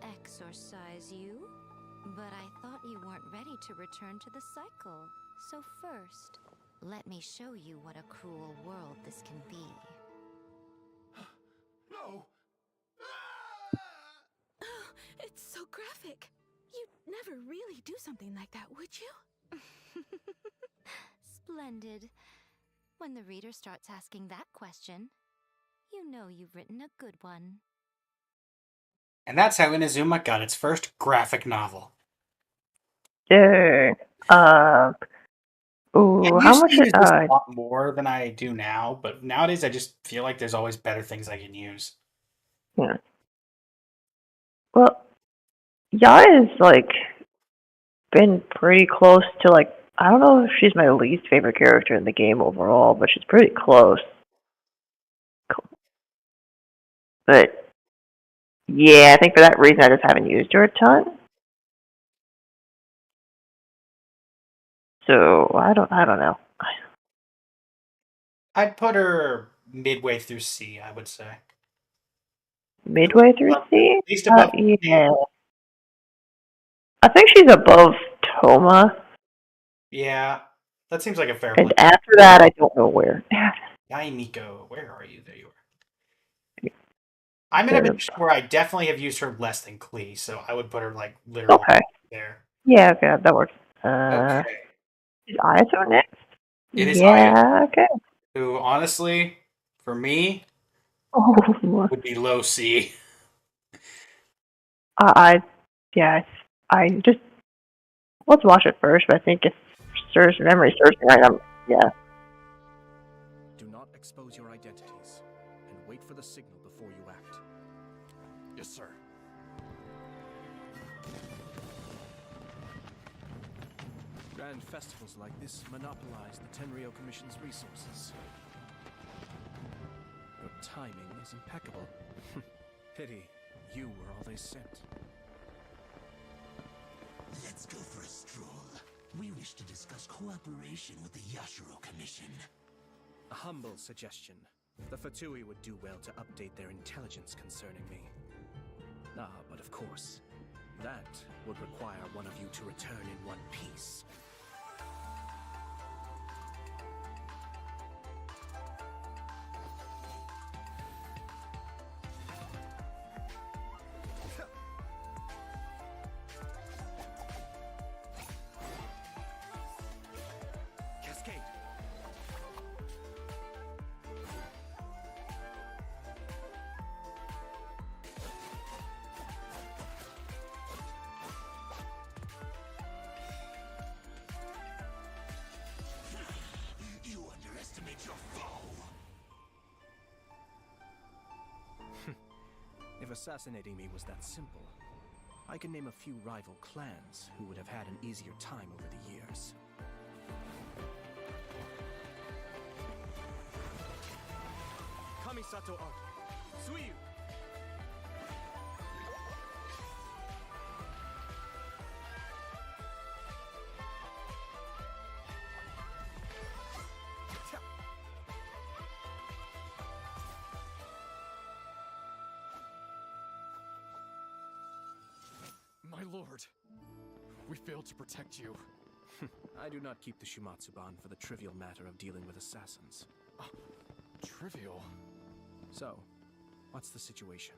Exorcise you? But I thought you weren't ready to return to the cycle. So first, let me show you what a cruel world this can be. No. It's so graphic. You'd never really do something like that, would you? Splendid. When the reader starts asking that question, you know you've written a good one. And that's how Inazuma got its first graphic novel. Dang. Ooh, I how used much? to use this a lot more than I do now, but nowadays I just feel like there's always better things I can use. Yeah. Well, Yai is like been pretty close to like, I don't know if she's my least favorite character in the game overall, but she's pretty close. But yeah, I think for that reason I just haven't used her a ton. So I don't know. I'd put her midway through C, I would say. Midway through C? At least above Yeah. I think she's above Toma. Yeah, that seems like a fair And point. after that, I don't know where. Yai Miko, where are you? There you are. I'm in a position where I definitely have used her less than Klee, so I would put her like literally there. Yeah, okay, that works. Okay. Is Ayato next? It is Yeah, okay. Who, honestly, for me, would be low C. I just let's watch it first. But I think if memory serves me right, yeah. Do not expose your identities, and wait for the signal before you act. Yes, sir. Grand festivals like this monopolize the Tenryo Commission's resources. Your timing is impeccable. Pity you were all they sent. Let's go for a stroll. We wish to discuss cooperation with the Yashiro Commission. A humble suggestion. The Fatui would do well to update their intelligence concerning me. Ah, but of course, that would require one of you to return in one piece. Cascade! You underestimate your foe. If assassinating me was that simple, I can name a few rival clans who would have had an easier time over the years. Kamisato Art, Suiyu! My lord, we failed to protect you. I do not keep the Shumatsuban for the trivial matter of dealing with assassins. Trivial? So, what's the situation?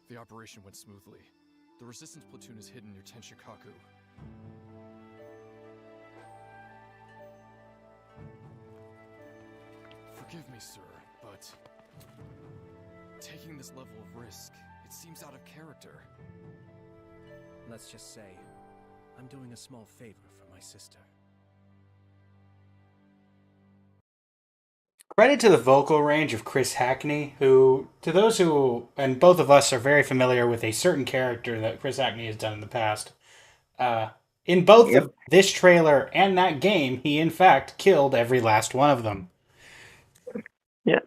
The operation went smoothly. The resistance platoon is hidden near Tenshikaku. Forgive me, sir, but taking this level of risk, it seems out of character. Let's just say, I'm doing a small favor for my sister. Credit to the vocal range of Chris Hackney, who, to those who, and both of us are very familiar with a certain character that Chris Hackney has done in the past. In both of this trailer and that game, he in fact killed every last one of them. Yeah.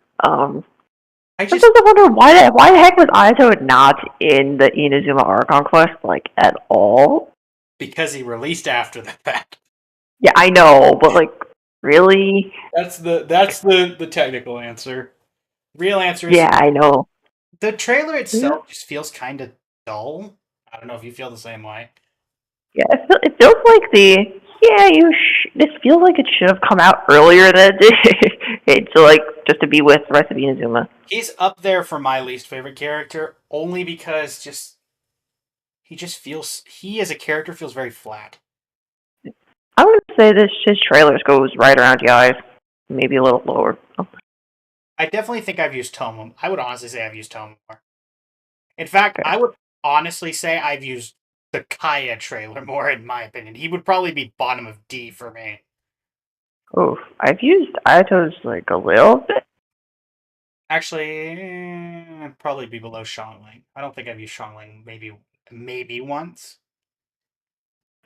I just wonder why the heck was Aito not in the Inazuma Archon quest, like, at all? Because he released after the fact. Yeah, I know, but like, really? That's the technical answer. Real answer is Yeah, I know. the trailer itself just feels kind of dull. I don't know if you feel the same way. Yeah, it feels like this feels like it should have come out earlier than it did. So like, just to be with the rest of Inazuma. He's up there for my least favorite character, only because he as a character feels very flat. I would say his trailers goes right around the eyes, maybe a little lower. I definitely think I've used Tomo. I would honestly say I've used Tomo more. In fact, I would honestly say I've used the Kaya trailer more, in my opinion. He would probably be bottom of D for me. Oh, I've used Aito's like a little bit. Actually, probably be below Shangling. I don't think I've used Shangling maybe once.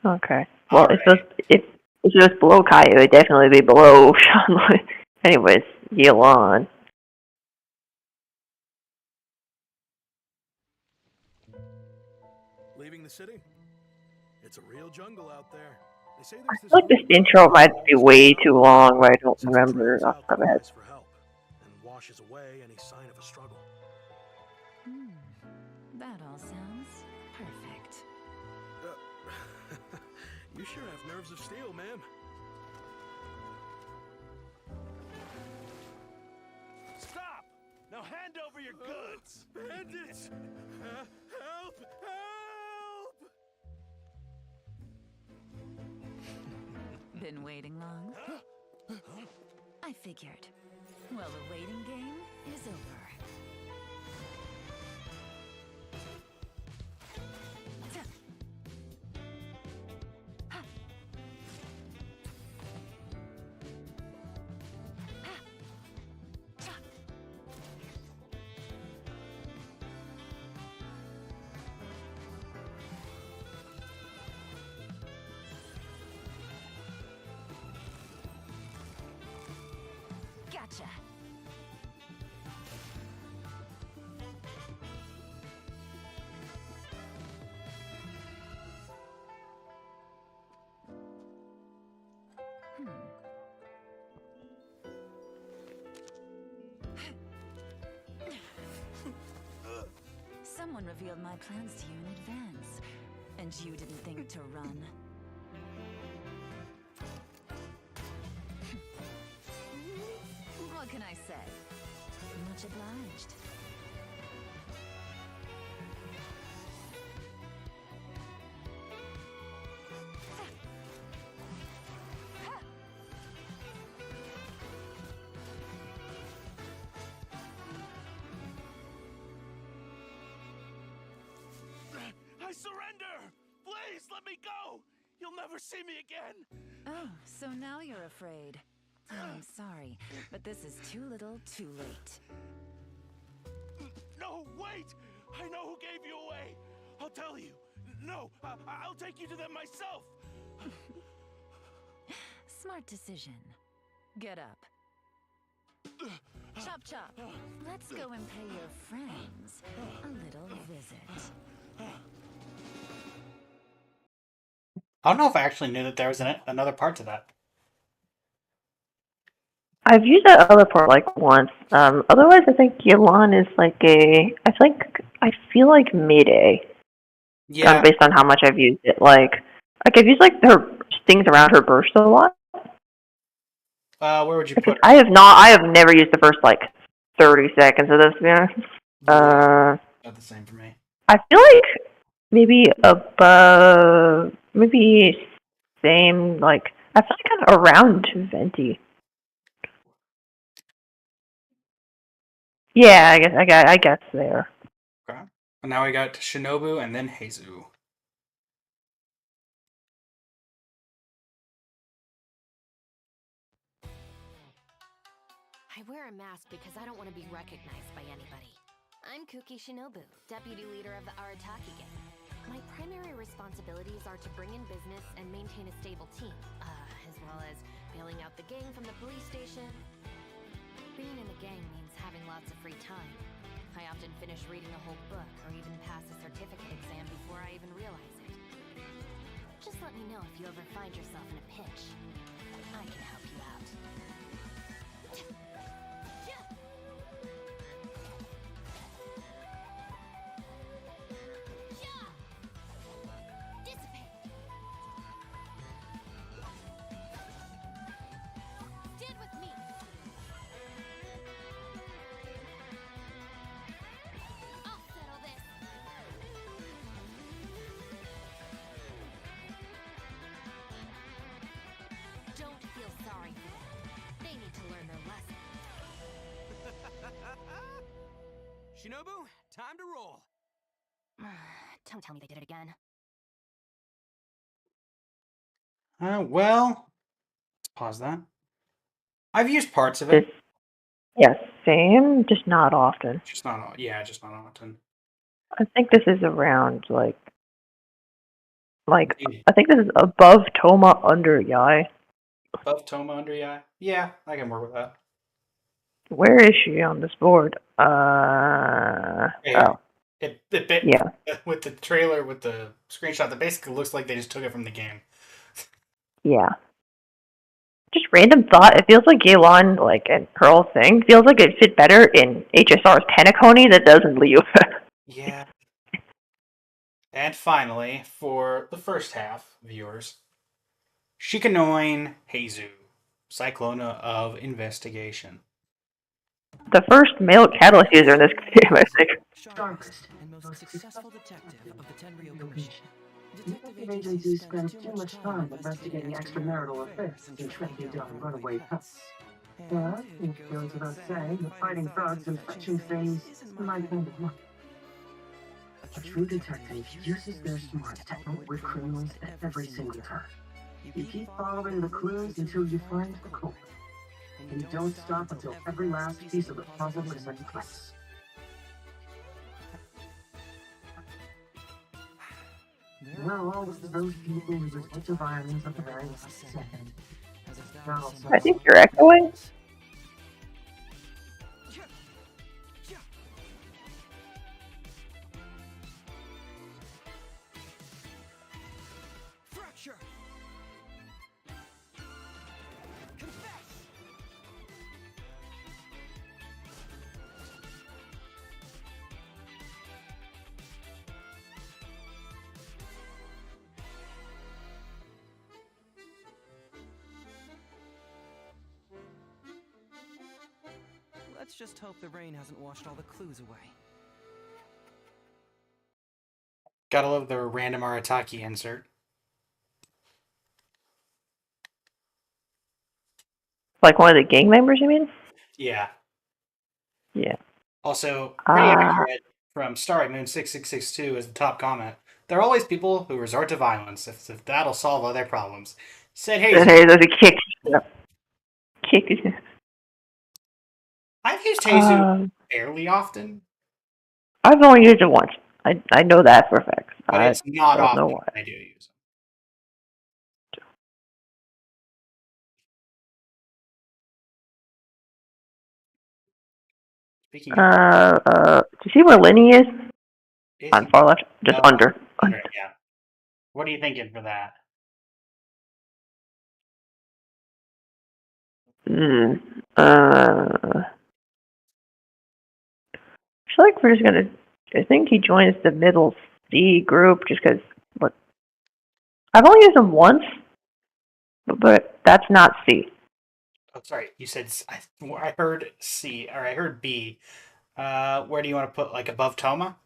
Okay. Well, if it was below Kaya, it would definitely be below Sean. Anyways, Yelan. Leaving the city? It's a real jungle out there. They say I feel like this intro might be way too long, but I don't remember off the top of my head. for help and washes away any sign of a struggle. That all sounds perfect. You sure have nerves of steel, ma'am. Stop! Now hand over your goods! Bandits! Help! Help! Been waiting long? I figured. Well, the waiting game is over. Someone revealed my plans to you in advance, and you didn't think to run. What can I say? Much obliged. I surrender! Please, let me go! You'll never see me again! Oh, so now you're afraid. Oh, I'm sorry, but this is too little, too late. No, wait! I know who gave you away! I'll tell you! No, I'll take you to them myself! Smart decision. Get up. Chop chop. Let's go and pay your friends a little visit. I don't know if I actually knew that there was another part to that. I've used that other part like once. Otherwise, I think Yolon is like I feel like mid-A. Yeah. Based on how much I've used it, like I've used like her things around her burst a lot. Where would you put her? I have never used the first like 30 seconds of this. To be honest. Not the same for me. I feel like maybe above, maybe same. Like I feel like kind of around Venti. Yeah, I guess there. Okay. And now we got Shinobu and then Heizu. I wear a mask because I don't want to be recognized by anybody. I'm Kuki Shinobu, deputy leader of the Arataki gang. My primary responsibilities are to bring in business and maintain a stable team, as well as bailing out the gang from the police station. Being in a gang means having lots of free time. I often finish reading a whole book or even pass a certificate exam before I even realize it. Just let me know if you ever find yourself in a pinch. I can help you out. Stand with me. I'll settle this. Don't feel sorry for them. They need to learn their lesson. Shinobu, time to roll. Don't tell me they did it again. Well, let's pause that. I've used parts of it. Yes, same, just not often. Just not often. I think this is around like I think this is above Toma, under Yai. Above Toma, under Yai? Yeah, I can work with that. Where is she on this board? Yeah. Yeah. With the trailer, with the screenshot, that basically looks like they just took it from the game. Yeah. Just random thought. It feels like Yelan, like, and her whole thing feels like it fit better in HSR's Tenacony than it does in Liu. Yeah. And finally, for the first half, viewers, Shikanoin Heizu, Cyclona of Investigation. The first male catalyst user in this game, I think. Sharpest and most successful detective of the Tenryo Commission. Detective agencies spend too much time investigating extramarital affairs and tracking down runaway pets. And, it goes without saying, the fighting drugs and fetching things is my kind of luck. A true detective uses their smarts to outwit criminals at every single turn. You keep following the clues until you find the culprit. And you don't stop until every last piece of the puzzle is in place. Well, always those people who resort to violence at the very last second. I think you're echoing. Fracture. Confess. Let's just hope the rain hasn't washed all the clues away. Gotta love the random Arataki insert. Like one of the gang members, you mean? Yeah. Yeah. Also, pretty accurate from Starry Moon 6662 is the top comment. There are always people who resort to violence if that'll solve all their problems. Said Hayes. Hey, there's a kick. Kick. I've used Heizu fairly often, I've only used it once. I know that for a fact. but I it's not don't know often why. I do use them. Speaking of, Do you see where Lenny is? On far left, just under. Under, yeah. What are you thinking for that? I feel like we're just gonna. I think he joins the middle C group just because. Look, I've only used him once, but that's not C. Oh, sorry. You said I heard C, or I heard B. Where do you want to put, like, above Toma?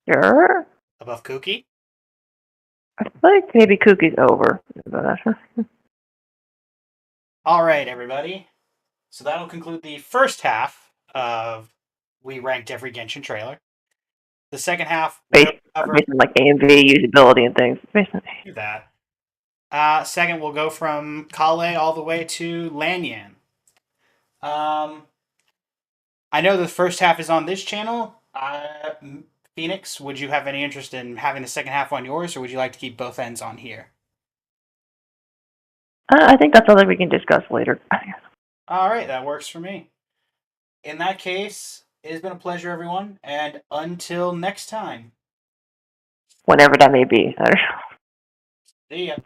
Sure. Above Kuki? I feel like maybe Cookie's over. All right, everybody. So that'll conclude the first half of We Ranked Every Genshin trailer. The second half, Based on like AMV usability and things. Do that. Second, we'll go from Kale all the way to Lanyan. I know the first half is on this channel. Phoenix, would you have any interest in having the second half on yours, or would you like to keep both ends on here? I think that's something we can discuss later. All right, that works for me. In that case, it has been a pleasure, everyone, and until next time. Whenever that may be. See ya.